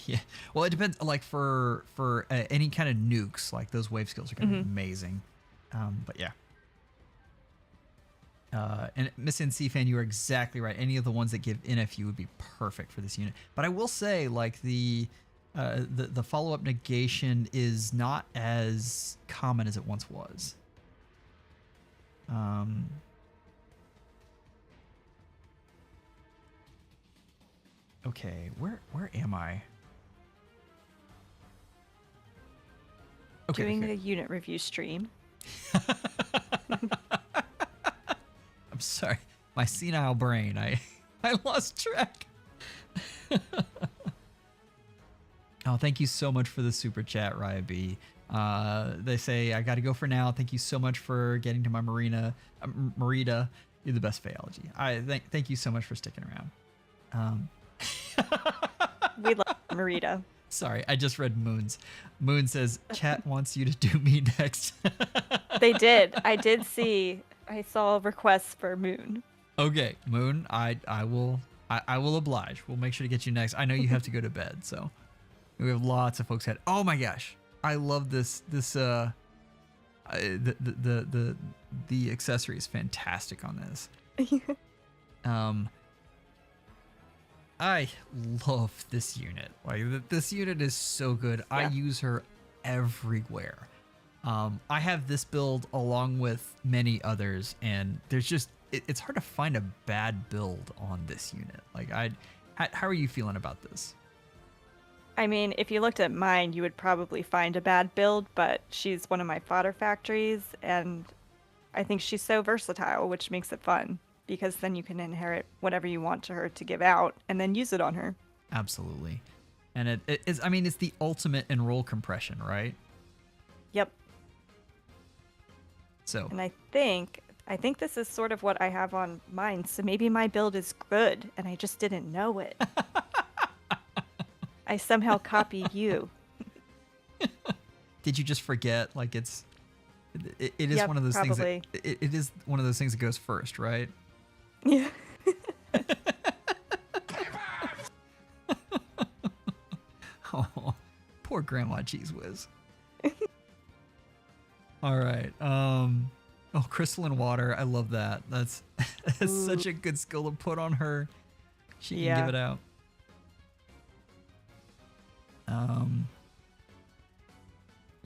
A: Yeah. Well, it depends. Like for any kind of nukes, like those wave skills are going to be amazing. But yeah. And Miss NC fan, you are exactly right. Any of the ones that give NFU would be perfect for this unit. But I will say, like the follow-up negation is not as common as it once was. Okay, where am I? Okay,
B: Doing
A: here.
B: a unit review stream.
A: I'm sorry, my senile brain. I lost track. Oh, thank you so much for the super chat, Raya B. They say, I got to go for now. Thank you so much for getting to my Marita. You're the best Fehology. Thank you so much for sticking around.
B: We love Marita.
A: Sorry, I just read Moon's. Moon says, chat wants you to do me next.
B: They did. I saw requests for Moon.
A: Okay, Moon, I will oblige. We'll make sure to get you next. I know you have to go to bed, so we have lots of folks had. Oh my gosh, I love this. The accessory is fantastic on this. I love this unit. Like this unit is so good. Yeah. I use her everywhere. I have this build along with many others, and there's just it's hard to find a bad build on this unit. Like how are you feeling about this?
B: I mean, if you looked at mine, you would probably find a bad build, but she's one of my fodder factories, and I think she's so versatile, which makes it fun, because then you can inherit whatever you want to her to give out and then use it on her.
A: Absolutely. And it is, I mean, it's the ultimate in roll compression, right?
B: Yep.
A: So.
B: And I think this is sort of what I have on mine, so maybe my build is good, and I just didn't know it. I somehow copied you.
A: Did you just forget? Like it is
B: yep,
A: one of those
B: probably.
A: things that it is one of those things that goes first, right?
B: Yeah.
A: Oh, poor Grandma Cheeze Whiz. All right. Oh, crystalline water. I love that. That's such a good skill to put on her. She can give it out.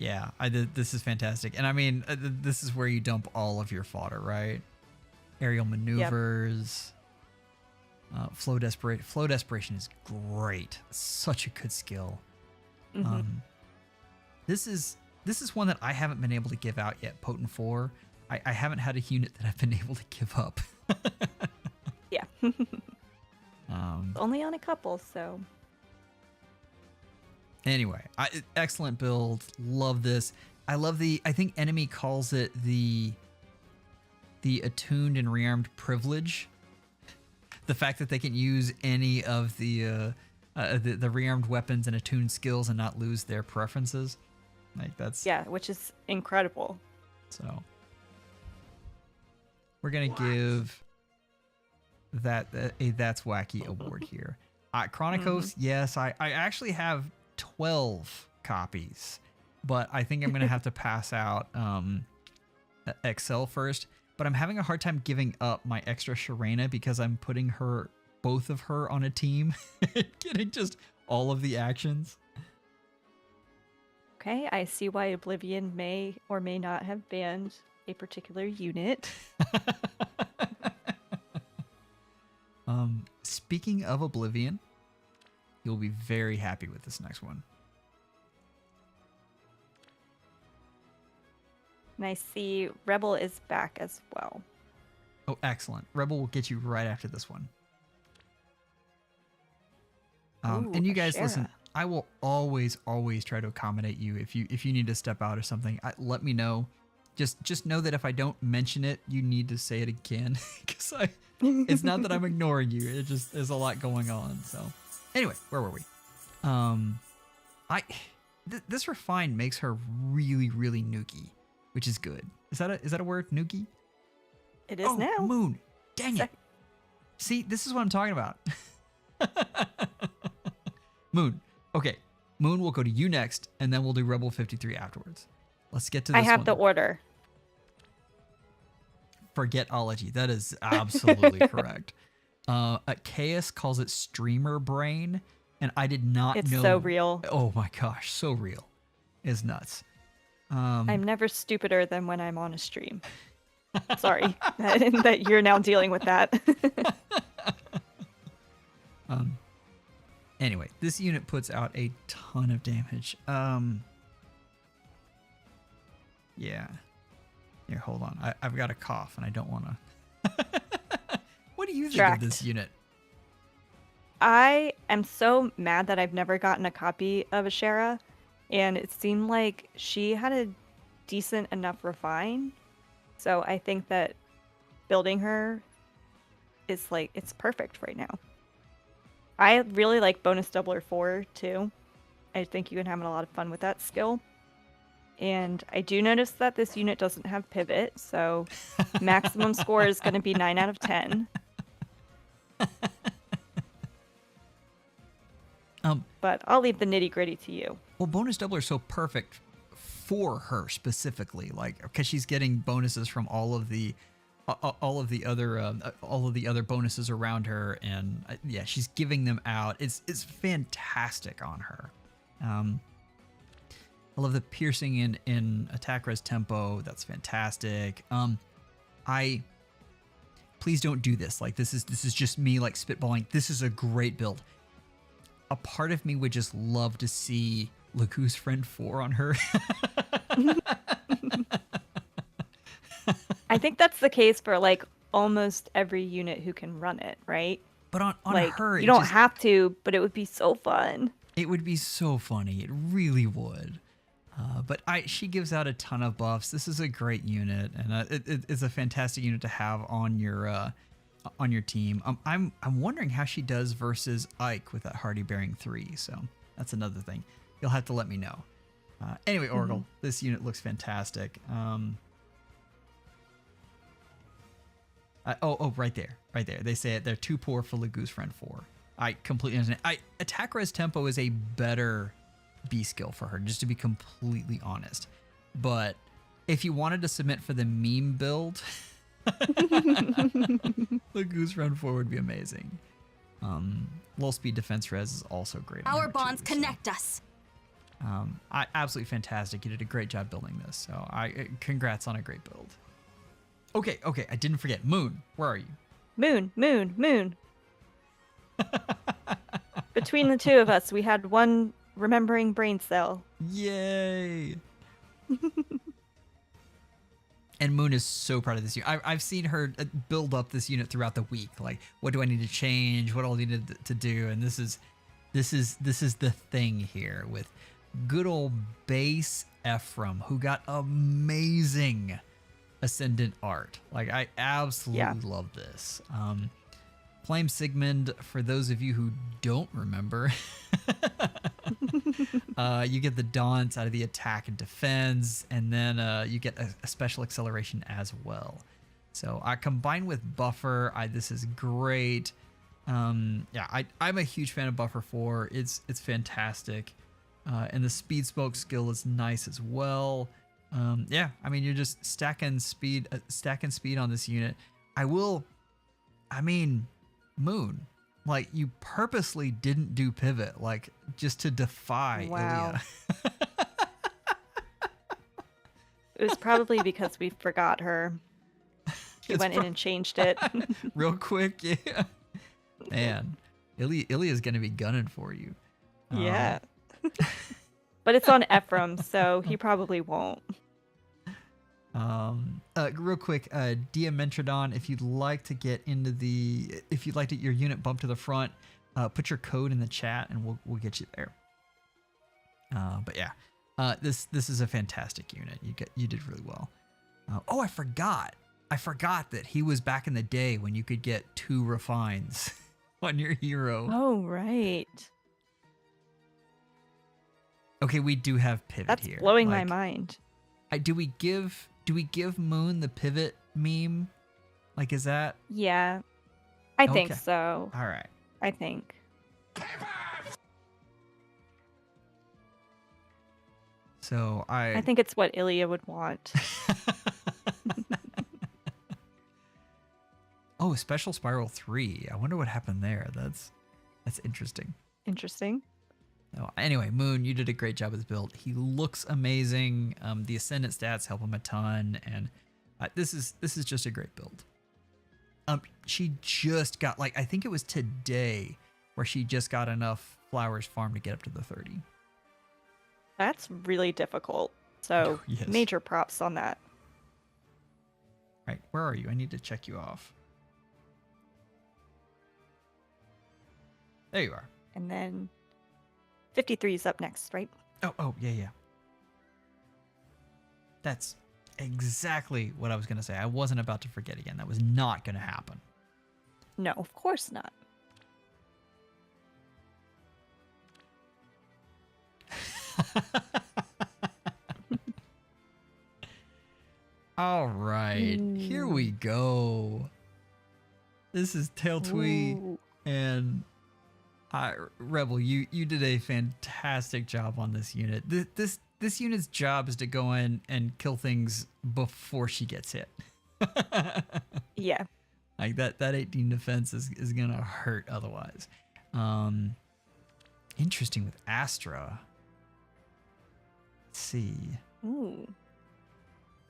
A: Yeah, this is fantastic. And I mean, this is where you dump all of your fodder, right? Aerial maneuvers. Flow desperation. Flow desperation is great. Such a good skill. This is one that I haven't been able to give out yet. Potent 4. I haven't had a unit that I've been able to give up.
B: Yeah. Only on a couple, so.
A: Anyway, excellent build. Love this. I love I think enemy calls it the attuned and rearmed privilege. The fact that they can use any of the rearmed weapons and attuned skills and not lose their preferences. Like that's
B: which is incredible.
A: So we're gonna give that a That's Wacky award here. Chronicos, yes, I actually have 12 copies, but I think I'm gonna have to pass out Excel first. But I'm having a hard time giving up my extra Sharena because I'm putting both of her on a team, getting just all of the actions.
B: Okay, I see why Oblivion may or may not have banned a particular unit.
A: Speaking of Oblivion, you'll be very happy with this next one.
B: And I see Rebel is back as well.
A: Oh, excellent. Rebel will get you right after this one. And you guys, listen, I will always try to accommodate you. If you need to step out or something, let me know. Just know that if I don't mention it, you need to say it again. Because it's not that I'm ignoring you. It just, there's a lot going on. So anyway, where were we? This refine makes her really, really nuky, which is good. Is that a word? Nuki?
B: It is now.
A: Moon. Dang it. See, this is what I'm talking about. Moon. Okay. Moon will go to you next, and then we'll do Rebel 53 afterwards. Let's get to this one.
B: I have the order.
A: Forgetology. That is absolutely correct. Chaos calls it streamer brain, and I did not know.
B: It's so real.
A: Oh my gosh, so real. It's nuts.
B: I'm never stupider than when I'm on a stream. Sorry that you're now dealing with that.
A: Anyway, this unit puts out a ton of damage. Yeah. Here, hold on. I've got a cough and I don't want to. What do you think of this unit?
B: I am so mad that I've never gotten a copy of Ashera, and it seemed like she had a decent enough refine. So I think that building her is it's perfect right now. I really like bonus doubler 4 too. I think you can have a lot of fun with that skill. And I do notice that this unit doesn't have pivot, so maximum score is going to be 9 out of 10. But I'll leave the nitty gritty to you.
A: Well, bonus doubler is so perfect for her specifically, because she's getting bonuses from all of the other bonuses around her, and yeah, she's giving them out. It's fantastic on her. I love the piercing in attack res tempo. That's fantastic. Please don't do this. This is just me spitballing. This is a great build. A part of me would just love to see Lagu's Friend 4 on her.
B: I think that's the case for almost every unit who can run it, right?
A: But on her,
B: you don't have to, but it would be so fun.
A: It would be so funny. It really would. But she gives out a ton of buffs. This is a great unit, and it's a fantastic unit to have on your team. I'm wondering how she does versus Ike with that Hardy Bearing 3. So that's another thing. You'll have to let me know. Anyway, Oracle, this unit looks fantastic. Right there. They say it. They're too poor for Lagu's Friend 4. I completely understand. Attack res tempo is a better B skill for her, just to be completely honest. But if you wanted to submit for the meme build, Lagu's Friend 4 would be amazing. Low speed defense res is also great.
C: Our bonds connect us.
A: Absolutely fantastic. You did a great job building this. So congrats on a great build. Okay, I didn't forget. Moon, where are you?
B: Moon. Between the two of us, we had one remembering brain cell.
A: Yay! And Moon is so proud of this unit. I've seen her build up this unit throughout the week. Like, what do I need to change? What all I need to do? And this is the thing here with good old base Ephraim, who got amazing Ascendant art. Like, I absolutely love this. Flame Sigmund, for those of you who don't remember, you get the Daunts out of the attack and defense, and then you get a special acceleration as well. So combined with Buffer, this is great. I'm a huge fan of Buffer 4. It's fantastic. And the Speed Smoke skill is nice as well. You're just stacking speed on this unit. Moon, like, you purposely didn't do pivot, like, just to defy Ilya.
B: It was probably because we forgot her. She went in and changed it.
A: Real quick, yeah. Man, Ilya's going to be gunning for you.
B: Yeah. But it's on Ephraim, so he probably won't.
A: Real quick, Diametrodon, if you'd like to get your unit bumped to the front, put your code in the chat and we'll get you there. This is a fantastic unit. You did really well. I forgot that he was back in the day when you could get 2 refines on your hero.
B: Oh, right.
A: Okay, we do have pivot here.
B: That's blowing my mind.
A: Do we give Moon the pivot meme? Like, is that?
B: Yeah, I think so.
A: All right.
B: I think.
A: So
B: I think it's what Ilya would want.
A: Oh, Special Spiral 3. I wonder what happened there. That's interesting.
B: Interesting.
A: Oh, anyway, Moon, you did a great job with this build. He looks amazing. The Ascendant stats help him a ton, and this is just a great build. She just got, like, I think it was today where she just got enough flowers farmed to get up to the 30.
B: That's really difficult. So
A: Yes.
B: Major props on that.
A: Right, where are you? I need to check you off. There you are.
B: And then 53 is up next, right?
A: Oh, yeah. That's exactly what I was going to say. I wasn't about to forget again. That was not going to happen.
B: No, of course not.
A: All right, here we go. This is Tailtwee.
B: Ooh.
A: And Rebel, you did a fantastic job on this unit. This unit's job is to go in and kill things before she gets hit.
B: Yeah.
A: Like that 18 defense is gonna hurt otherwise. Interesting with Astra. Let's see.
B: Ooh.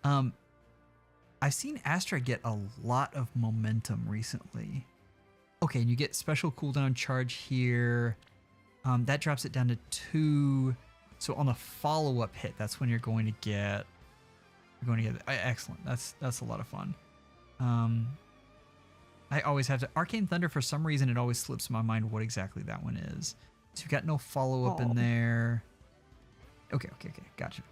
A: I've seen Astra get a lot of momentum recently. Okay, and you get special cooldown charge here. That drops it down to 2. So on the follow-up hit, that's when you're going to get excellent. That's a lot of fun. I always have to Arcane Thunder, for some reason it always slips my mind what exactly that one is. So you've got no follow-up in there. Okay, gotcha.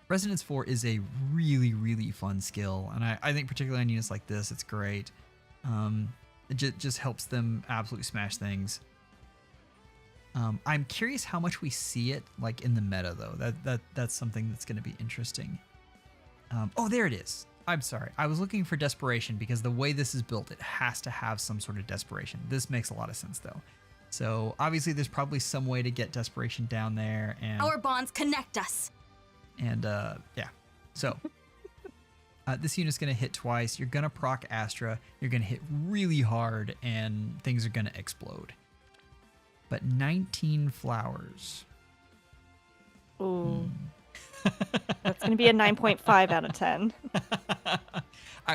A: Resonance 4 is a really, really fun skill, and I think particularly on units like this, it's great. It just helps them absolutely smash things. I'm curious how much we see it like in the meta though. That's something that's going to be interesting. Oh, there it is. I'm sorry. I was looking for desperation because the way this is built, it has to have some sort of desperation. This makes a lot of sense though. So obviously there's probably some way to get desperation down there, and
C: Our bonds connect us.
A: and yeah. So this unit's going to hit twice. You're going to proc Astra. You're going to hit really hard, and things are going to explode. But 19 flowers.
B: Ooh. That's going to be a 9.5 out of 10.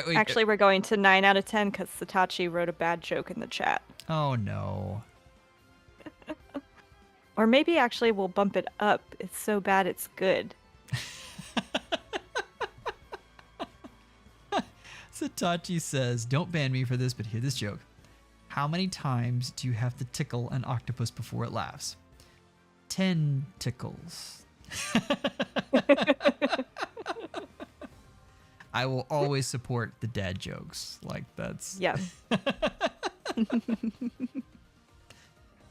A: Wait,
B: Actually, we're going to 9 out of 10 because Satachi wrote a bad joke in the chat.
A: oh no.
B: Or maybe actually we'll bump it up. It's so bad it's good.
A: Satachi says, don't ban me for this, but hear this joke. How many times do you have to tickle an octopus before it laughs? 10 tickles. I will always support the dad jokes. Like, that's...
B: Yeah.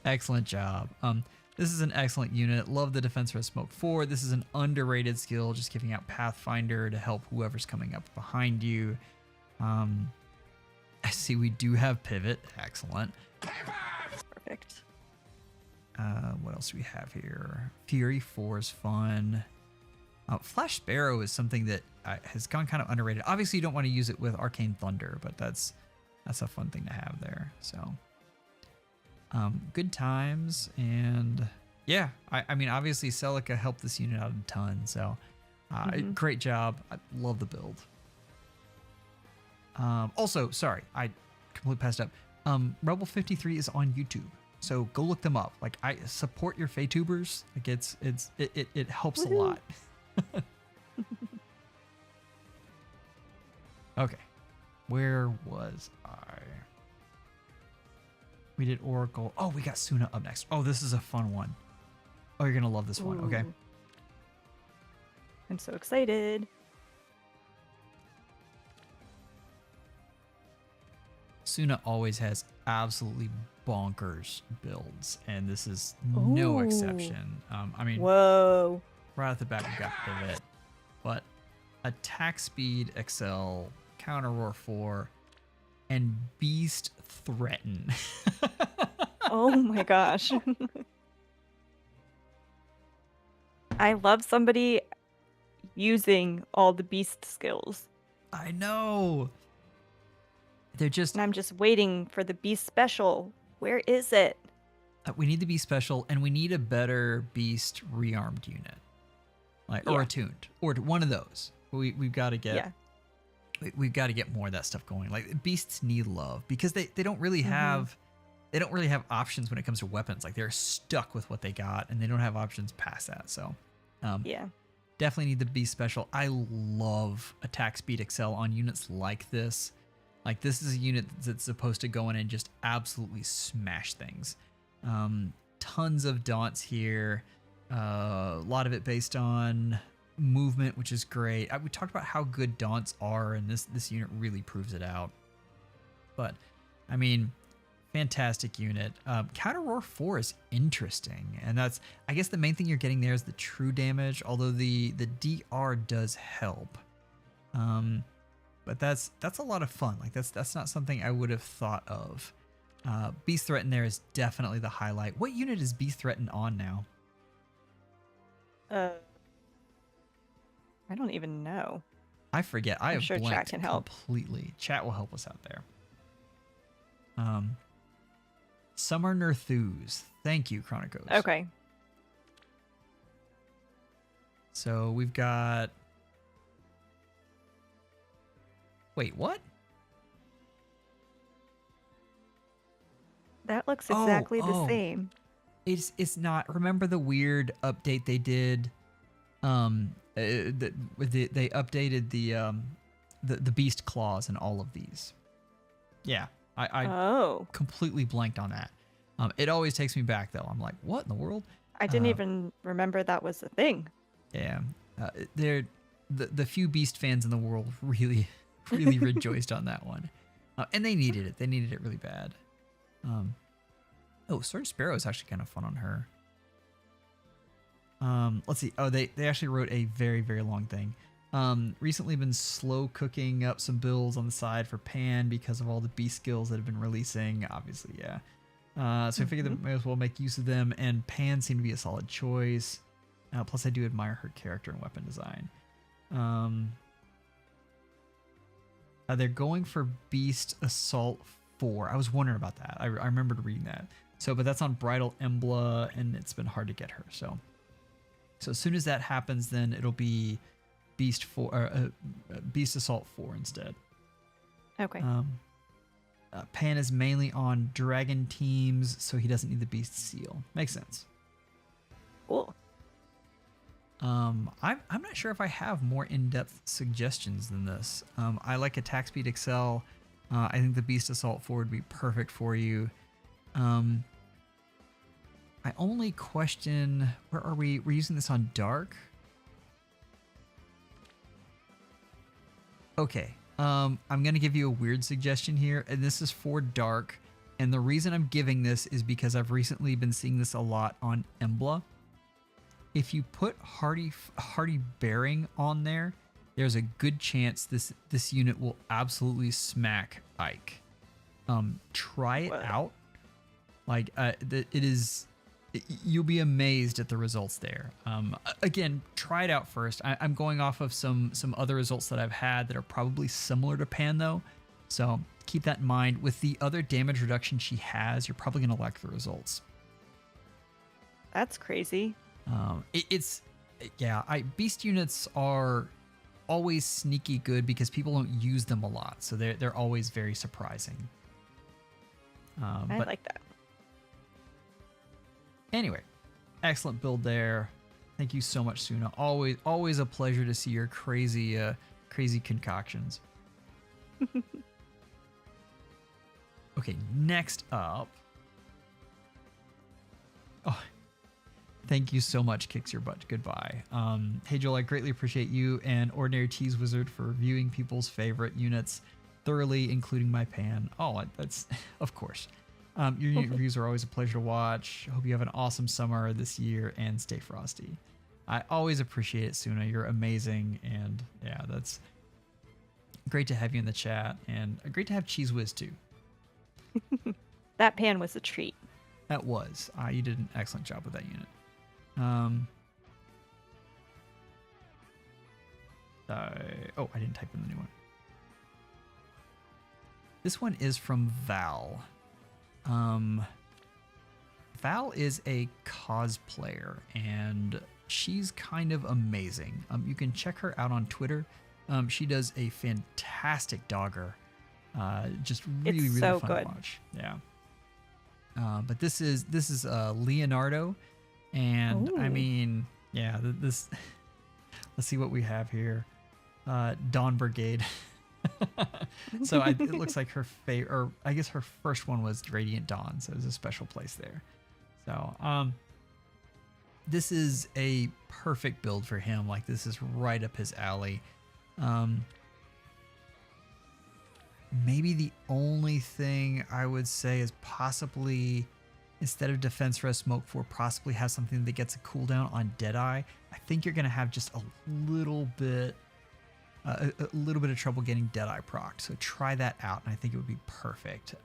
A: Excellent job. This is an excellent unit. Love the Defense for Smoke 4. This is an underrated skill, just giving out Pathfinder to help whoever's coming up behind you. I see we do have Pivot. Excellent.
B: Perfect.
A: What else do we have here? Fury 4 is fun. Flash Sparrow is something that has gone kind of underrated. Obviously, you don't want to use it with Arcane Thunder, but that's a fun thing to have there. So, good times. And yeah, I mean, obviously, Celica helped this unit out a ton. So, great job. I love the build. Also, sorry, I completely passed up. Rebel 53 is on YouTube, so go look them up. Like, I support your Feytubers. Like, it helps a lot. Okay, where was I? We did Oracle. Oh, we got Suna up next. Oh, this is a fun one. Oh, you're gonna love this one. Okay.
B: I'm so excited.
A: Suna always has absolutely bonkers builds, and this is no exception. I mean,
B: whoa!
A: Right off the bat, we got Pivot, but Attack Speed Excel, Counter Roar 4, and Beast Threaten.
B: Oh my gosh! I love somebody using all the beast skills.
A: I know. They're just...
B: And I'm just waiting for the beast special. Where is it?
A: we need the Beast special, and we need a better Beast rearmed unit. Like, or attuned. Or one of those. We've got to get... Yeah. We've got to get more of that stuff going. Like, beasts need love because they don't really have... They don't really have options when it comes to weapons. Like, they're stuck with what they got, and they don't have options past that. So,
B: yeah.
A: Definitely need the Beast special. I love Attack Speed Excel on units like this. Like, this is a unit that's supposed to go in and just absolutely smash things. Tons of daunts here. A lot of it based on movement, which is great. We talked about how good daunts are, and this unit really proves it out. But, I mean, fantastic unit. Counter Roar 4 is interesting, and that's, I guess the main thing you're getting there is the true damage, although the DR does help. But that's a lot of fun. Like, that's not something I would have thought of. Beast Threaten there is definitely the highlight. What unit is Beast Threaten on now?
B: I don't even know.
A: I forget. I'm
B: sure chat can help
A: completely. Chat will help us out there. Summer Nerthus. Thank you, Chronicos.
B: Okay.
A: So we've got... Wait, what?
B: That looks exactly the same.
A: It's not. Remember the weird update they did? They updated the beast claws in all of these. Yeah, I completely blanked on that. It always takes me back though. I'm like, what in the world?
B: I didn't even remember that was a thing.
A: Yeah, they're the few beast fans in the world really rejoiced on that one, and they needed it. They needed it really bad. Sword Sparrow is actually kind of fun on her. Let's see. Oh, they actually wrote a very, very long thing. Recently been slow cooking up some builds on the side for Pan because of all the beast skills that have been releasing. Obviously, yeah. So I figured that I may as well make use of them, and Pan seemed to be a solid choice. Plus, I do admire her character and weapon design. They're going for Beast Assault 4. I was wondering about that. I remembered reading that. So, but that's on Bridal Embla, and it's been hard to get her. So, So as soon as that happens, then it'll be Beast Assault 4 instead.
B: Okay.
A: Pan is mainly on dragon teams, so he doesn't need the beast seal. Makes sense.
B: Cool.
A: I'm not sure if I have more in-depth suggestions than this. I like attack speed excel. I think the Beast Assault 4 would be perfect for you. I only question, where are we? We're using this on dark. Okay. I'm going to give you a weird suggestion here, and this is for dark. And the reason I'm giving this is because I've recently been seeing this a lot on Embla. If you put Hardy Bearing on there, there's a good chance this unit will absolutely smack Ike. Try it out. Like you'll be amazed at the results there. Again, try it out first. I'm going off of some other results that I've had that are probably similar to Pan though, so keep that in mind. With the other damage reduction she has, you're probably gonna like the results.
B: That's crazy.
A: Beast units are always sneaky good because people don't use them a lot, so they're always very surprising.
B: I like that.
A: Anyway, excellent build there. Thank you so much, Suna. Always a pleasure to see your crazy concoctions. Okay, next up. Oh, thank you so much, Kicks Your Butt. Goodbye. Hey Joel, I greatly appreciate you and Ordinary Cheese Wizard for reviewing people's favorite units thoroughly, including my Pan. Oh, that's of course. Your unit reviews are always a pleasure to watch. I hope you have an awesome summer this year and stay frosty. I always appreciate it, Suna. You're amazing, and yeah, that's great to have you in the chat, and great to have Cheese Whiz too.
B: That Pan was a treat.
A: That was. You did an excellent job with that unit. I didn't type in the new one. This one is from Val. Val is a cosplayer, and she's kind of amazing. You can check her out on Twitter. She does a fantastic dogger. Just really
B: so
A: fun
B: good
A: to watch. Yeah. But this is Leonardo, and
B: Ooh.
A: I mean, yeah, this. Let's see what we have here. Dawn Brigade. So it looks like her favorite, or I guess her first one was Radiant Dawn, so there's a special place there. So this is a perfect build for him. Like, this is right up his alley. Maybe the only thing I would say is possibly, instead of Defense Rest Smoke 4, possibly have something that gets a cooldown on Deadeye. I think you're going to have just a little bit of trouble getting Deadeye procced. So try that out, and I think it would be perfect.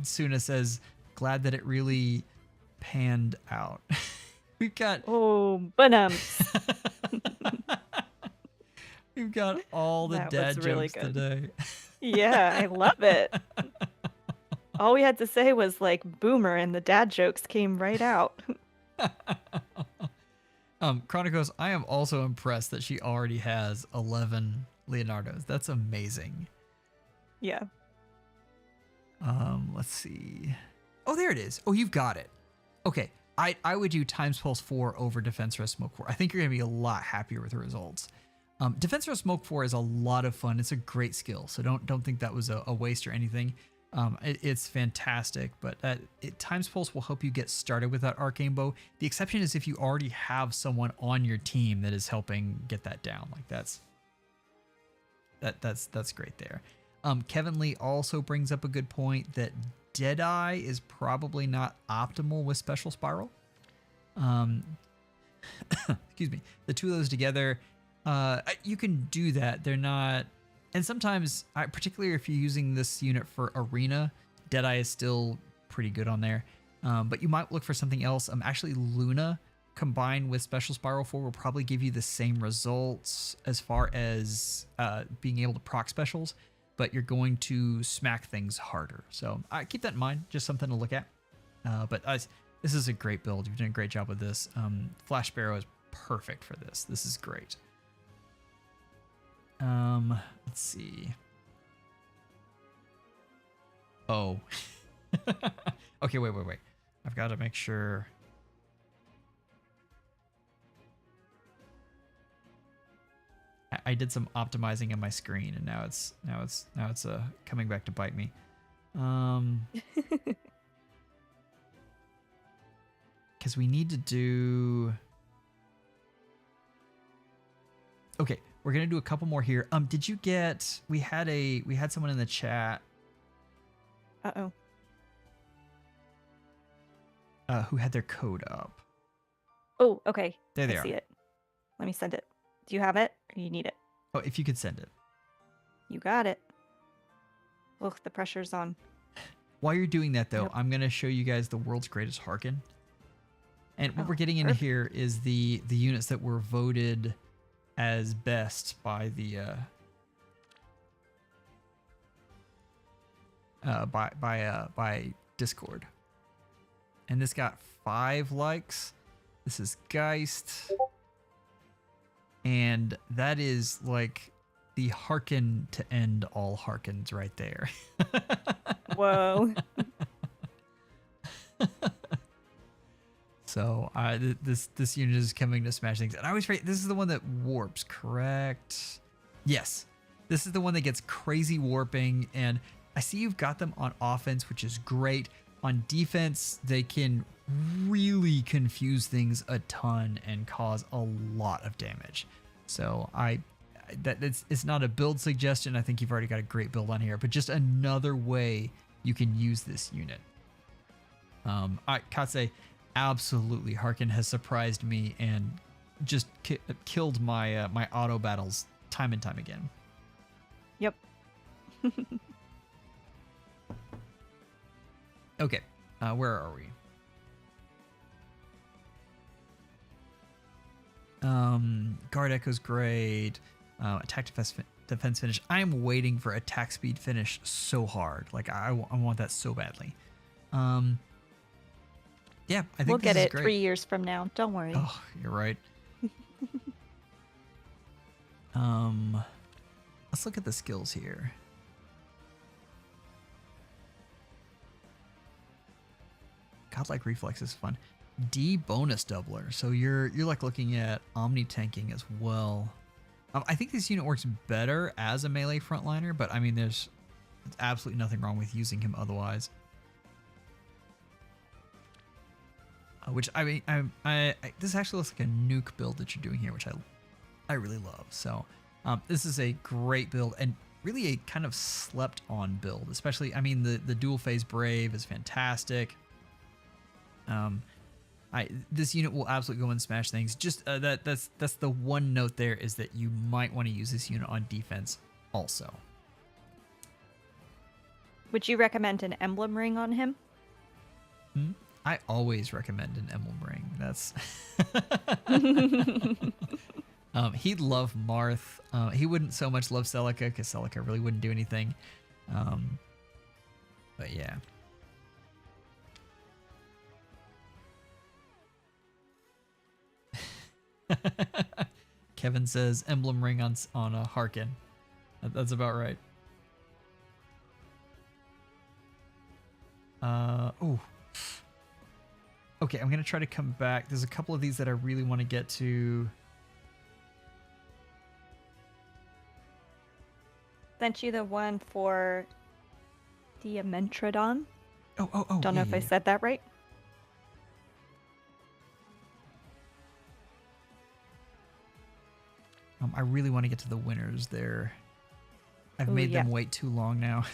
A: Suna says, glad that it really panned out. We've got...
B: Oh,
A: We've got all the dad
B: really
A: jokes
B: good
A: today.
B: Yeah, I love it. All we had to say was like boomer, and the dad jokes came right out.
A: Chronicos, I am also impressed that she already has 11 Leonardos. That's amazing.
B: Yeah.
A: Let's see. Oh, there it is. Oh, you've got it. Okay. I would do Times Pulse 4 over Defense Rest Smoke 4. I think you're going to be a lot happier with the results. Defense Rest Smoke 4 is a lot of fun. It's a great skill, so don't think that was a waste or anything. It's fantastic, but Times Pulse will help you get started with that Arcane Bow. The exception is if you already have someone on your team that is helping get that down. Like that's great there. Kevin Lee also brings up a good point that Deadeye is probably not optimal with Special Spiral. Excuse me. The two of those together, you can do that. They're not... And sometimes, particularly if you're using this unit for Arena, Deadeye is still pretty good on there. But you might look for something else. Actually, Luna combined with Special Spiral 4 will probably give you the same results as far as being able to proc specials, but you're going to smack things harder. So keep that in mind. Just something to look at. But This is a great build. You've done a great job with this. Flash Sparrow is perfect for this. This is great. Let's see. Oh. Okay, wait. I've got to make sure. I did some optimizing on my screen, and now it's coming back to bite me. Because we need to do. Okay, we're gonna do a couple more here. Did you get? We had someone in the chat.
B: Uh-oh.
A: Who had their code up?
B: Oh, okay.
A: There they
B: I
A: are.
B: see it. Let me send it. Do you have it, or you need it?
A: Oh, if you could send it.
B: You got it. Look, the pressure's on.
A: While you're doing that, though,
B: Yep.
A: I'm gonna show you guys the world's greatest Harkin. And what
B: Oh,
A: we're getting in
B: perfect.
A: here is the units that were voted as best by the by Discord. And this got 5 likes. This is Geist. And that is like the Harkin to end all Harkins right there.
B: Whoa.
A: So this unit is coming to smash things. And I always forget, this is the one that warps, correct? Yes. This is the one that gets crazy warping. And I see you've got them on offense, which is great. On defense, they can really confuse things a ton and cause a lot of damage. So it's not a build suggestion. I think you've already got a great build on here, but just another way you can use this unit. Katse, absolutely, Harkin has surprised me and just killed my my auto battles time and time again.
B: Yep.
A: Okay, where are we? Guard Echo's great. Attack defense finish. I'm waiting for attack speed finish so hard. Like I want that so badly. Yeah, I think
B: We'll get
A: this is
B: it
A: great.
B: 3 years from now. Don't worry.
A: Oh, you're right. Let's look at the skills here. Godlike reflex is fun. D bonus doubler. So you're like looking at omni tanking as well. I think this unit works better as a melee frontliner, but I mean there's absolutely nothing wrong with using him otherwise. Which I mean, I this actually looks like a nuke build that you're doing here, which I really love. So this is a great build and really a kind of slept on build, especially, I mean, the dual phase Brave is fantastic. This unit will absolutely go and smash things. Just that's the one note there is that you might want to use this unit on defense also.
B: Would you recommend an emblem ring on him?
A: I always recommend an emblem ring. That's he'd love Marth. He wouldn't so much love Celica because Celica really wouldn't do anything. But yeah. Kevin says emblem ring on a Harkin. That's about right. Oh. Okay, I'm gonna try to come back. There's a couple of these that I really want to get to.
B: Sent you the one for Diamentrodon.
A: Oh.
B: Don't know if I said that right.
A: I really want to get to the winners there. I've made them wait too long now.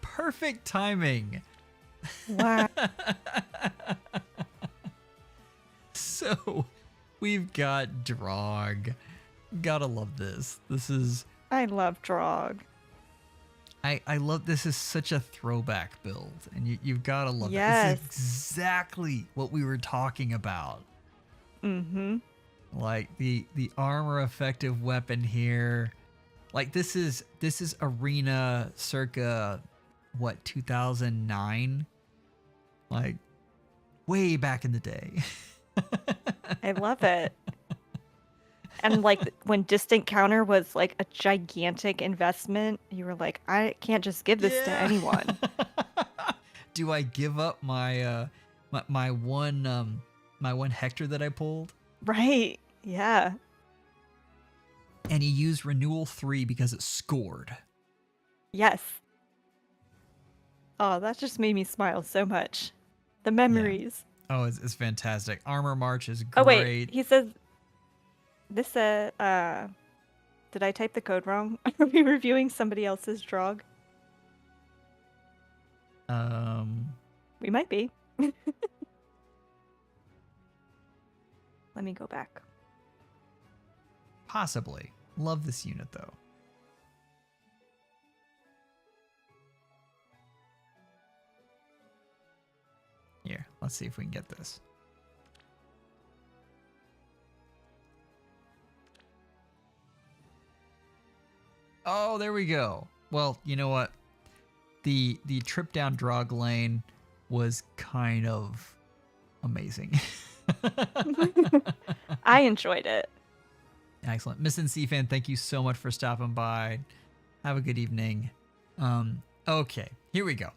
A: Perfect timing.
B: Wow.
A: So we've got Drog. Gotta love this. This is...
B: I love Drog.
A: I love this. Is such a throwback build, and you've got to love it.
B: Yes.
A: This is exactly what we were talking about.
B: Mm-hmm.
A: Like the armor effective weapon here, Like this is Arena circa what 2009, like way back in the day.
B: I love it. And like when Distant Counter was like a gigantic investment, you were like, I can't just give this to anyone.
A: Do I give up my my one Hector that I pulled?
B: Right. Yeah.
A: And he used Renewal 3 because it scored.
B: Yes. Oh, that just made me smile so much. The memories.
A: Oh, it's fantastic. Armor March is great.
B: Oh wait, he says this did I type the code wrong? Are we reviewing somebody else's drog? We might be. Let me go back.
A: Possibly. Love this unit though. Here, let's see if we can get this. Oh, there we go. Well, you know what? The trip down Drog Lane was kind of amazing.
B: I enjoyed it.
A: Excellent. Miss NC fan, thank you so much for stopping by. Have a good evening. Okay, here we go.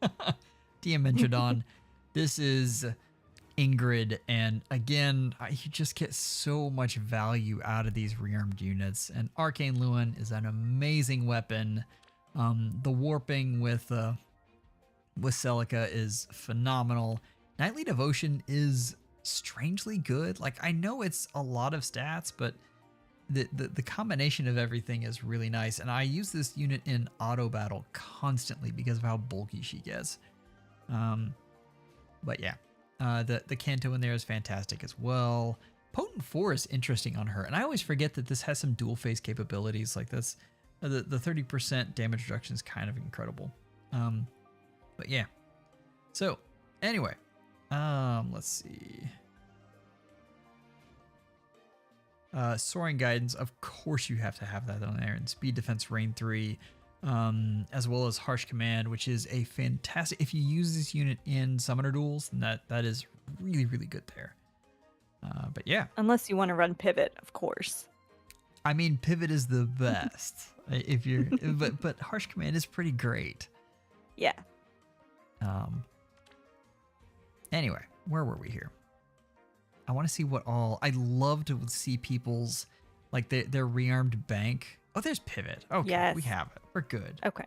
A: DM Introdon. This is Ingrid, and again, you just get so much value out of these rearmed units. And Arcane Lewin is an amazing weapon. The warping with Celica is phenomenal. Nightly Devotion is strangely good. Like, I know it's a lot of stats, but the combination of everything is really nice. And I use this unit in auto battle constantly because of how bulky she gets. But yeah, the Canto in there is fantastic as well. Potent 4 is interesting on her, and I always forget that this has some dual phase capabilities. Like that's the 30% damage reduction is kind of incredible. But yeah. So anyway, let's see. Soaring Guidance, of course you have to have that on there, and Speed Defense Rain 3. As well as Harsh Command, which is a fantastic. If you use this unit in Summoner duels, then that is really, really good there. But yeah,
B: Unless you want to run Pivot, of course.
A: I mean, Pivot is the best. If you're, but Harsh Command is pretty great.
B: Yeah.
A: Anyway, where were we here? I want to see what all. I'd love to see people's like their rearmed bank. Oh, there's Pivot. Okay,
B: yes.
A: We have it. We're good.
B: Okay.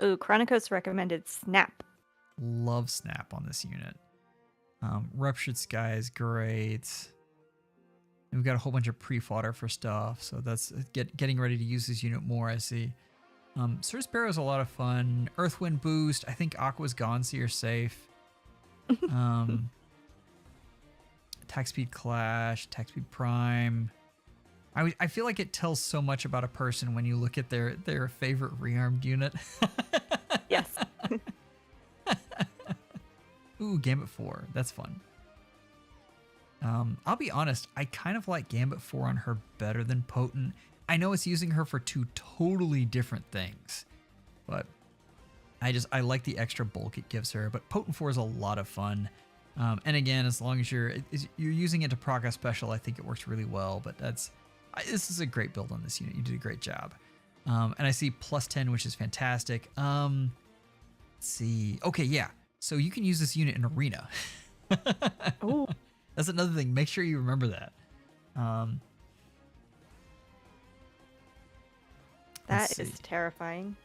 B: Ooh, Chronicos recommended Snap.
A: Love Snap on this unit. Ruptured Sky is great. And we've got a whole bunch of pre-fodder for stuff, so that's getting ready to use this unit more, I see. Sir Sparrow is a lot of fun. Earthwind Boost. I think Aqua's gone, so you're safe. Attack Speed Clash, Attack Speed Prime. I feel like it tells so much about a person when you look at their favorite rearmed unit.
B: Yes.
A: Ooh, Gambit 4. That's fun. I'll be honest, I kind of like Gambit 4 on her better than Potent. I know it's using her for two totally different things, but I like the extra bulk it gives her. But Potent 4 is a lot of fun. And again, as long as you're using it to proc a special, I think it works really well. But this is a great build on this unit. You did a great job. And I see +10, which is fantastic. Let's see. Okay, yeah. So you can use this unit in Arena.
B: Ooh.
A: That's another thing. Make sure you remember that.
B: That is terrifying.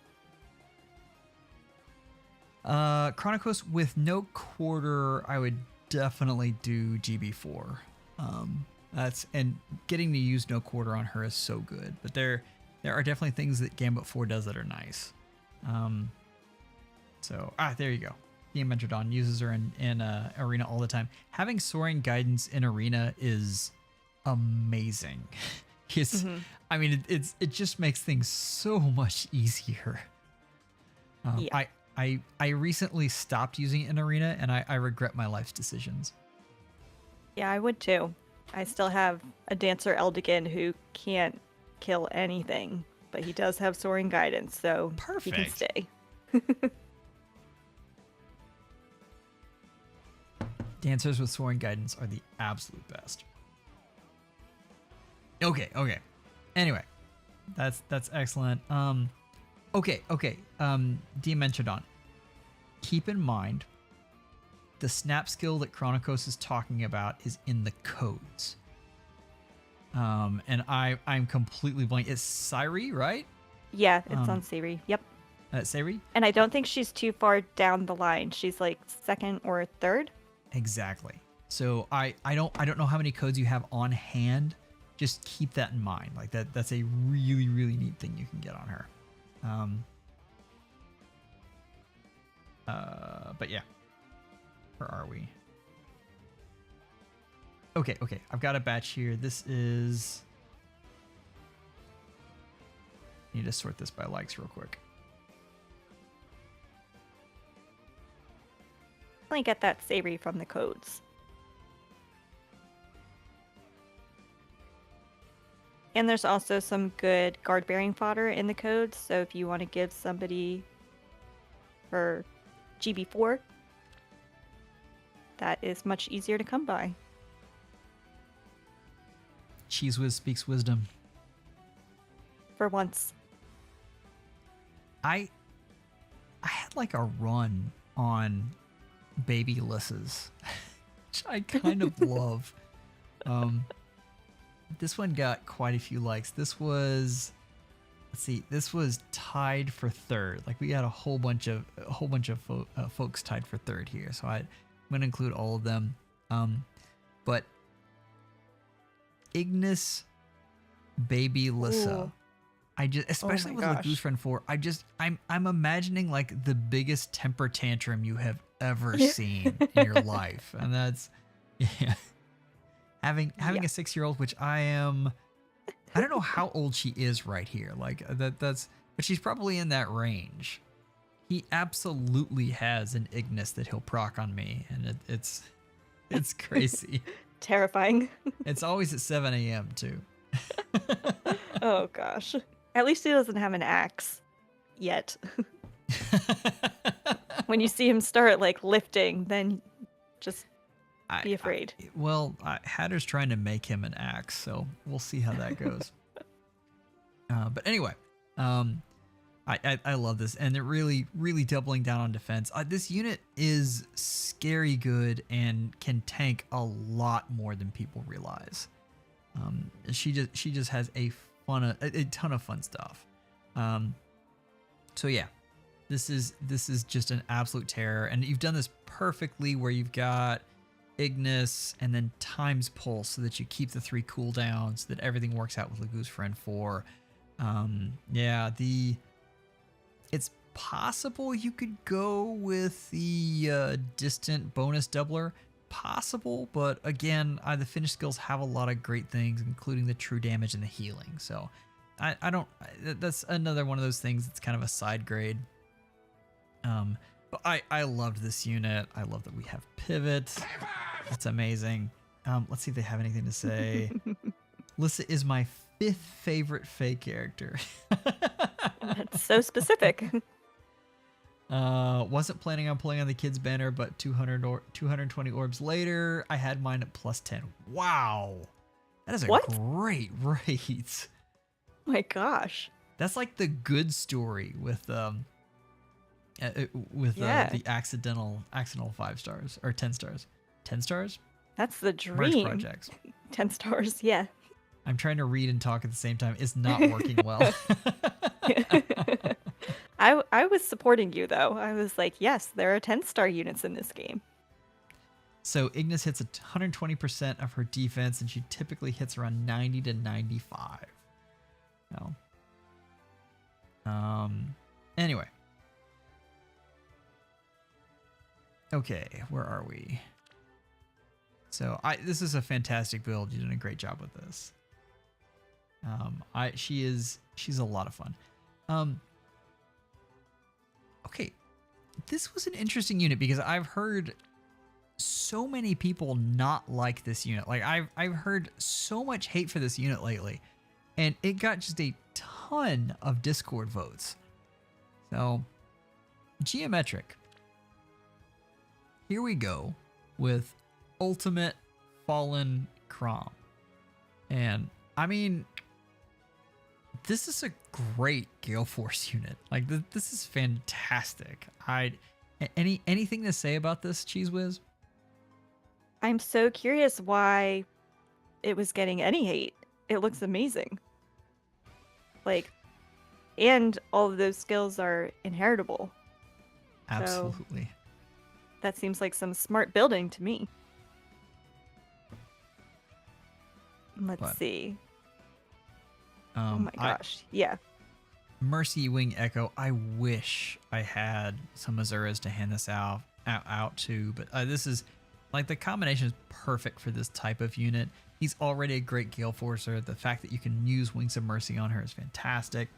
A: Chronicos with no quarter, I would definitely do GB4. And getting to use no quarter on her is so good. But there are definitely things that Gambit 4 does that are nice. There you go. DM Metrodon uses her in Arena all the time. Having Soaring Guidance in Arena is amazing. I mean, it just makes things so much easier.
B: Yeah.
A: I recently stopped using it in Arena, and I regret my life's decisions.
B: Yeah, I would too. I still have a dancer Eldigan who can't kill anything, but he does have soaring guidance, so he can
A: Perfect.
B: stay.
A: Dancers with soaring guidance are the absolute best. Okay. Anyway, that's excellent. Okay. Dimentrodon. Keep in mind, the snap skill that Chronicos is talking about is in the codes. And I'm completely blank. It's Sairi, right?
B: Yeah, it's on Siri. Yep.
A: Sairi?
B: And I don't think she's too far down the line. She's like second or third.
A: Exactly. So I don't know how many codes you have on hand. Just keep that in mind. Like that's a really, really neat thing you can get on her. But yeah. Where are we? Okay. I've got a batch here. This is... Need to sort this by likes real quick.
B: Definitely get that Savory from the codes. And there's also some good guard bearing fodder in the codes. So if you want to give somebody her GB4, that is much easier to come by.
A: Cheeze Whiz speaks wisdom.
B: For once.
A: I had like a run on baby Lysses, which I kind of love. This one got quite a few likes. This was, let's see, this was tied for third. Like we had a whole bunch of folks tied for third here. So I'm gonna include all of them. But Ignis baby Lyssa.
B: Ooh.
A: I just, especially with Lagoose Friend 4, I'm imagining like the biggest temper tantrum you have ever seen in your life. And that's, yeah. Having a 6-year-old, which I don't know how old she is right here. Like but she's probably in that range. He absolutely has an Ignis that he'll proc on me. And it's crazy.
B: Terrifying.
A: It's always at 7 a.m. too.
B: Oh gosh. At least he doesn't have an axe yet. When you see him start like lifting, then just be afraid.
A: Hatter's trying to make him an axe, so we'll see how that goes. But anyway, I love this, and they're really, really doubling down on defense. This unit is scary good and can tank a lot more than people realize. She just has a ton of fun stuff. So yeah, this is just an absolute terror, and you've done this perfectly where you've got Ignis and then times pulse so that you keep the 3 cooldowns, so that everything works out with Lagoose Friend 4. It's possible you could go with the distant bonus doubler. Possible, but again, the finished skills have a lot of great things, including the true damage and the healing. So I don't, that's another one of those things that's kind of a side grade. But I loved this unit. I love that we have pivot. That's amazing. Let's see if they have anything to say. Lyssa is my 5th favorite Fae character.
B: That's so specific.
A: Wasn't planning on pulling on the kids banner, but 220 orbs later, I had mine at +10. Wow. That is a great rate.
B: My gosh.
A: That's like the good story with the accidental 5 stars or 10 stars. 10 stars?
B: That's the
A: Merge
B: dream.
A: projects.
B: 10 stars, yeah.
A: I'm trying to read and talk at the same time. It's not working well.
B: I was supporting you though. I was like, yes, there are 10-star units in this game.
A: So Ignis hits 120% of her defense, and she typically hits around 90 to 95. No. Anyway. Okay, where are we? So this is a fantastic build. You're doing a great job with this. She's a lot of fun. Okay, this was an interesting unit because I've heard so many people not like this unit. Like I've heard so much hate for this unit lately, and it got just a ton of Discord votes. So, geometric. Here we go with Ultimate Fallen Crom. And I mean, this is a great Gale Force unit. Like this is fantastic. Anything to say about this, Cheeze Whiz?
B: I'm so curious why it was getting any hate. It looks amazing. Like, and all of those skills are inheritable.
A: Absolutely.
B: So that seems like some smart building to me. Let's see. Oh my gosh. Yeah.
A: Mercy Wing Echo. I wish I had some Azuras to hand this out to, but this is like the combination is perfect for this type of unit. He's already a great Gale Forcer. The fact that you can use Wings of Mercy on her is fantastic.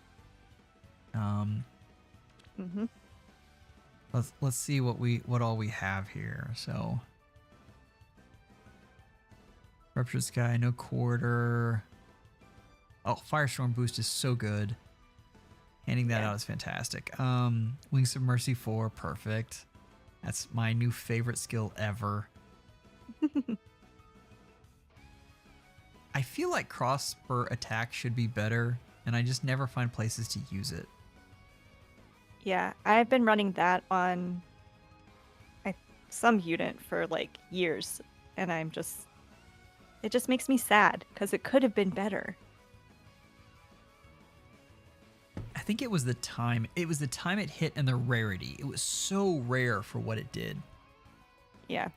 A: Let's see what all we have here. So Ruptured Sky, no quarter. Oh, Firestorm boost is so good. Handing that out is fantastic. Wings of Mercy 4, perfect. That's my new favorite skill ever. I feel like crossbow attack should be better, and I just never find places to use it.
B: Yeah, I've been running that on some unit for like years, and it just makes me sad because it could have been better.
A: I think it was the time it hit and the rarity. It was so rare for what it did.
B: Yeah.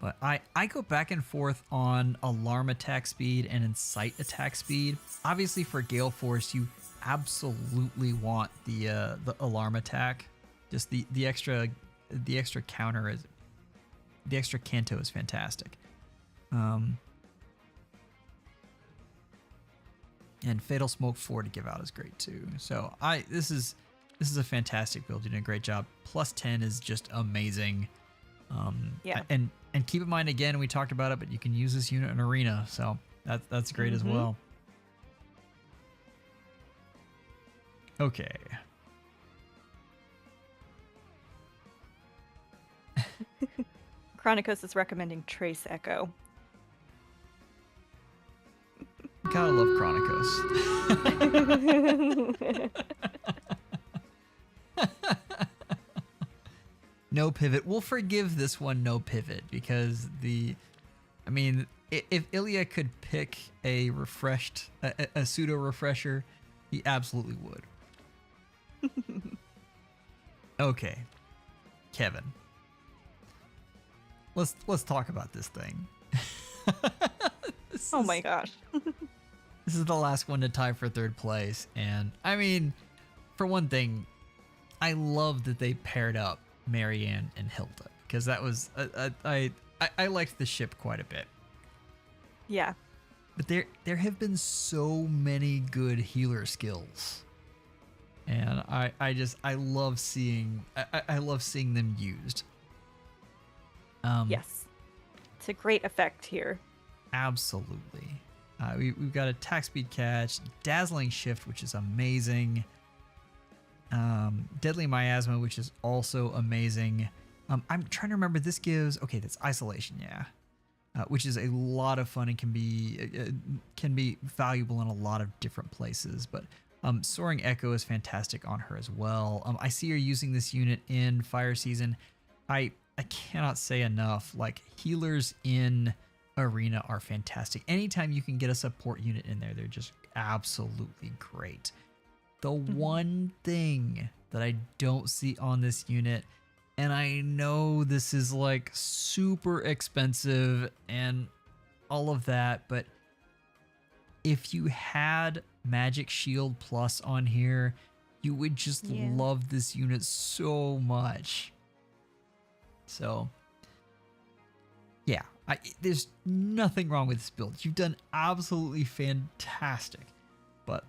A: But I go back and forth on alarm attack speed and incite attack speed. Obviously for Gale Force, you absolutely want the alarm attack. Just the extra counter is the extra canto is fantastic. And Fatal Smoke 4 to give out is great too. So this is a fantastic build. You did a great job. Plus 10 is just amazing.
B: Yeah.
A: And keep in mind again, we talked about it, but you can use this unit in arena, so that's great as well. Okay.
B: Chronicos is recommending Trace Echo.
A: Gotta love Chronicos. No pivot. We'll forgive this one no pivot because if Ilya could pick a pseudo refresher, he absolutely would. Okay. Kevin. Let's talk about this thing.
B: Oh my gosh.
A: This is the last one to tie for third place, and I mean, for one thing, I love that they paired up Marianne and Hilda because that was I liked the ship quite a bit.
B: Yeah.
A: But there have been so many good healer skills, and I love seeing them used.
B: Yes, it's a great effect here.
A: Absolutely. We've got attack speed catch, dazzling shift, which is amazing. Deadly miasma, which is also amazing. I'm trying to remember. This gives that's isolation, yeah, which is a lot of fun and can be valuable in a lot of different places. But soaring echo is fantastic on her as well. I see her using this unit in fire season. I cannot say enough. Like, healers in arena are fantastic. Anytime you can get a support unit in there, they're just absolutely great. The one thing that I don't see on this unit, and I know this is like super expensive and all of that, but if you had Magic Shield Plus on here, you would just love this unit so much. So yeah, there's nothing wrong with this build. You've done absolutely fantastic. But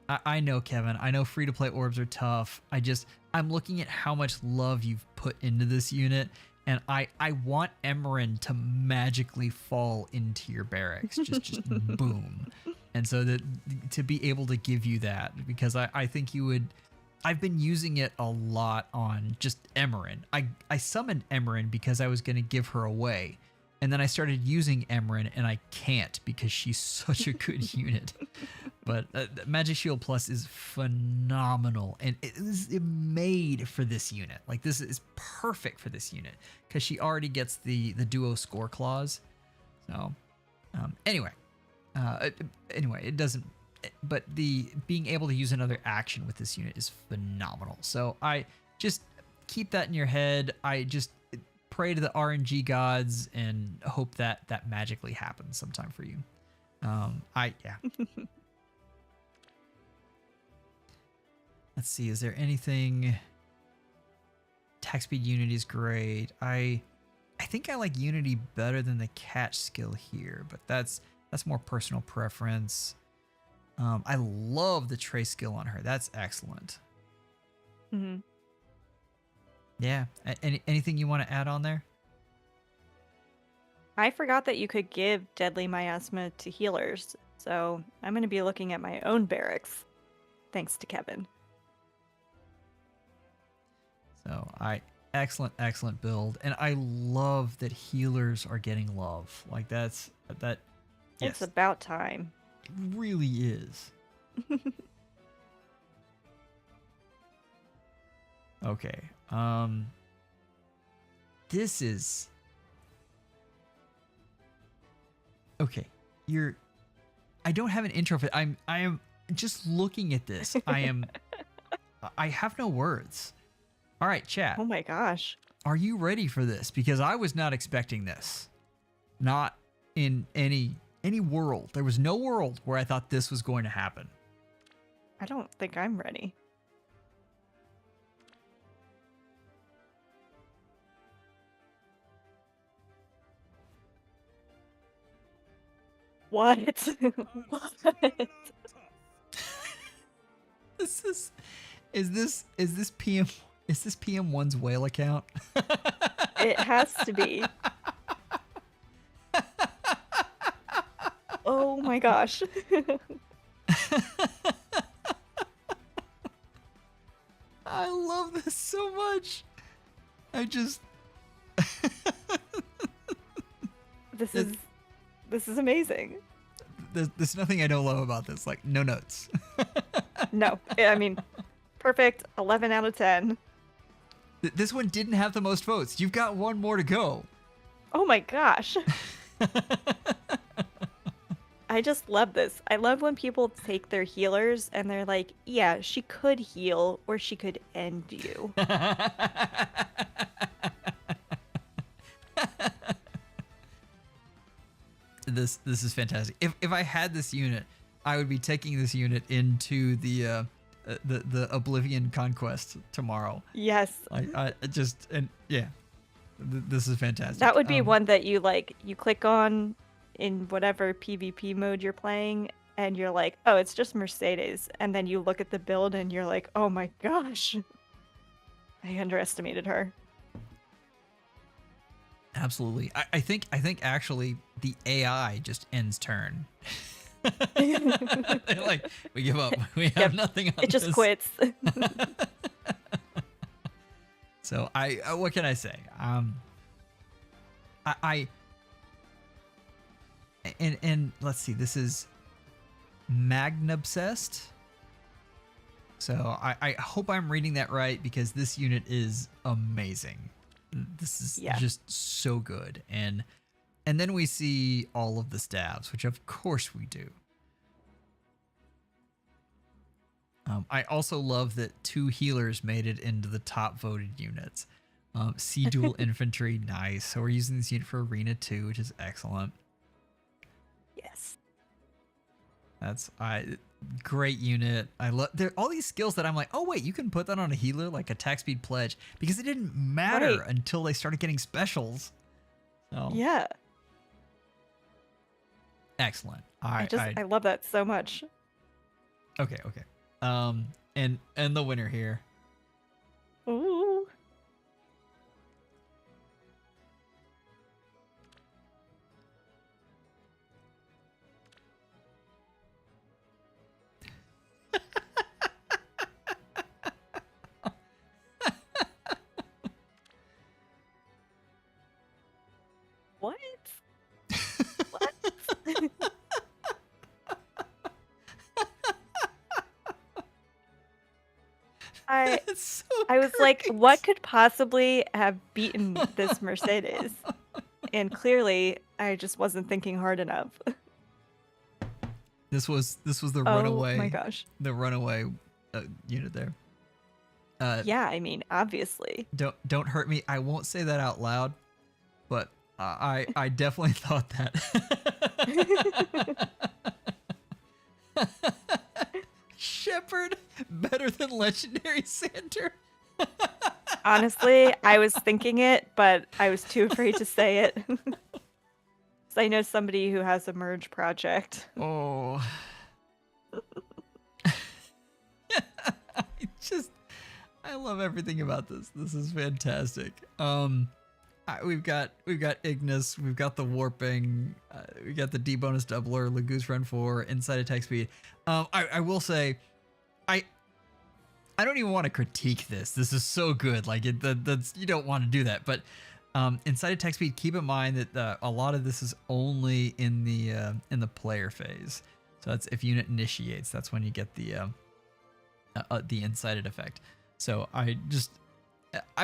A: I know, Kevin, I know free-to-play orbs are tough. I'm looking at how much love you've put into this unit, and I want Emerin to magically fall into your barracks, just boom. And so that to be able to give you that, because I think you would. I've been using it a lot on just Emerin. I summoned Emerin because I was going to give her away. And then I started using Emerin, and I can't because she's such a good unit. But Magic Shield Plus is phenomenal, and it is made for this unit. Like, this is perfect for this unit because she already gets the duo score clause. So, anyway, it doesn't. But the being able to use another action with this unit is phenomenal. So I just keep that in your head. I just pray to the RNG gods and hope that that magically happens sometime for you. Yeah. Let's see. Is there anything? Attack speed Unity is great. I think I like Unity better than the catch skill here, but that's more personal preference. I love the trace skill on her. That's excellent.
B: Mm-hmm.
A: Yeah. Anything you want to add on there?
B: I forgot that you could give Deadly Miasma to healers, so I'm going to be looking at my own barracks, thanks to Kevin.
A: So excellent build, and I love that healers are getting love. Like that. Yes,
B: It's about time.
A: it really is. Okay. This is okay. I don't have an intro for it. I am just looking at this. I have no words. All right, chat.
B: Oh my gosh.
A: Are you ready for this? Because I was not expecting this. Not in any world. There was no world where I thought this was going to happen.
B: I don't think I'm ready. What? What?
A: Is this PM1's whale account?
B: It has to be. Oh my gosh.
A: I love this so much.
B: This is amazing.
A: There's nothing I don't love about this. Like, no notes.
B: No, I mean, perfect. 11 out of 10.
A: This one didn't have the most votes. You've got one more to go.
B: Oh my gosh. I just love this. I love when people take their healers and they're like, yeah, she could heal or she could end you.
A: This is fantastic. If I had this unit, I would be taking this unit into the Oblivion Conquest tomorrow.
B: Yes.
A: This is fantastic.
B: That would be one that you click on in whatever PvP mode you're playing and you're like, oh, it's just Mercedes. And then you look at the build and you're like, oh my gosh. I underestimated her.
A: Absolutely. I think actually the AI just ends turn. They're like, we give up. We have nothing on
B: It just
A: this.
B: quits.
A: So what can I say? And let's see, this is Magna Obsessed. So I hope I'm reading that right because this unit is amazing. This is just so good. And then we see all of the stabs, which of course we do. I also love that 2 healers made it into the top voted units. Sea Dual Infantry, nice. So we're using this unit for Arena 2, which is excellent.
B: Yes.
A: That's great unit. I love all these skills that I'm like, oh wait, you can put that on a healer like attack speed pledge because it didn't matter until they started getting specials. So
B: yeah.
A: Excellent.
B: I love that so much.
A: Okay. And the winner here.
B: Ooh. What? What? I
A: That's so
B: I was like,
A: great.
B: what could possibly have beaten this Mercedes? And clearly, I just wasn't thinking hard enough.
A: This was the
B: Oh my
A: runaway
B: gosh.
A: unit there.
B: Yeah, I mean, obviously.
A: Don't hurt me. I won't say that out loud, but I definitely thought that. Shepherd better than legendary Sander.
B: Honestly, I was thinking it, but I was too afraid to say it. 'Cause I know somebody who has a merge project.
A: Oh. I love everything about this. This is fantastic. We've got Ignis, we've got the warping, we got the D bonus doubler, Lagoose Run 4, inside attack speed. I will say, I don't even want to critique this. This is so good. Like that's you don't want to do that. But inside attack speed, keep in mind that a lot of this is only in the player phase. So that's if unit initiates. That's when you get the incited effect. So I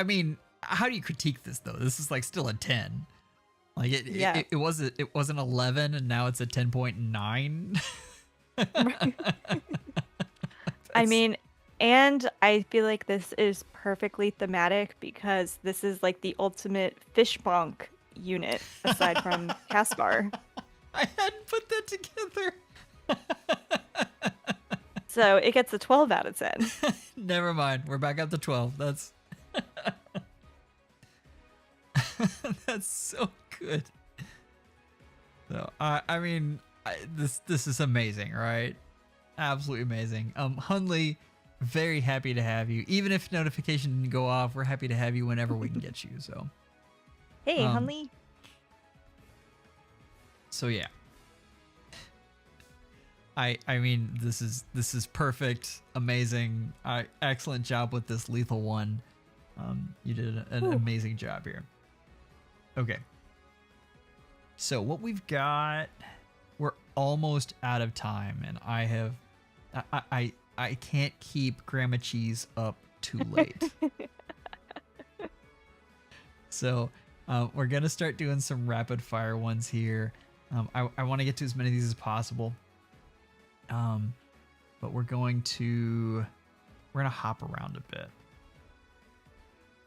A: mean, how do you critique this though? This is like still a 10. Like it was an 11 and now it's a 10.9.
B: I mean, and I feel like this is perfectly thematic because this is like the ultimate fish bonk unit aside from Caspar.
A: I hadn't put that together.
B: So it gets a 12 out of 10.
A: Never mind. We're back up to 12. That's that's so good. So I mean, this is amazing, right? Absolutely amazing. Hunley, very happy to have you. Even if notification didn't go off, we're happy to have you whenever we can get you. So
B: Hey, Hunley.
A: So yeah. I mean, this is perfect, amazing. Excellent job with this lethal one. You did an amazing job here. Okay. So what we've got, we're almost out of time, and I can't keep Grandma Cheeze up too late. So we're gonna start doing some rapid fire ones here. I want to get to as many of these as possible. But we're gonna hop around a bit.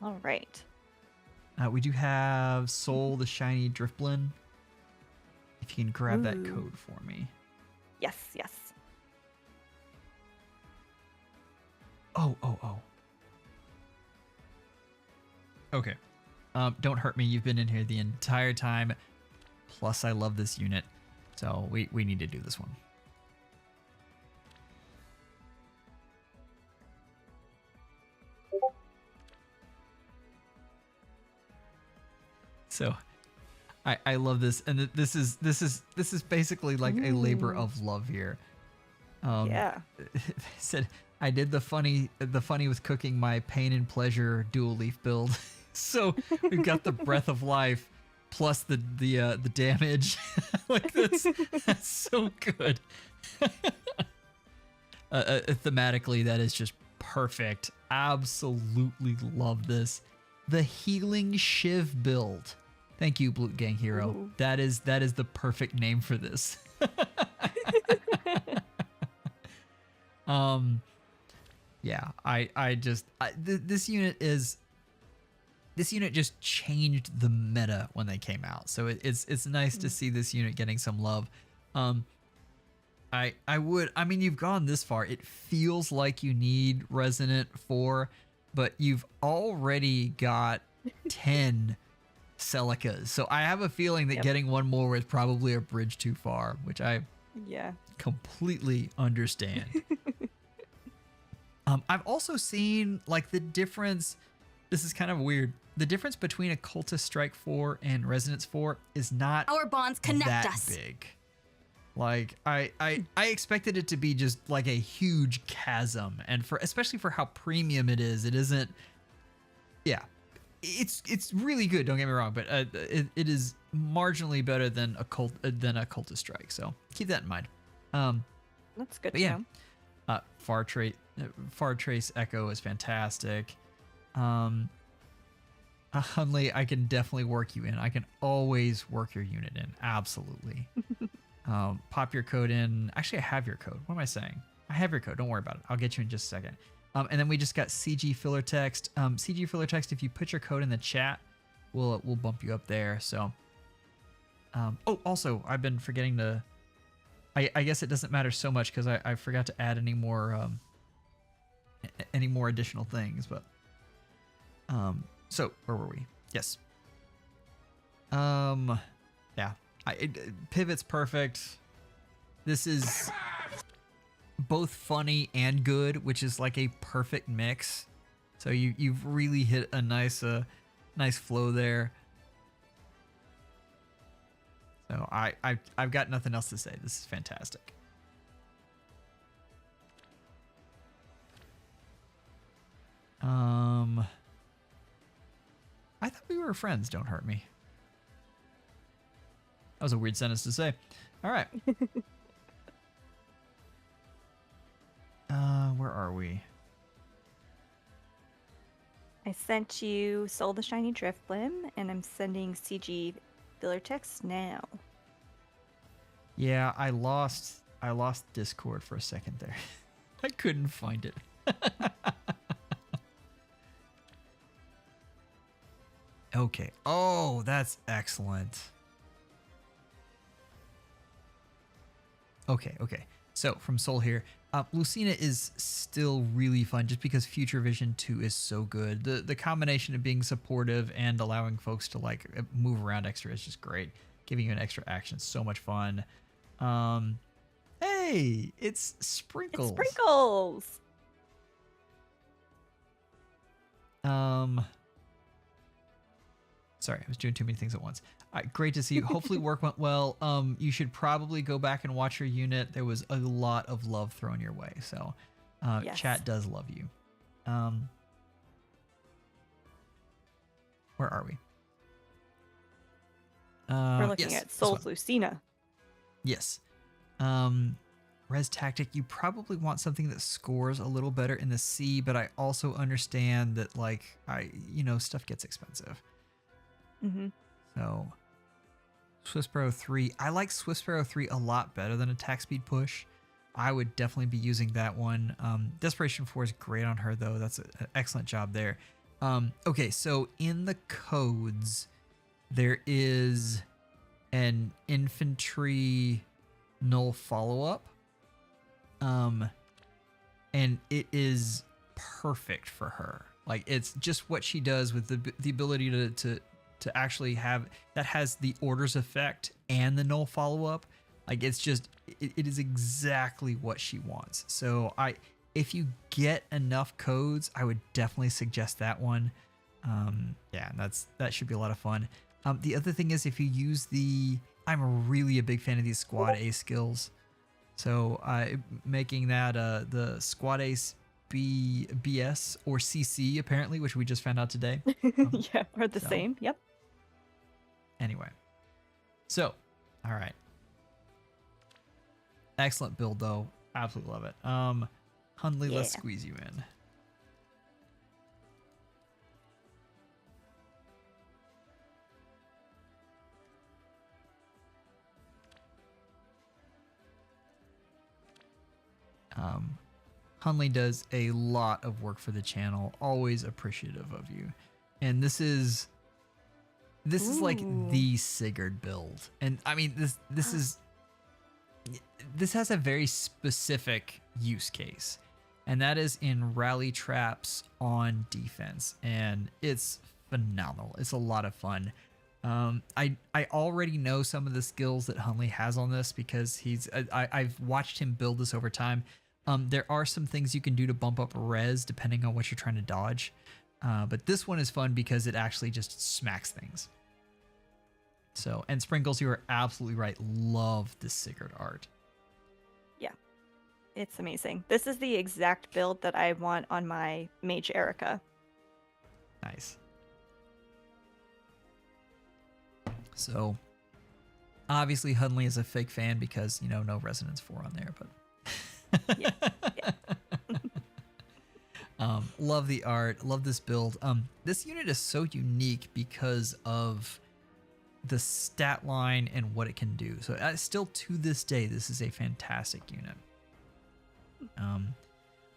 B: All right.
A: We do have Soul the Shiny Driftblin. If you can grab that code for me.
B: Yes, yes.
A: Oh. Okay. Don't hurt me. You've been in here the entire time. Plus, I love this unit. So we need to do this one. So I love this, and this is basically like a labor of love here.
B: Yeah.
A: Said I did the funny with cooking my pain and pleasure dual leaf build. So we've got the breath of life plus the damage. Like that's so good. Thematically, that is just perfect. Absolutely love this. The healing shiv build. Thank you, Blute Gang Hero. Ooh. That is the perfect name for this. Yeah, this unit just changed the meta when they came out. So it's nice to see this unit getting some love. I mean, you've gone this far. It feels like you need Resonant 4, but you've already got 10 Celicas. So I have a feeling that getting one more is probably a bridge too far, which I completely understand. I've also seen like the difference. This is kind of weird. The difference between a Cultist Strike 4 and Resonance 4 is not
C: our bonds connect
A: that
C: us.
A: Big. Like I expected it to be just like a huge chasm, and especially for how premium it isn't. Yeah, it's really good. Don't get me wrong, but it is marginally better than a cultist strike. So keep that in mind.
B: That's good
A: But
B: to
A: yeah,
B: know.
A: far trace echo is fantastic. Hunley, I can definitely work you in. I can always work your unit in. Absolutely. Pop your code in. Actually, I have your code. What am I saying? I have your code. Don't worry about it. I'll get you in just a second. And then we just got CG filler text. CG filler text, if you put your code in the chat, we'll bump you up there. So, oh, also, I've been forgetting to, I guess it doesn't matter so much because I forgot to add any more additional things, but, so where were we? Yes. Yeah, pivot's perfect. This is both funny and good, which is like a perfect mix. So you've really hit a nice flow there. So I've got nothing else to say. This is fantastic. I thought we were friends. Don't hurt me. That was a weird sentence to say. All right. Where are we?
B: I sent you Soul the Shiny Driftblim, and I'm sending CG filler text now.
A: Yeah, I lost Discord for a second there. I couldn't find it. Okay. Oh, that's excellent. Okay. So from Soul here, Lucina is still really fun just because Future Vision 2 is so good. The combination of being supportive and allowing folks to like move around extra is just great. Giving you an extra action, so much fun. Hey, it's Sprinkles.
B: It's Sprinkles.
A: Sorry, I was doing too many things at once. Great to see you. Hopefully work went well. You should probably go back and watch your unit. There was a lot of love thrown your way. So
B: Yes.
A: chat does love you. Where are we?
B: We're looking
A: yes,
B: at
A: this
B: Soul's
A: one.
B: Lucina.
A: Yes. Res Tactic, you probably want something that scores a little better in the C, but I also understand that like stuff gets expensive.
B: Mm-hmm.
A: So Swiss Sparrow 3. I like Swiss Sparrow 3 a lot better than Attack Speed Push. I would definitely be using that one. Desperation 4 is great on her though. That's an excellent job there. Okay, so in the codes, there is an infantry null follow-up. And it is perfect for her. Like it's just what she does with the ability to actually have that has the orders effect and the null follow-up. Like it's just it is exactly what she wants. So if you get enough codes, I would definitely suggest that one. Yeah, that should be a lot of fun. The other thing is if you use I'm really a big fan of these squad A skills. So making that the squad ace BS or CC apparently, which we just found out today.
B: Yeah, or the
A: so.
B: same. Yep.
A: Anyway, so all right, excellent build though. Absolutely love it. Hundley, let's squeeze you in. Hunley does a lot of work for the channel. Always appreciative of you. And this is like the Sigurd build. And I mean this has a very specific use case. And that is in rally traps on defense. And it's phenomenal. It's a lot of fun. I already know some of the skills that Hunley has on this because I've watched him build this over time. There are some things you can do to bump up res depending on what you're trying to dodge. But this one is fun because it actually just smacks things. So, and Sprinkles, you are absolutely right. Love this Sigurd art.
B: Yeah, it's amazing. This is the exact build that I want on my Mage Erica.
A: Nice. So obviously Hunley is a fake fan because, you know, no Resonance 4 on there, but
B: Yeah.
A: love the art, love this build. This unit is so unique because of the stat line and what it can do. So still to this day, this is a fantastic unit.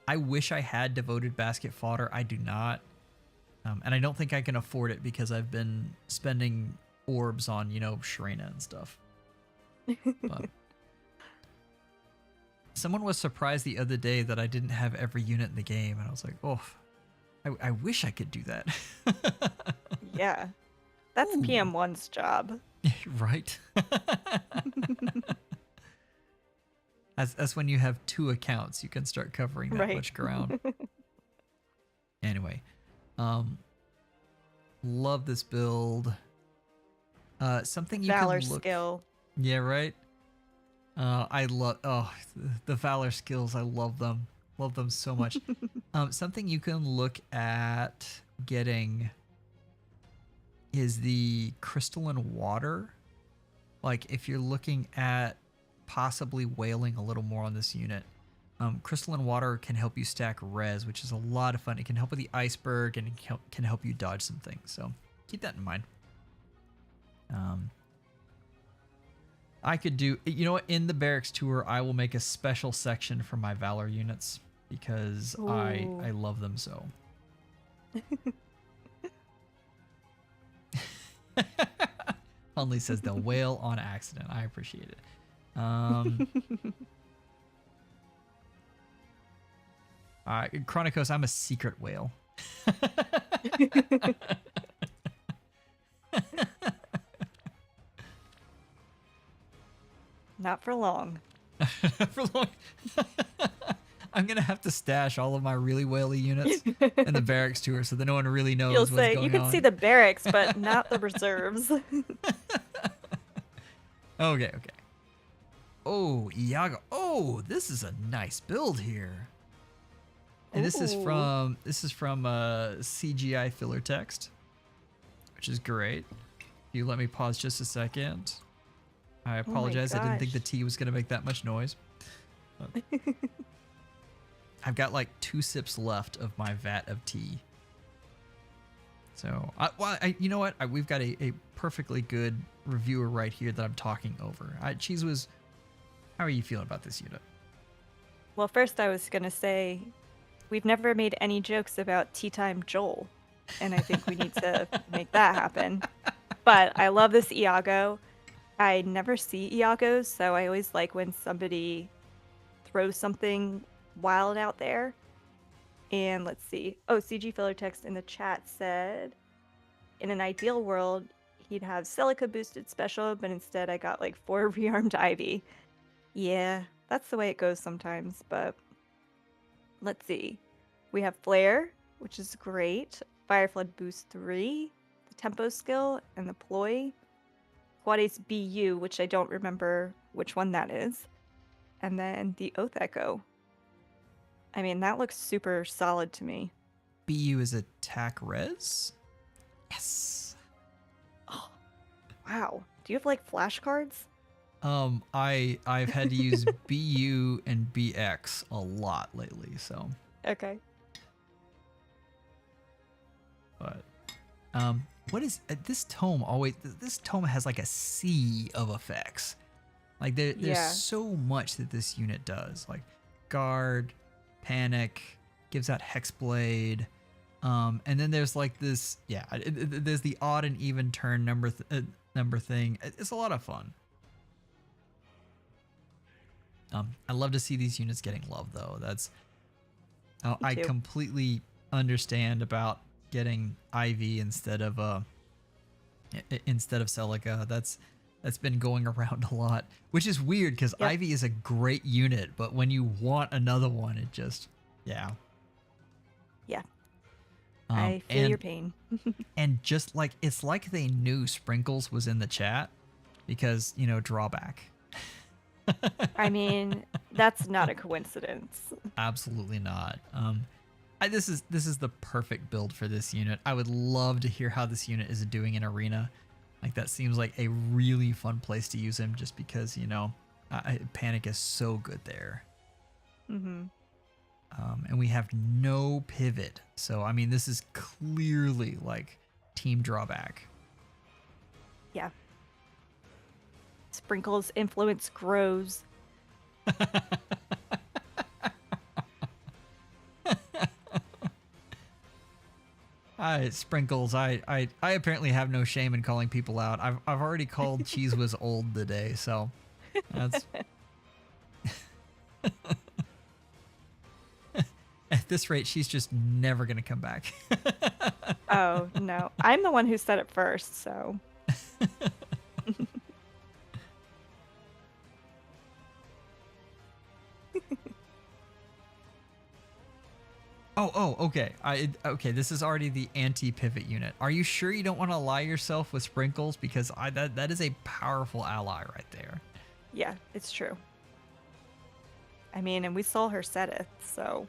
A: I wish I had devoted basket fodder. I do not. And I don't think I can afford it because I've been spending orbs on, you know, Sharena and stuff. But someone was surprised the other day that I didn't have every unit in the game. And I was like, oh, I wish I could do that.
B: Yeah. That's
A: Ooh.
B: PM1's job.
A: Right? That's when you have 2 accounts, you can start covering that
B: Right.
A: much ground. Anyway, love this build. Something you
B: Valor
A: can look.
B: skill.
A: Yeah, right. I love the Valor skills. I love them. Love them so much. Something you can look at getting is the crystalline water. Like if you're looking at possibly whaling a little more on this unit, crystalline water can help you stack res, which is a lot of fun. It can help with the iceberg and it can help you dodge some things. So keep that in mind. I could do, you know what, in the barracks tour, I will make a special section for my Valor units because I love them so. Hunley says they'll whale on accident. I appreciate it. Chronicos, I'm a secret whale.
B: Not for long.
A: For long. I'm gonna have to stash all of my really whaley units in the barracks tour so that no one really knows
B: You'll
A: what's
B: say
A: going
B: you can
A: on.
B: see the barracks, but not the reserves.
A: Okay. Oh, Iago. Oh, this is a nice build here. And this is
B: Ooh.
A: from CGI filler text, which is great. You let me pause just a second. I apologize. I didn't think the
B: gosh.
A: tea was gonna make that much noise. But I've got like 2 sips left of my vat of tea. So, you know what? We've got a perfectly good reviewer right here that I'm talking over. Cheeze was, how are you feeling about this unit?
B: Well, first I was going to say, we've never made any jokes about Tea Time Joel, and I think we need to make that happen. But I love this Iago. I never see Iagos, so I always like when somebody throws something wild out there. And let's see. Oh, CG filler text in the chat said, in an ideal world, he'd have Silica boosted special, but instead I got like 4 rearmed Ivy. Yeah, that's the way it goes sometimes, but let's see. We have Flare, which is great. Fire Flood boost 3, the tempo skill, and the ploy. Quades BU, which I don't remember which one that is. And then the Oath Echo. I mean, that looks super solid to me.
A: BU is attack res? Yes.
B: Oh, wow. Do you have like flashcards?
A: I've had to use BU and BX a lot lately, so.
B: Okay.
A: But what is this tome always? This tome has like a sea of effects. Like there's
B: Yeah.
A: so much that this unit does. Like guard, panic, gives out hexblade, and then there's like this. Yeah, there's the odd and even turn number thing. It's a lot of fun. I love to see these units getting love though. That's I
B: too.
A: completely understand about getting Ivy instead of Celica. That's been going around a lot, which is weird because
B: Yep.
A: Ivy is a great unit, but when you want another one, it just yeah.
B: Yeah. I feel your pain.
A: And just like it's like they knew Sprinkles was in the chat because drawback.
B: I mean, that's not a coincidence.
A: Absolutely not. This is the perfect build for this unit. I would love to hear how this unit is doing in arena. Like that seems like a really fun place to use him, just because Panic is so good there.
B: Mm-hmm.
A: And we have no pivot, so I mean this is clearly like team drawback.
B: Yeah. Sprinkle's influence grows.
A: Sprinkles, I apparently have no shame in calling people out. I've already called Cheeze was old today, so that's at this rate she's just never gonna come back.
B: Oh, no. I'm the one who said it first, so.
A: Okay. Okay, this is already the anti-pivot unit. Are you sure you don't want to ally yourself with Sprinkles? Because that is a powerful ally right there.
B: Yeah, it's true. I mean, and we saw her set it, so.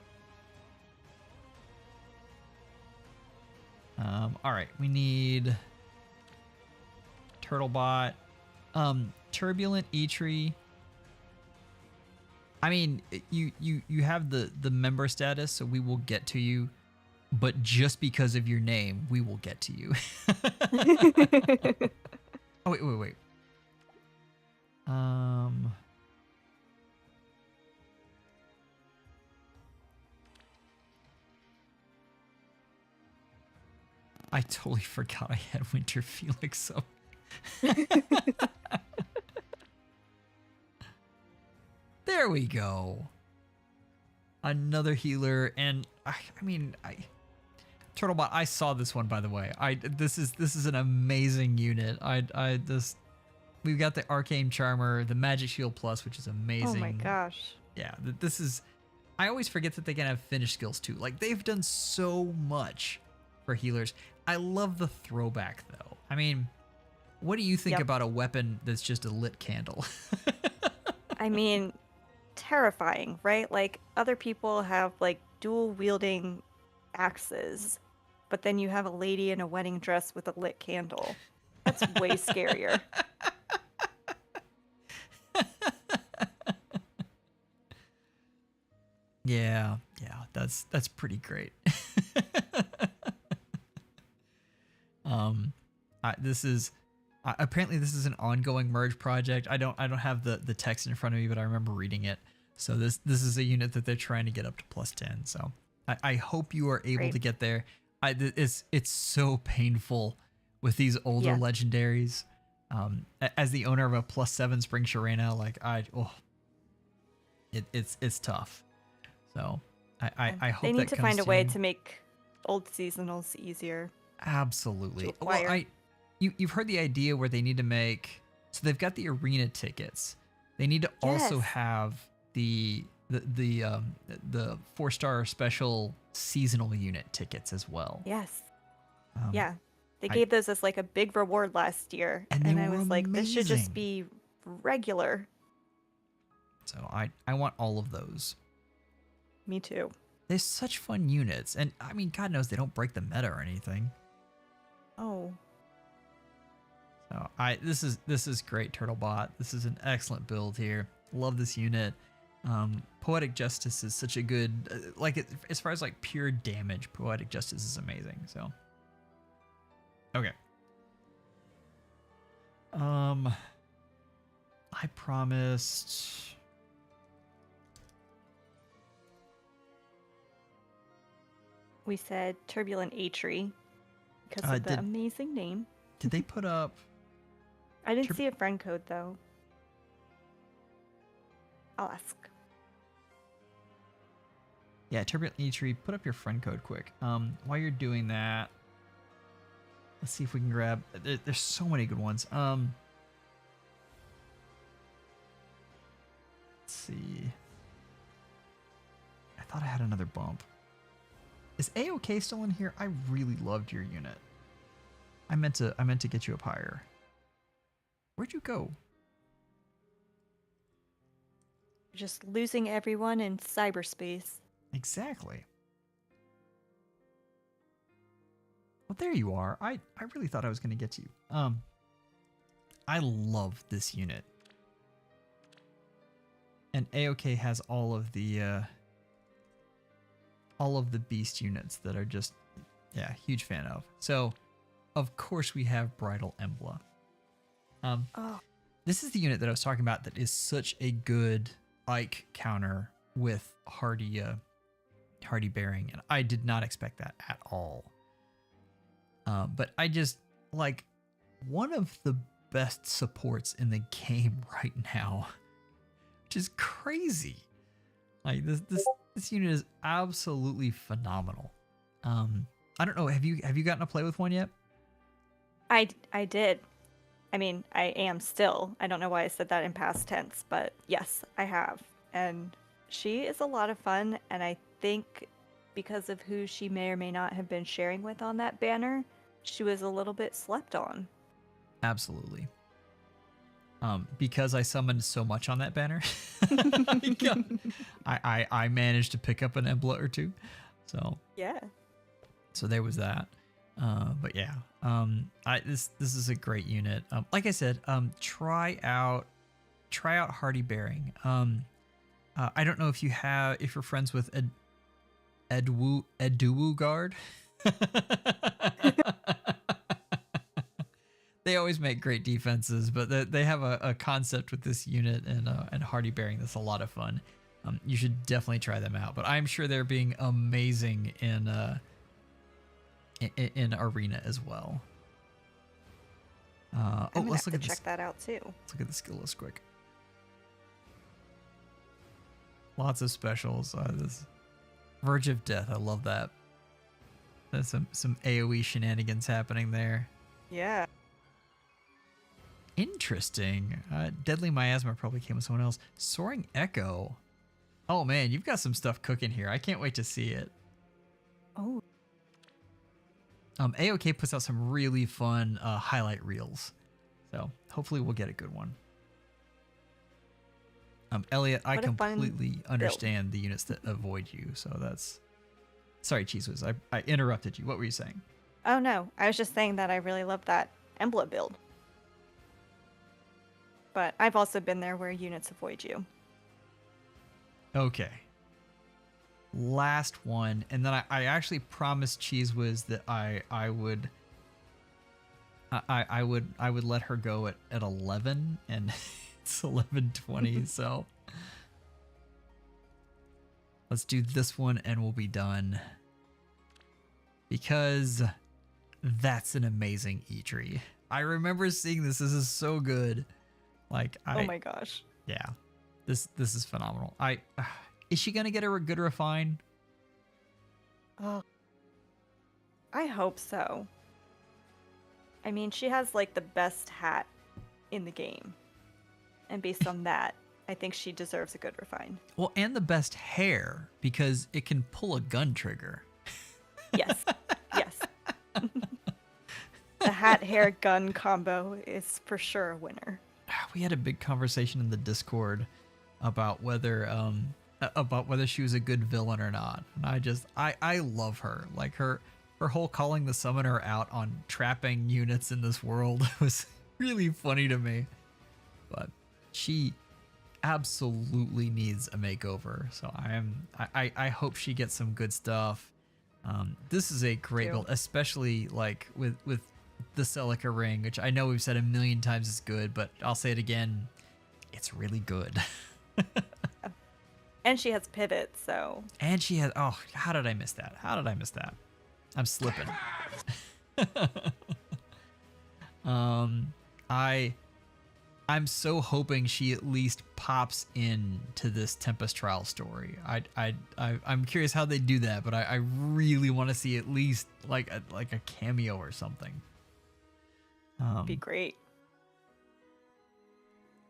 A: All right, we need Turtlebot, Turbulent E-Tree. I mean, you have the member status, so we will get to you, but just because of your name, we will get to you. Oh wait. I totally forgot I had Winter Felix up. There we go. Another healer, and I mean, Turtlebot. I saw this one, by the way. This is an amazing unit. We've got the Arcane Charmer, the Magic Shield Plus, which is amazing.
B: Oh my gosh.
A: Yeah, this is. I always forget that they can have finish skills too. Like they've done so much for healers. I love the throwback though. I mean, what do you think about a weapon that's just a lit candle?
B: I mean, terrifying, right? Like other people have like dual wielding axes, but then you have a lady in a wedding dress with a lit candle. That's way scarier.
A: Yeah, that's pretty great. Apparently this is an ongoing merge project. I don't have the text in front of me, but I remember reading it. So this is a unit that they're trying to get up to +10. So I hope you are able to get there. It's so painful with these older legendaries. As the owner of a +7 Spring Sharena, like it's tough. So I hope
B: they need to find a way
A: soon.
B: to make old seasonals easier.
A: Absolutely. Well, you've heard the idea where they need to make, so they've got the arena tickets. They need to also have the 4-star special seasonal unit tickets as well.
B: Yes. Yeah. They gave those as like a big reward last year, and I was like, this should just be regular.
A: So I want all of those.
B: Me too.
A: They're such fun units, and I mean, God knows they don't break the meta or anything.
B: Oh.
A: So this is great, Turtlebot. This is an excellent build here. Love this unit. Poetic Justice is such a good, as far as like pure damage, Poetic Justice is amazing. So, okay. I promised.
B: We said Turbulent A-Tree because of the amazing name.
A: Did they put up?
B: I didn't see a friend code though. I'll ask.
A: Yeah, Turbulent A-Tree, put up your friend code quick. While you're doing that, let's see if we can grab. There's so many good ones. Let's see. I thought I had another bump. Is A-OK still in here? I really loved your unit. I meant to get you up higher. Where'd you go?
B: Just losing everyone in cyberspace.
A: Exactly. Well, there you are. I really thought I was going to get you. I love this unit. And AOK has all of the beast units that are just, yeah, huge fan of. So, of course, we have Bridal Embla. This is the unit that I was talking about that is such a good Ike counter with Hardy Bearing, and I did not expect that at all. But I just like one of the best supports in the game right now, which is crazy. Like this unit is absolutely phenomenal. I don't know. Have you gotten to play with one yet?
B: I did. I mean, I am still. I don't know why I said that in past tense, but yes, I have. And she is a lot of fun, and I think because of who she may or may not have been sharing with on that banner, she was a little bit slept on.
A: Absolutely. Because I summoned so much on that banner, I managed to pick up an Embla or two. So
B: yeah.
A: So there was that. But yeah, this is a great unit. Like I said, try out Hardy Bearing. I don't know if you're friends with Eduwu Guard. They always make great defenses, but they have a concept with this unit and Hardy Bearing that's a lot of fun. You should definitely try them out. But I'm sure they're being amazing in Arena as well.
B: Let's look at check that out too.
A: Let's look at the skill list quick. Lots of specials. This Verge of Death, I love that. There's some AoE shenanigans happening there.
B: Yeah.
A: Interesting. Deadly Miasma probably came with someone else. Soaring Echo. Oh man, you've got some stuff cooking here. I can't wait to see it.
B: Oh.
A: AOK puts out some really fun highlight reels. So hopefully we'll get a good one. Elliot, I completely understand the units that avoid you. So that's... Sorry, Cheeze Whiz. I interrupted you. What were you saying?
B: Oh, no. I was just saying that I really love that Embla build. But I've also been there where units avoid you.
A: Okay. Last one, and then I actually promised Cheeze Whiz that I would let her go at 11, and it's 11:20, so let's do this one and we'll be done, because that's an amazing E-tree. I remember seeing this. This is so good. Like,
B: oh my gosh.
A: Yeah, this is phenomenal. Is she gonna get a good refine?
B: Oh, I hope so. I mean, she has like the best hat in the game, and based on that, I think she deserves a good refine.
A: Well, and the best hair, because it can pull a gun trigger.
B: Yes, yes. The hat hair gun combo is for sure a winner.
A: We had a big conversation in the Discord about whether she was a good villain or not. And I love her. Like her whole calling the summoner out on trapping units in this world was really funny to me. But she absolutely needs a makeover. So I hope she gets some good stuff. This is a great build, especially like with the Celica ring, which I know we've said a million times is good, but I'll say it again, it's really good.
B: And she has pivot, so.
A: And she has, oh, how did I miss that? I'm slipping. I'm so hoping she at least pops into this Tempest Trial story. I'm curious how they do that, but I really want to see at least like a cameo or something.
B: Be great.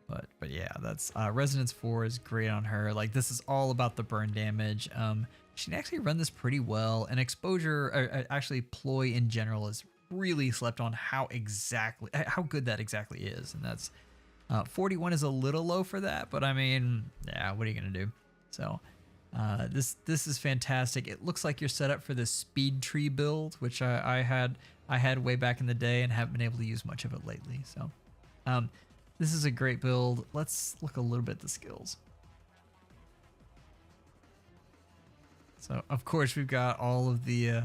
A: But yeah, that's Resonance 4 is great on her. Like, this is all about the burn damage. She can actually run this pretty well, and exposure, or actually ploy in general, is really slept on how good that exactly is. And that's 41 is a little low for that, but I mean, yeah, what are you gonna do? So this is fantastic. It looks like you're set up for the speed tree build, which I had way back in the day and haven't been able to use much of it lately. So This is a great build. Let's look a little bit at the skills. So of course we've got all of the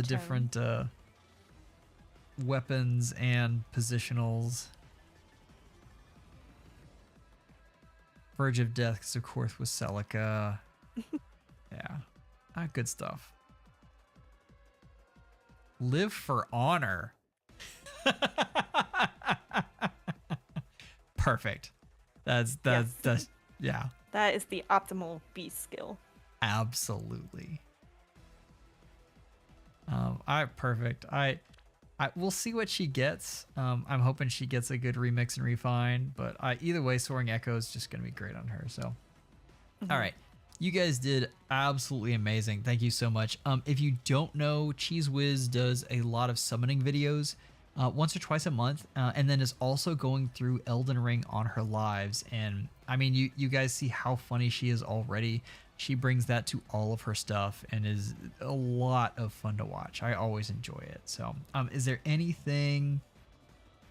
A: different weapons and positionals. Verge of Death, of course, with Celica. Yeah, good stuff. Live for Honor. Perfect. That's yeah.
B: That is the optimal beast skill.
A: Absolutely. Perfect. We'll see what she gets. I'm hoping she gets a good remix and refine, but either way, Soaring Echo is just gonna be great on her. So, all right, you guys did absolutely amazing. Thank you so much. If you don't know, Cheeze Whiz does a lot of summoning videos, once or twice a month, and then is also going through Elden Ring on her lives. And I mean, you guys see how funny she is already. She brings that to all of her stuff and is a lot of fun to watch. I always enjoy it. So, is there anything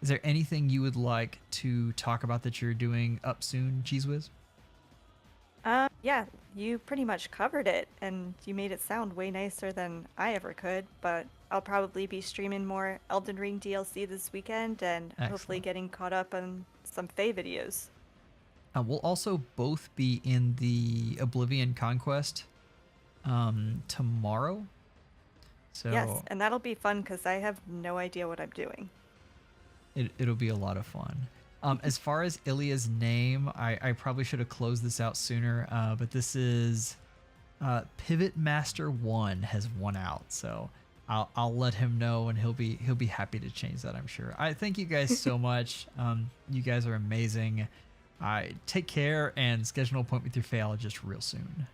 A: you would like to talk about that you're doing up soon, Cheeze Whiz?
B: Yeah, you pretty much covered it, and you made it sound way nicer than I ever could, but I'll probably be streaming more Elden Ring DLC this weekend and hopefully getting caught up on some Fae videos.
A: We'll also both be in the Oblivion Conquest tomorrow. So
B: yes, and that'll be fun because I have no idea what I'm doing.
A: It'll be a lot of fun. As far as Ilya's name, I probably should have closed this out sooner, but this is Pivot Master 1 has won out, so I'll let him know, and he'll be happy to change that, I'm sure. I thank you guys so much. You guys are amazing. Take care and schedule an appointment with your Fehology real soon.